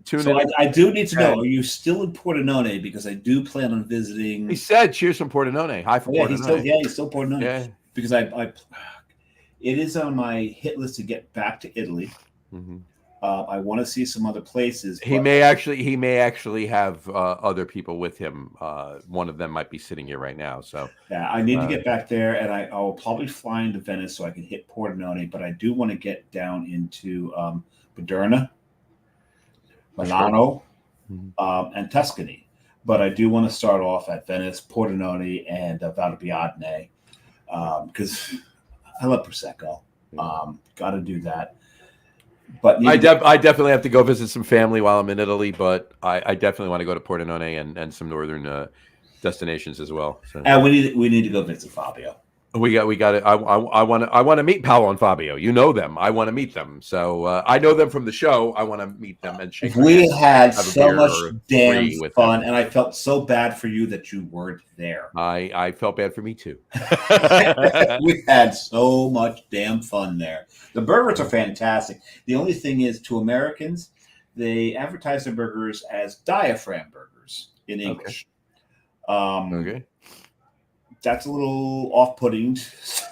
I do need to know: are you still in Pordenone? Because I do plan on visiting. He said, "Cheers from Pordenone." Hi from Pordenone. He's still Pordenone. Yeah. Because it is on my hit list to get back to Italy. Mm-hmm. I want to see some other places. He may actually have other people with him. One of them might be sitting here right now. So yeah, I need to get back there, and I will probably fly into Venice so I can hit Pordenone. But I do want to get down into Moderna, Milano, and Tuscany. But I do want to start off at Venice, Pordenone, and Valdibiadene because I love Prosecco. Got to do that. But I definitely have to go visit some family while I'm in Italy, but I definitely want to go to Pordenone and some northern destinations as well. So. And we need to go visit Fabio. We got it. I want to meet Paolo and Fabio. You know them. I want to meet them. So I know them from the show. I want to meet them and shake. We had so much damn fun, them. and I felt so bad for you that you weren't there. I felt bad for me too. We had so much damn fun there. The burgers are fantastic. The only thing is, to Americans, they advertise their burgers as diaphragm burgers in English. Okay. That's a little off-putting to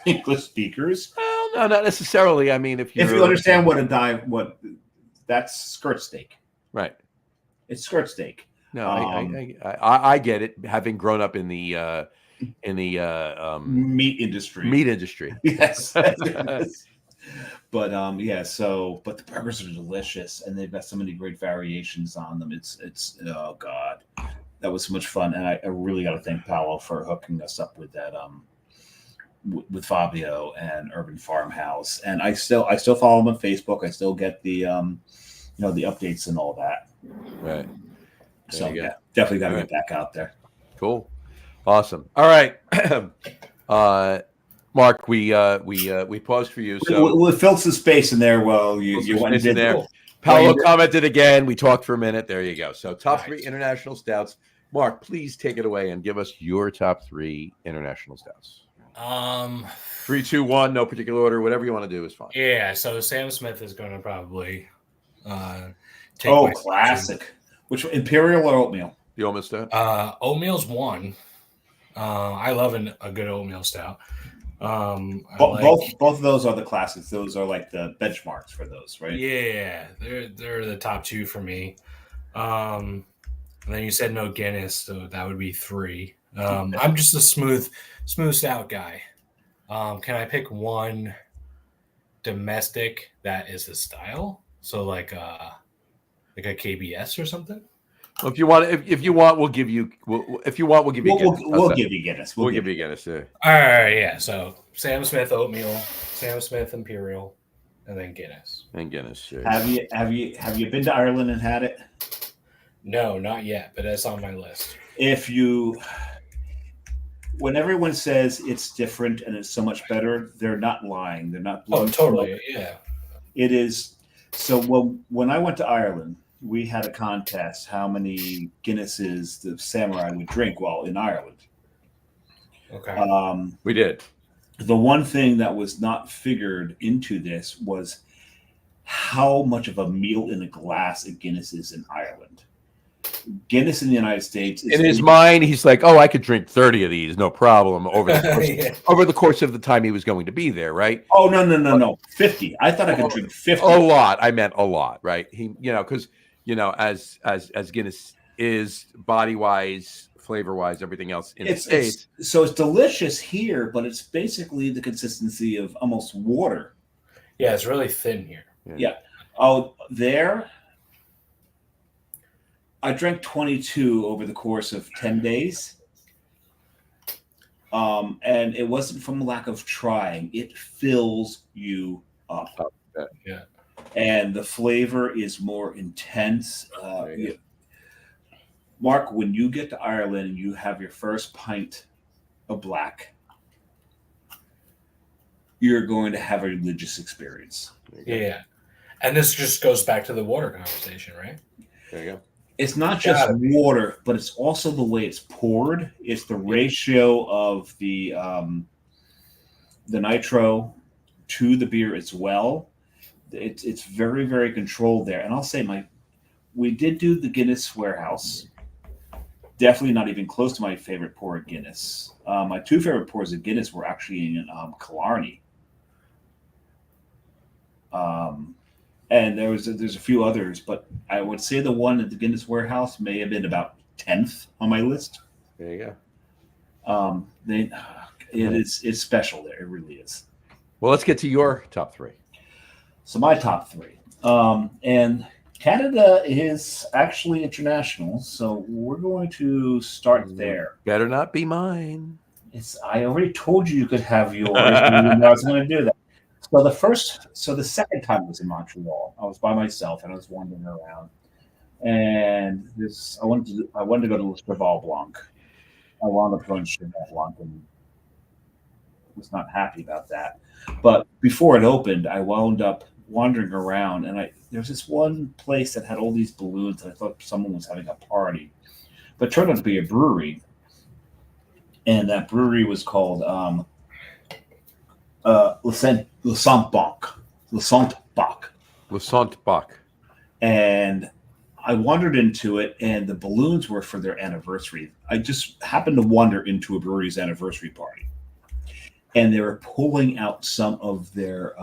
English speakers. Well, no, not necessarily. I mean, if you understand what that's skirt steak, right? It's skirt steak. No, I get it. Having grown up in the meat industry. Meat industry. Yes. But but the burgers are delicious, and they've got so many great variations on them. It's oh god. That was so much fun, and I really got to thank Paolo for hooking us up with that with Fabio and Urban Farmhouse, and I still follow him on Facebook. I still get the the updates and all that. Right. So yeah, definitely got to get back out there. Cool. Awesome. All right. Mark, we paused for you. So we'll fill some space in there while you went in there. Paolo commented again. We talked for a minute. There you go. So top 3 international stouts. Mark, please take it away and give us your top 3 international stouts. 3, 2, 1, no particular order. Whatever you want to do is fine. Yeah. So Sam Smith is going to probably take classic. Which imperial or oatmeal? The oatmeal stout. Oatmeal's 1. I love a good oatmeal stout. Both of those are the classics. Those are like the benchmarks for those, right? Yeah, they're the top 2 for me. And then you said no Guinness, so that would be 3. I'm just a smooth stout guy. Can I pick one domestic that is a style? So like a KBS or something? Well, if you want, we'll give you. If you want, we'll give you. We'll give you Guinness. We'll give you Guinness. Yeah. All right, yeah. So Sam Smith oatmeal, Sam Smith Imperial, and then Guinness. And Guinness. Sure. Have you been to Ireland and had it? No, not yet, but that's on my list. When everyone says it's different and it's so much better, they're not lying. They're not. Oh, totally. Yeah. It is. So when I went to Ireland, we had a contest how many Guinnesses the samurai would drink while in Ireland. Okay. We did. The one thing that was not figured into this was how much of a meal in a glass a Guinness is in Ireland. Guinness in the United States. In his mind, he's like, "Oh, I could drink 30 of these, no problem." Over the course of the time he was going to be there, right? Oh no, 50. I thought I could drink 50. A lot. I meant a lot, right? He, because as Guinness is body wise, flavor wise, everything else in the States. So it's delicious here, but it's basically the consistency of almost water. Yeah, it's really thin here. Yeah. Oh, there. I drank 22 over the course of 10 days. And it wasn't from lack of trying. It fills you up. Yeah. And the flavor is more intense. Mark, when you get to Ireland and you have your first pint of black, you're going to have a religious experience. Yeah. And this just goes back to the water conversation, right? There you go. It's not just water, but it's also the way it's poured. It's the ratio of the nitro to the beer as well. It's very, very controlled there. And I'll say we did do the Guinness Warehouse. Definitely not even close to my favorite pour of Guinness. My 2 favorite pours of Guinness were actually in Killarney. And there's a few others, but I would say the one at the Guinness Warehouse may have been about 10th on my list. There you go. It's special there. It really is. Well, let's get to your top 3. So my top 3. And Canada is actually international, so we're going to start there. Better not be mine. I already told you could have yours. I was going to do that. So the second time I was in Montreal, I was by myself and I was wandering around, and I wanted to go to Le Cheval Blanc. I wound up going to Cheval Blanc and was not happy about that. But before it opened, I wound up wandering around, and there was this one place that had all these balloons, and I thought someone was having a party, but it turned out to be a brewery, and that brewery was called Lassant Bach. And I wandered into it, and the balloons were for their anniversary. I just happened to wander into a brewery's anniversary party, and they were pulling out some of their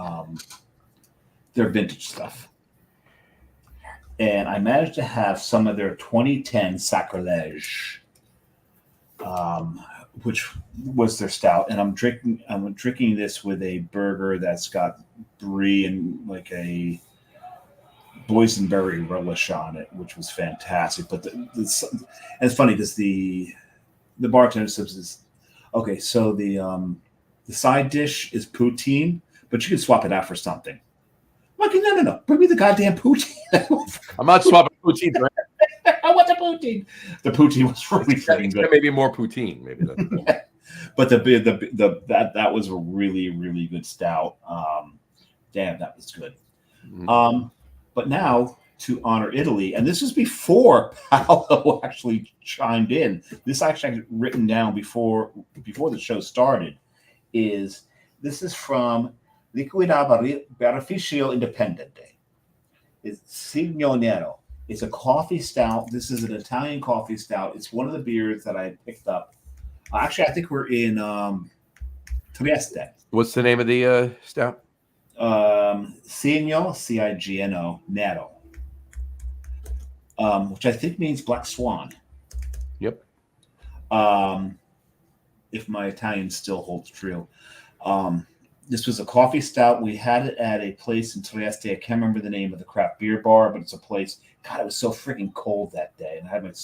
vintage stuff. And I managed to have some of their 2010 Sacrilege, which was their stout, and I'm drinking this with a burger that's got brie and like a boysenberry relish on it, which was fantastic. But and it's funny because the bartender says, "Okay, so the The side dish is poutine, but you can swap it out for something. I'm like, no. Bring me the goddamn poutine. I'm not swapping poutine for I want the poutine. The poutine was really freaking good. maybe more poutine. Maybe that's But that was a really, really good stout. Damn, that was good. Mm-hmm. But now to honor Italy, and this was before Paolo actually chimed in. This actually written down before the show started. This is from Liquida Beneficio Independente. It's Signo Nero. It's a coffee stout. This is an Italian coffee stout. It's one of the beers that I picked up. Actually, I think we're in Trieste. What's the name of the stout? Cigno, Cigno, Nero, which I think means black swan. Yep. If my Italian still holds true. This was a coffee stout. We had it at a place in Trieste. I can't remember the name of the craft beer bar, but it's a place. God, it was so freaking cold that day. And I had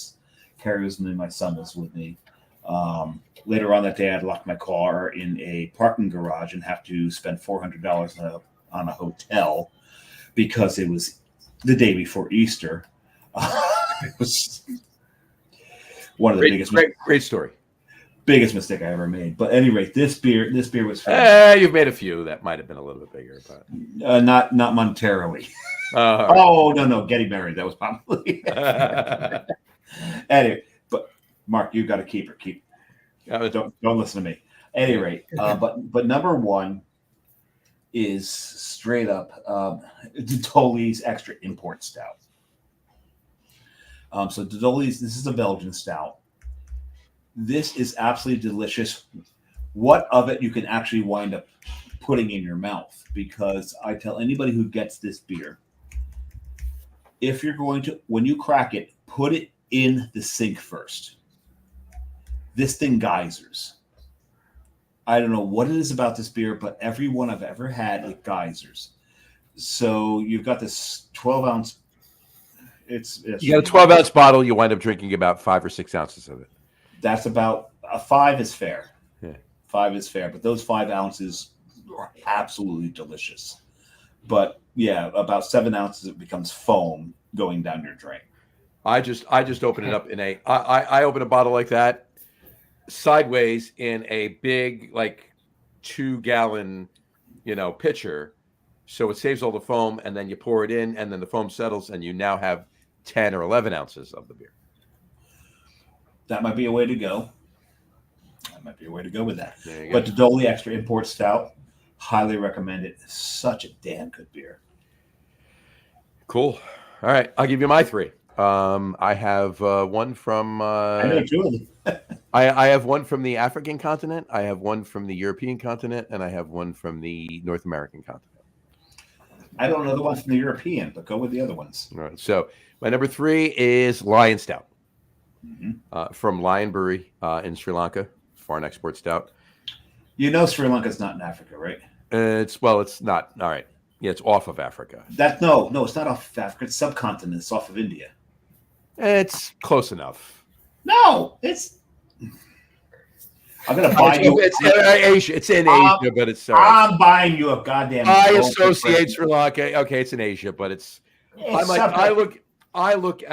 Carrie was with me, my son was with me. Later on that day, I'd locked my car in a parking garage and have to spend $400 on a hotel because it was the day before Easter. It was one of the great story. Biggest mistake I ever made. But at any rate, this beer was you've made a few that might have been a little bit bigger, but not monetarily. Oh no, getting married, that was probably anyway. But Mark, you got to keep her. Don't listen to me. At any rate, but number one is straight up Dodoli's Extra Import Stout. So Dodoli's, this is a Belgian stout. This is absolutely delicious. What of it you can actually wind up putting in your mouth? Because I tell anybody who gets this beer, if you're going to, when you crack it, put it in the sink first. This thing geysers. I don't know what it is about this beer, but every one I've ever had, it geysers. So you've got this 12-ounce. It's you got a 12-ounce bottle. You wind up drinking about 5 or 6 ounces of it. That's about 5 is fair. Yeah. 5 is fair, but those 5 ounces are absolutely delicious. But yeah, about 7 ounces it becomes foam going down your drain. I just open it up in I open a bottle like that sideways in a big 2-gallon pitcher, so it saves all the foam, and then you pour it in, and then the foam settles, and you now have 10 or 11 ounces of the beer. That might be a way to go. With that. But Dodoli Extra Import Stout, highly recommend it. Such a damn good beer. Cool. All right, I'll give you my 3. I have one from. I know 2 of them. I have one from the African continent. I have one from the European continent, and I have one from the North American continent. I don't know the one from the European, but go with the other ones. All right. So my number 3 is Lion Stout. Mm-hmm. From Lion Brewery in Sri Lanka, foreign export stout. Sri Lanka's not in Africa, right? It's not. All right. Yeah, it's off of Africa. No, it's not off of Africa. It's subcontinent. It's off of India. It's close enough. No, it's. I'm gonna buy you. It's Asia. It's in Asia, but it's. I'm buying you a goddamn. I associate Sri Lanka. Okay, it's in Asia, but it's. I look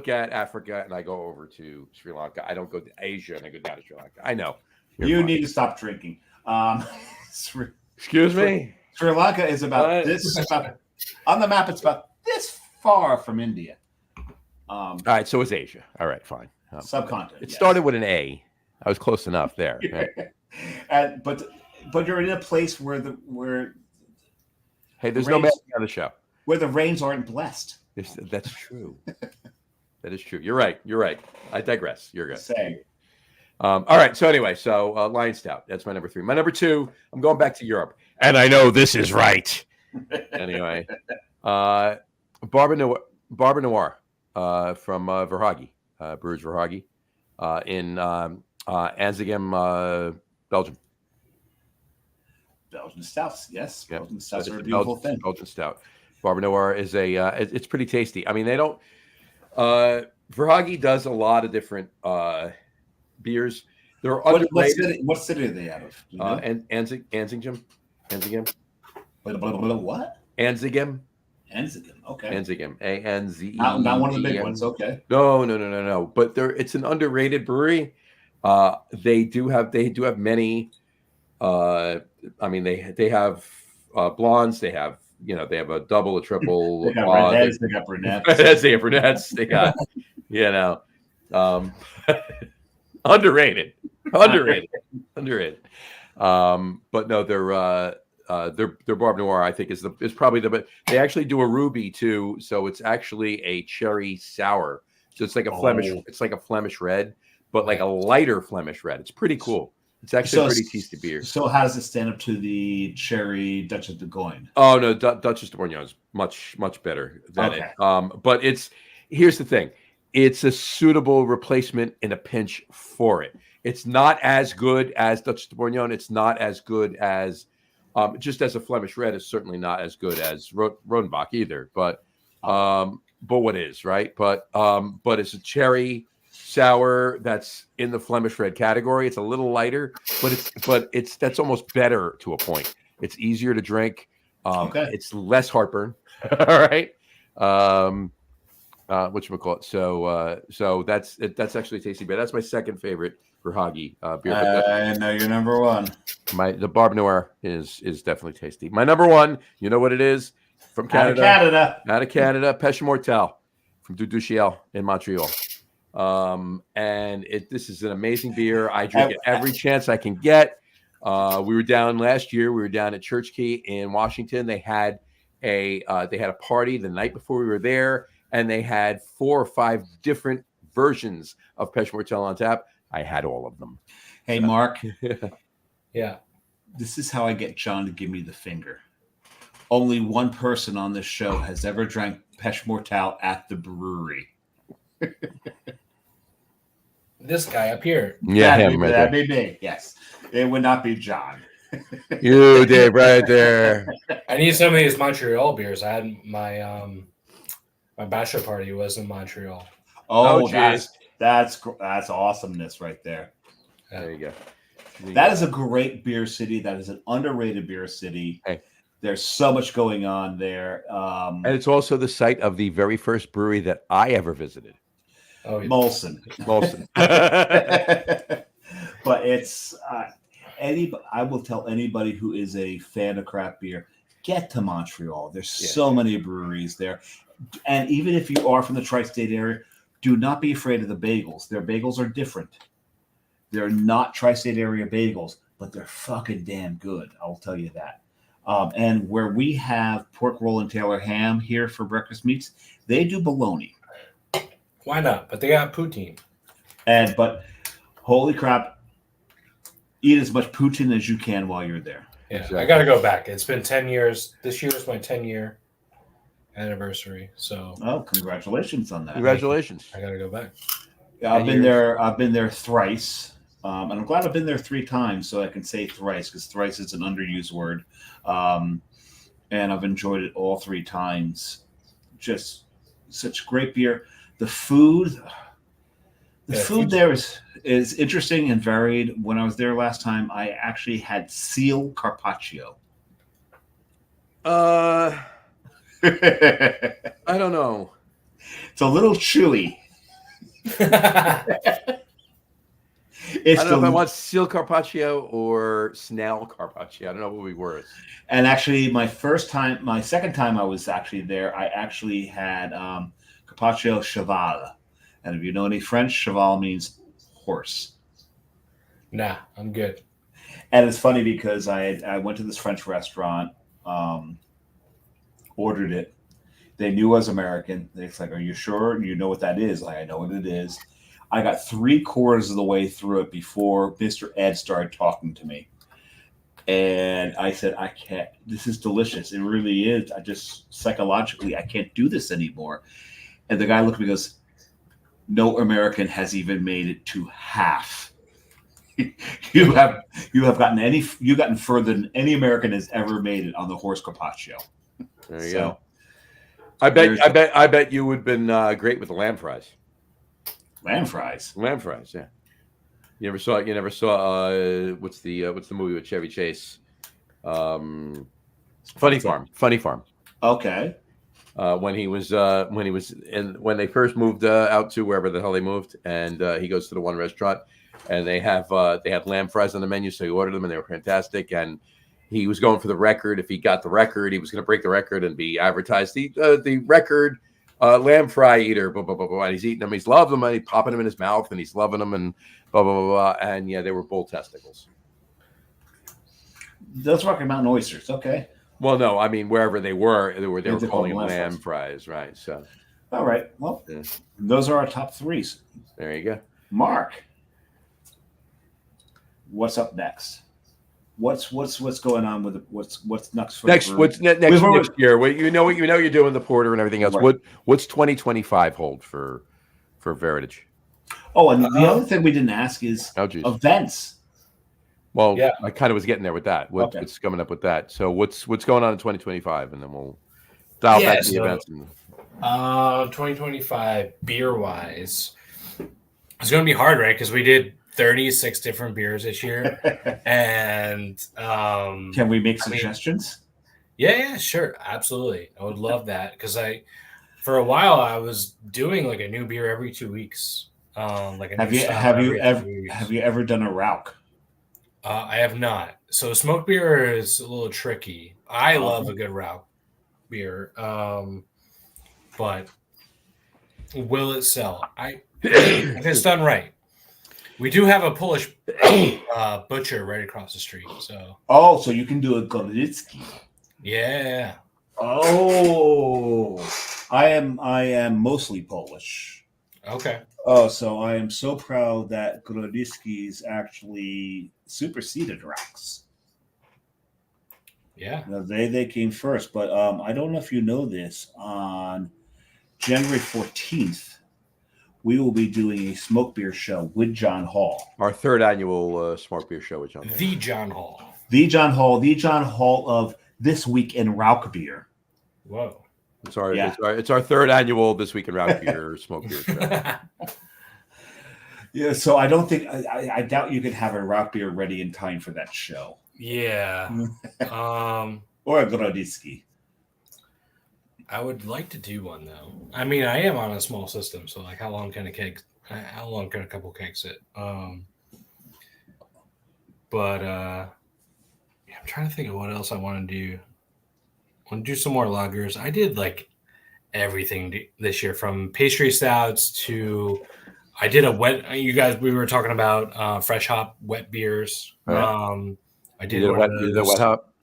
at Africa and I go over to Sri Lanka. I don't go to Asia and I go down to Sri Lanka. I know. You need to stop drinking. Excuse me? Sri Lanka is about this. On the map, it's about this far from India. All right, so it's Asia. All right, fine. Subcontinent. It started with an A. I was close enough there. Right? But you're in a place where hey, there's no man on the show. Where the rains aren't blessed. That's true. That is true. You're right. I digress. You're good. Saying. All right. So anyway, Lion Stout. That's my number 3. My number 2. I'm going back to Europe, and I know this is right. Anyway, Barber Noir from Verhaeghe, Brewers Verhaeghe, in Anzegem, Belgium. Belgian stouts, yes. Yep. Belgian stouts are a beautiful thing. Belgian stout. Barber Noir is it's pretty tasty. I mean, they don't. Verhaeghe does a lot of different beers. They're What underrated. what city are they out of? Do you know? Anzingem. Blah, blah, blah, blah, what? Anzingem. Enzigem. Okay. Anzingem. ANZE. Not one of the big ones. Okay. No. But it's an underrated brewery. They do have many. I mean, they have blondes. They have they have a double, a triple. They got redheads. They got brunettes. They have brunettes. They got um, underrated. But no, their Barb Noir, I think, is probably the best. They actually do a ruby too, so it's actually a cherry sour. So it's like a Flemish red, but like a lighter Flemish red. It's pretty cool. It's actually a pretty tasty beer. So how does it stand up to the cherry Duchess de Bourgogne? Oh no, Duchess de Bourgogne is much better than it. But here's the thing. It's a suitable replacement in a pinch for it. It's not as good as Duchess de Bourgogne. It's not as good as just as a Flemish red is certainly not as good as Rodenbach either. But what is right? But it's a cherry sour that's in the Flemish red category. It's a little lighter, but that's almost better to a point. It's easier to drink. It's less heartburn. All right. Whatchamacallit. So that's actually tasty beer. That's my second favorite for Hoggy beer. I know your number one. The Barb Noir is definitely tasty. My number one, you know what it is? From Canada. Out of Canada. Pêche Mortelle from Duduchiel in Montreal. And this is an amazing beer. I drink it every chance I can get. We were down last year. We were down at Church Key in Washington. They had a party the night before we were there, and they had 4 or 5 different versions of Pêche Mortelle on tap. I had all of them. Hey, Mark. Yeah. This is how I get John to give me the finger. Only one person on this show has ever drank Pêche Mortelle at the brewery. This guy up here. Yeah, that'd be me. Yes. It would not be John. You did right there. I need some of these Montreal beers. I had my my bachelor party was in Montreal. Oh, that's awesomeness right there. There you go. That is a great beer city. That is an underrated beer city. Hey. There's so much going on there. And it's also the site of the very first brewery that I ever visited. Oh, yeah. Molson. But it's I will tell anybody who is a fan of craft beer, get to Montreal. There's so many breweries there. And even if you are from the tri-state area, do not be afraid of the bagels. Their bagels are different. They're not tri-state area bagels, but they're fucking damn good. I'll tell you that. And where we have pork roll and Taylor ham here for breakfast meats, they do bologna. Why not? But they got poutine. But holy crap, eat as much poutine as you can while you're there. Yeah, exactly. I got to go back. It's been 10 years. This year is my 10-year anniversary. So, congratulations on that. Congratulations. I got to go back. Yeah, I've been there thrice. And I'm glad I've been there 3 times, so I can say thrice, because thrice is an underused word. And I've enjoyed it all 3 times. Just such great beer. The food there is interesting and varied. When I was there last time, I actually had seal carpaccio. I don't know. It's a little chewy. I don't know if I want seal carpaccio or snail carpaccio. I don't know what would be worse. And actually, my second time I was actually there, I actually had carpaccio cheval. And if you know any French, cheval means horse. Nah, I'm good. And it's funny because I went to this French restaurant, ordered it. They knew I was American. They're like, "Are you sure you know what that is?" Like, I know what it is. I got 3/4 of the way through it before Mr. Ed started talking to me. And I said, I can't, this is delicious. It really is. I just, psychologically, I can't do this anymore. And the guy looked at me and goes, no American has even made it to half. You have gotten further than any American has ever made it on the horse carpaccio. There you go. I bet you would have been great with the lamb fries. Lamb fries, yeah. You never saw. You never saw. What's the movie with Chevy Chase? Funny Farm. Funny Farm. Okay. When they first moved out to wherever the hell they moved, and he goes to the one restaurant, and they had lamb fries on the menu, so he ordered them, and they were fantastic. And he was going for the record. If he got the record, he was going to break the record and be advertised the record lamb fry eater. Blah blah blah blah. And he's eating them. He's loving them. And he's popping them in his mouth, and he's loving them, and blah blah blah blah. And yeah, they were bull testicles. Those Rocky Mountain oysters. Okay. Well, no, I mean wherever they were calling them lamb fries. fries, right? So, all right. Well, yeah. Those are our top threes. There you go. Mark, what's up next? What's going on with what's next for next year? You know what you're doing, the porter and everything else. Right. What's 2025 hold for Varitage? Oh, and the other thing we didn't ask is events. Well, yeah. I kind of was getting there with that. What's coming up with that? So what's going on in 2025, and then we'll dial back to the events. 2025 beer wise, it's going to be hard, right? Because we did 36 different beers this year, and can we make suggestions? Yeah, sure, absolutely. I would love that because for a while I was doing like a new beer every 2 weeks. Have you ever done a Rauk? I have not. So smoked beer is a little tricky. I love a good Rauk beer, but will it sell? If it's done right. We do have a Polish butcher right across the street. So you can do a Golitsky. Yeah. Oh, I am mostly Polish. Okay. Oh, so I am so proud that Grodziskis actually superseded Rauks. Yeah. Now, they came first, but I don't know if you know this. On January 14th, we will be doing a smoke beer show with John Hall. Our third annual smoke beer show with John Hall. The John Hall. The John Hall of This Week in Rauk Beer. Whoa. It's our third annual This Week in Rauk Beer smoke beer show. Yeah, so I don't think I doubt you could have a Rauk beer ready in time for that show. Yeah. Or a Grodziski. I would like to do one though. I mean, I am on a small system, so like, how long can a couple kegs sit? I'm trying to think of what else I want to do. I want to do some more lagers. I did like everything this year, from pastry stouts to I did a wet. We were talking about fresh hop wet beers. Right. I did a wet hop.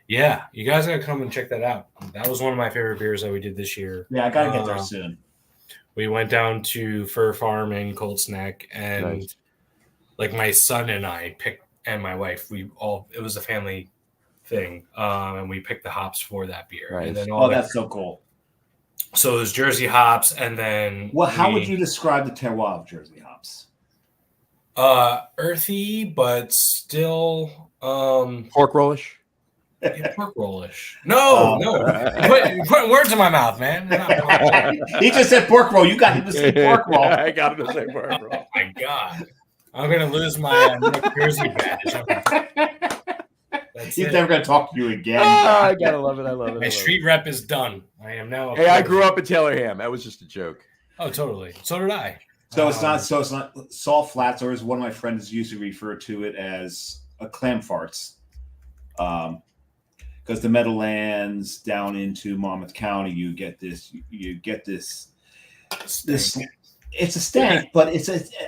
Yeah, you guys gotta come and check that out. That was one of my favorite beers that we did this year. Yeah, I gotta get there soon. We went down to Fur Farm in Cold Snack, and like my son and I picked, and my wife, it was a family thing, and we picked the hops for that beer. Right. And then that's so cool. So it was Jersey hops, and then how would you describe the terroir of Jersey hops? Earthy, but still pork rollish. Yeah, pork rollish. No. You're putting words in my mouth, man. He just said pork roll. You got him to say pork roll. I got him to say pork roll. Oh my God. I'm going to lose my Jersey badge. He's never going to talk to you again. I got to love it. I love it. My street rep is done. I am now. Hey, I grew up in Taylorham. That was just a joke. Oh, totally. So did I. So it's not salt flats, or as one of my friends used to refer to it as a clam farts. Because the Meadowlands down into Monmouth County, you get this. It's a stank, but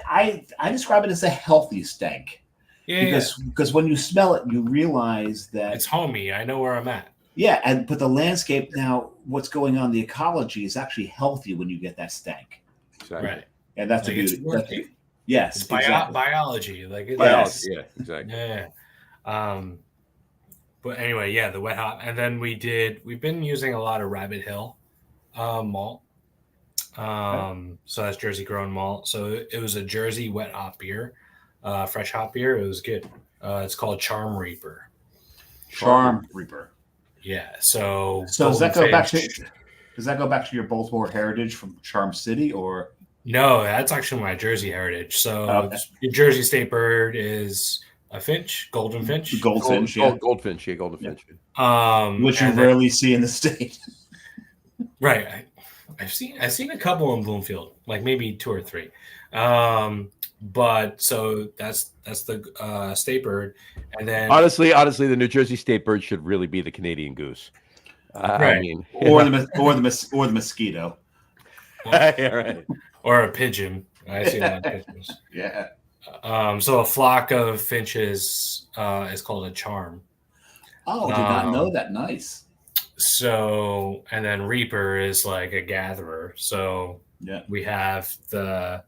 I describe it as a healthy stank. Yeah, because when you smell it, you realize that it's homey. I know where I'm at. Yeah, but the landscape now, what's going on, the ecology is actually healthy when you get that stank. Exactly. Right. And that's like the beauty. Yes, it's biology. Like biology. Yeah, exactly. Yeah. But anyway, yeah, the wet hop, and then we've been using a lot of Rabbit Hill malt. So that's Jersey grown malt. So it was a Jersey wet hop beer, fresh hop beer. It was good. It's called Charm Reaper. Charm Reaper. Yeah. So does that go back to your Baltimore heritage from Charm City, or? No, that's actually my Jersey heritage. So Okay. your Jersey state bird is a finch, golden finch. Goldfinch, yeah. Goldfinch, yeah, Yeah. goldfinch. Which you And then rarely see in the state. right, I've seen a couple in Bloomfield, like maybe 2 or 3. But so that's the state bird, and then Honestly, the New Jersey state bird should really be the Canadian goose. I right, mean, or the mosquito. yeah, right. or a pigeon. I see a lot of pigeons. Yeah. So a flock of finches is called a charm. Oh, did not know Um, that. Nice. So, and then Reaper is like a gatherer. So Yeah. we have the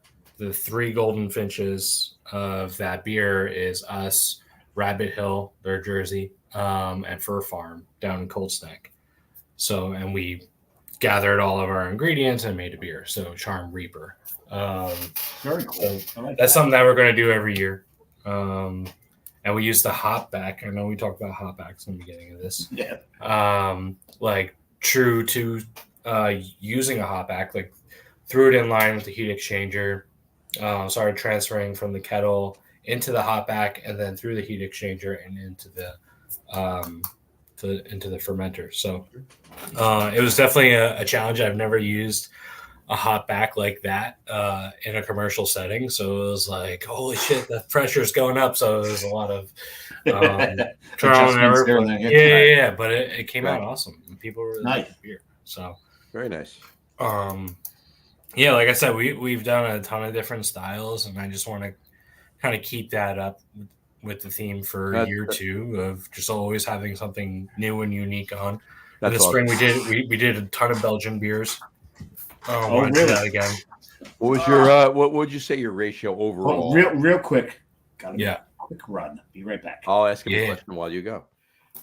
3 golden finches of that beer is us, Rabbit Hill, their Jersey, and Fur Farm down in Cold Snack. So, and we gathered all of our ingredients and made a beer. So, Charm Reaper. Very cool. So I like that's that. something that we're going to do every year. And we use the hop back. I know we talked about hop backs in the beginning of this. Yeah. Like true to using a hop back, like threw it in line with the heat exchanger, started transferring from the kettle into the hop back, and then through the heat exchanger and into the into the fermenter. So it was definitely a challenge. I've never used a hop back like that in a commercial setting, so it was like, holy shit, the pressure's going up. So it was a lot of trial and Adjustments error. here But and there. yeah, but it came Right. out awesome. People really Nice. liked the beer. So Very nice. yeah, like I said, we've done a ton of different styles, and I just want to kind of keep that up with the theme for That- year 2 of just always having something new and unique on. In That's the spring, awesome. we did a ton of Belgian beers. Oh, Want to do really? that again? What was your what would you say your ratio overall? Real quick. Got Yeah. Quick run. Be right back. I'll ask him a Yeah. question while you go.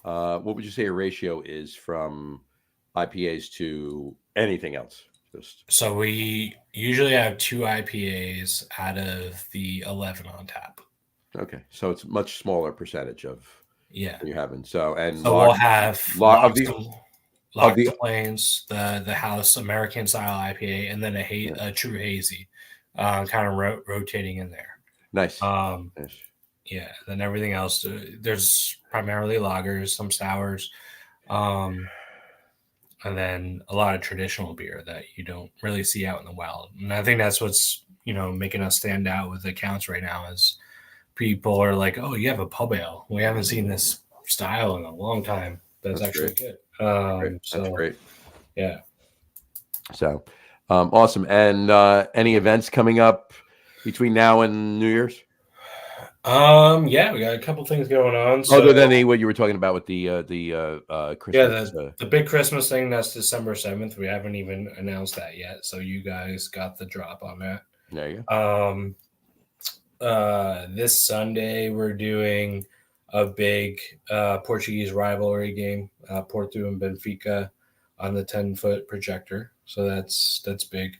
What would you say your ratio is from IPAs to anything else? Just So we usually have 2 IPAs out of the 11 on tap. okay. So it's much smaller percentage of Yeah. what you're having. So and So we'll have of the Locked Plains, the House American style IPA, and then a true hazy, kind of rotating in there. nice. Nice. Yeah. Then everything else, there's primarily lagers, some sours, and then a lot of traditional beer that you don't really see out in the wild. And I think that's what's making us stand out with accounts right now is people are like, oh, you have a pub ale. We haven't seen this style in a long time. That's actually great. good. That's great. Yeah. So awesome. And any events coming up between now and New Year's? Yeah, we got a couple things going on. Other than what you were talking about with the Christmas. The big Christmas thing, that's December 7th. We haven't even announced that yet. So you guys got the drop on that. There you go. This Sunday we're doing a big Portuguese rivalry game, Porto and Benfica on the 10-foot projector. So that's big.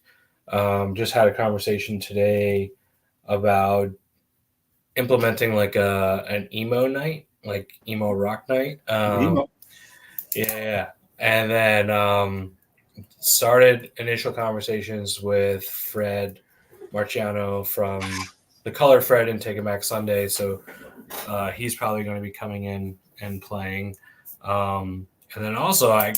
Just had a conversation today about implementing like an emo night, like emo rock night. Yeah. And then started initial conversations with Fred Marciano from the Color Fred and Take It Back Sunday. So he's probably going to be coming in and playing. And then also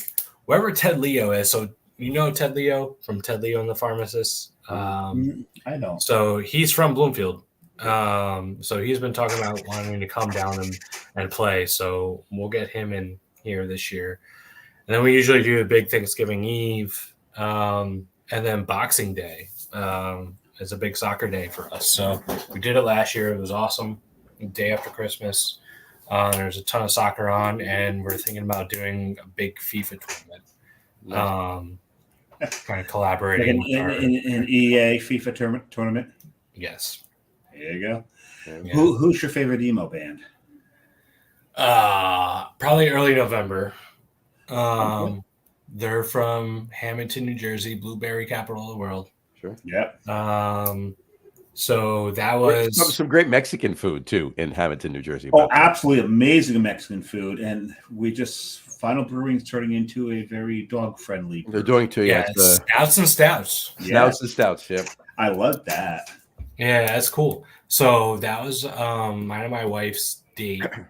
wherever Ted Leo is. So Ted Leo from Ted Leo and the Pharmacist. I know. So he's from Bloomfield. So he's been talking about wanting to come down and play. So we'll get him in here this year. And then we usually do a big Thanksgiving Eve, and then Boxing Day is a big soccer day for us. So we did it last year. It was awesome. The day after Christmas. There's a ton of soccer on, and we're thinking about doing a big FIFA tournament. Kind of collaborating Like with an EA FIFA tournament. Yes. There you go. Yeah. Who's your favorite emo band? Probably early November. Okay. They're from Hamilton, New Jersey, blueberry capital of the world. Sure. Yep. So that was some great Mexican food too in Hamilton, New Jersey. Oh, absolutely amazing Mexican food, and Final Brewing is turning into a very dog friendly. They're doing too. Yeah, stouts and stouts. Snouts and stouts. Yep. I love that. Yeah, that's cool. So that was mine and my wife's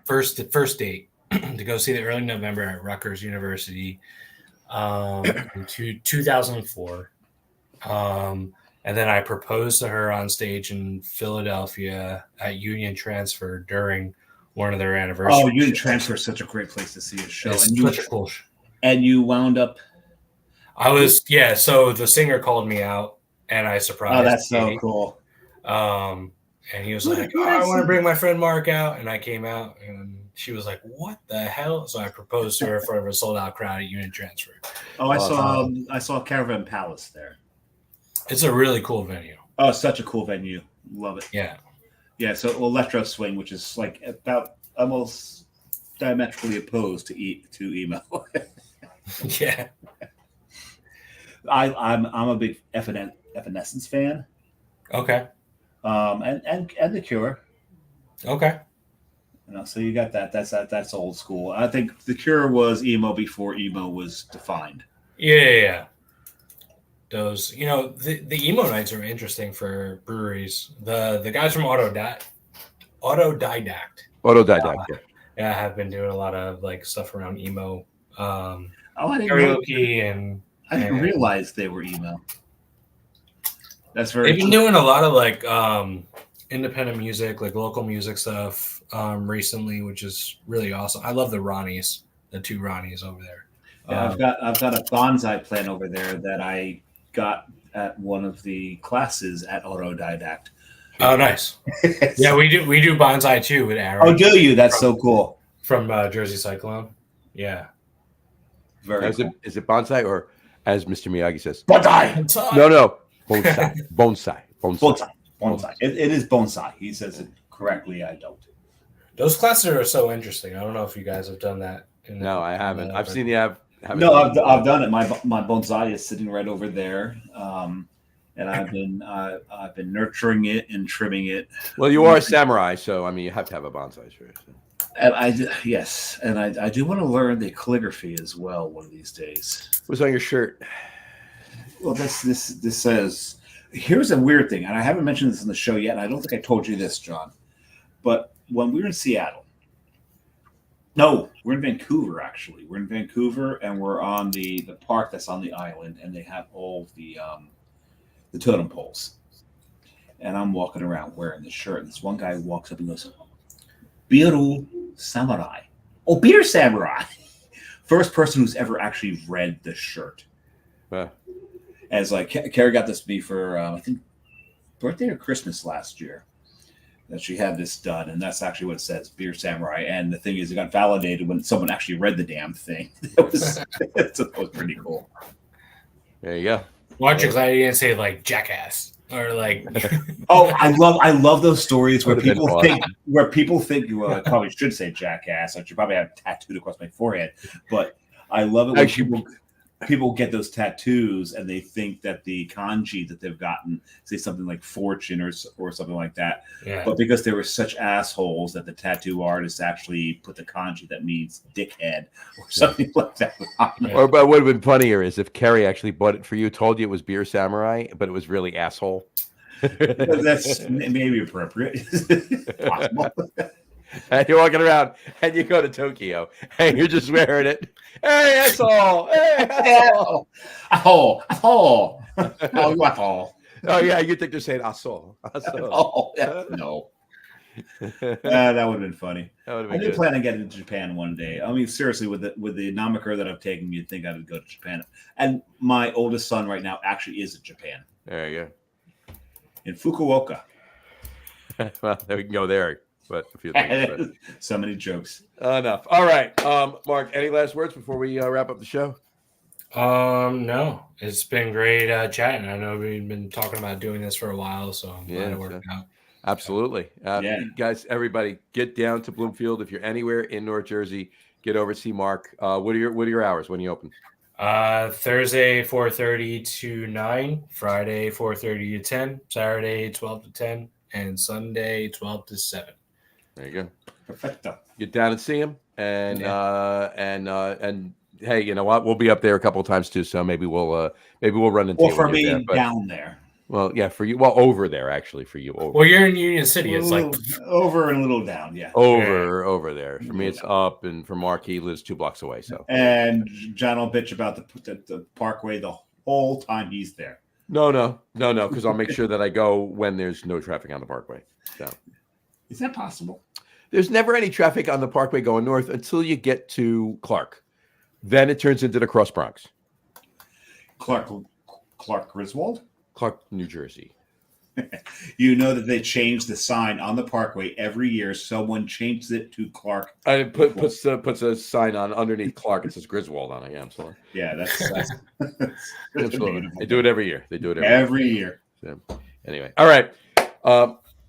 first date to go see the early November at Rutgers University in 2004. And then I proposed to her on stage in Philadelphia at Union Transfer during one of their anniversaries. Oh, Union Transfer is such a great place to see a show. It's such a cool show. And you wound up. So the singer called me out and I surprised. Oh, that's so cool. And he was like, I want to bring my friend Mark out. And I came out and she was like, what the hell? So I proposed to her in front of a sold out crowd at Union Transfer. Oh, I saw Caravan Palace there. It's a really cool venue. Oh, such a cool venue. Love it. Yeah. Yeah. So Electro Swing, which is like about almost diametrically opposed to emo. Yeah. I'm a big Evanescence fan. Okay. And The Cure. Okay. So you got that. That's old school. I think The Cure was emo before emo was defined. Yeah. Those, the emo nights are interesting for breweries. The guys from Autodidact. Yeah, have been doing a lot of like stuff around emo. Karaoke and I didn't realize they were emo. That's very. They've been doing a lot of like independent music, like local music stuff recently, which is really awesome. I love the Ronnies, the two Ronnies over there. Yeah, I've got a bonsai plant over there that I got at one of the classes at Autodidact. Oh, nice. Yeah, we do bonsai too with Aaron. Oh, do you? That's so cool. From Jersey Cyclone. Yeah. Very cool. Is it bonsai or, as Mr. Miyagi says, bonsai? No. Bonsai. It is bonsai. He says it correctly. I don't. Those classes are so interesting. I don't know if you guys have done that. No, I haven't. I've seen the app. No, I've done it. My bonsai is sitting right over there, and I've been nurturing it and trimming it. Well, you are a samurai, so I mean, you have to have a bonsai, sure. And I do want to learn the calligraphy as well one of these days. What's on your shirt? Well, this says. Here's a weird thing, and I haven't mentioned this in the show yet, and I don't think I told you this, John. But when we were in Seattle, no, we're in Vancouver, actually. We're in Vancouver, and we're on the park that's on the island, and they have all the totem poles. And I'm walking around wearing this shirt, and this one guy walks up and goes, Biru Samurai. Oh, Beer Samurai. First person who's ever actually read the shirt. As like Carrie got this to me for I think birthday or Christmas last year that she had this done, and that's actually what it says, Beer Samurai. And the thing is, it got validated when someone actually read the damn thing. It was pretty cool. There you go. Watch, because I didn't say like jackass or like. Oh, I love those stories where people think well, I probably should say jackass. I should probably have tattooed across my forehead, but I love it when people get those tattoos and they think that the kanji that they've gotten say something like fortune or something like that. Yeah. But because they were such assholes that the tattoo artist actually put the kanji that means dickhead or something like that. Or but what would have been funnier is if Kerry actually bought it for you, told you it was Beer Samurai, but it was really asshole. That's maybe appropriate. Possible. And you're walking around and you go to Tokyo and you're just wearing it. Hey, asshole! Hey, asshole! Asshole! Oh, yeah, you think they're saying asshole. Oh, yeah. No. That would have been funny. I do plan on getting to Japan one day. I mean, seriously, with the nomiker that I've taken, you'd think I would go to Japan. And my oldest son right now actually is in Japan. There you go. In Fukuoka. Well, we can go there. But a few things. So many jokes. Enough. All right. Mark, any last words before we wrap up the show? No. It's been great chatting. I know we've been talking about doing this for a while, so I'm glad it worked out. Absolutely. Guys, everybody, get down to Bloomfield. If you're anywhere in North Jersey, get over to see Mark. What are your hours when you open? Thursday 4:30 to 9, Friday 4:30 to 10, Saturday 12 to 10, and Sunday 12 to 7. There you go. Perfecto. Get down and see him, and hey, you know what? We'll be up there a couple of times too, so maybe we'll run into Well, you for when you're me, there. down there. Well, yeah, for you. Well, over there actually, for you. Over. Well, you're in Union City. It's like over and a little down, yeah. Over there. For me, it's up, and for Mark, he lives 2 blocks away. So. And John will bitch about the Parkway the whole time he's there. No, because I'll make sure that I go when there's no traffic on the Parkway. So. Is that possible? There's never any traffic on the Parkway going north until you get to Clark. Then it turns into the Cross Bronx. Clark Griswold? Clark, New Jersey. You know that they change the sign on the Parkway every year. Someone changes it to Clark. I puts a sign on underneath Clark. It says Griswold on it. Yeah, I'm sorry. Yeah, that's Absolutely. They do it every year. Every year. So, anyway, all right,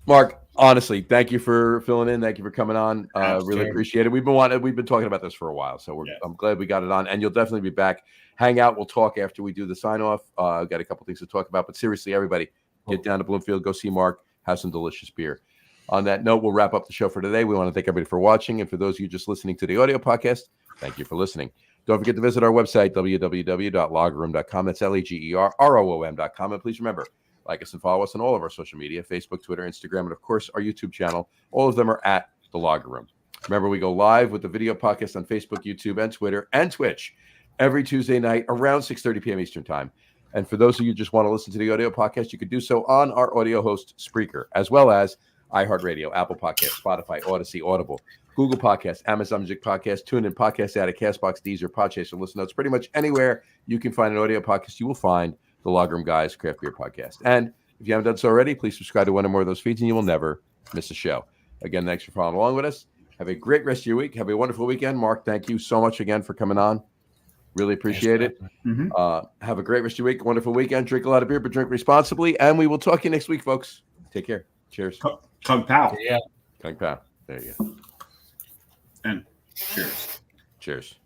Mark. Honestly, thank you for filling in. Thank you for coming on. Really appreciate it. We've been talking about this for a while, so I'm glad we got it on. And you'll definitely be back. Hang out. We'll talk after we do the sign off. I've got a couple things to talk about, but seriously, everybody, get down to Bloomfield. Go see Mark. Have some delicious beer. On that note, we'll wrap up the show for today. We want to thank everybody for watching, and for those of you just listening to the audio podcast, thank you for listening. Don't forget to visit our website, www.lagerroom.com. That's LAGERROOM.com. And please remember, like us and follow us on all of our social media, Facebook, Twitter, Instagram, and of course, our YouTube channel. All of them are at The Lager Room. Remember, we go live with the video podcast on Facebook, YouTube, and Twitter, and Twitch every Tuesday night around 6:30 p.m. Eastern Time. And for those of you who just want to listen to the audio podcast, you can do so on our audio host, Spreaker, as well as iHeartRadio, Apple Podcasts, Spotify, Odyssey, Audible, Google Podcasts, Amazon Music Podcasts, TuneIn, Podcast Addict, Castbox, Deezer, Podchaser, Listen Notes. Pretty much anywhere you can find an audio podcast, you will find the Lager Room Guys Craft Beer Podcast. And if you haven't done so already, please subscribe to one or more of those feeds, and you will never miss a show. Again, thanks for following along with us. Have a great rest of your week. Have a wonderful weekend. Mark, thank you so much again for coming on. Really appreciate it. Mm-hmm. Have a great rest of your week. Wonderful weekend. Drink a lot of beer, but drink responsibly. And we will talk to you next week, folks. Take care. Cheers. Kung Pao. Yeah. Kung Pao. There you go. And cheers. Cheers.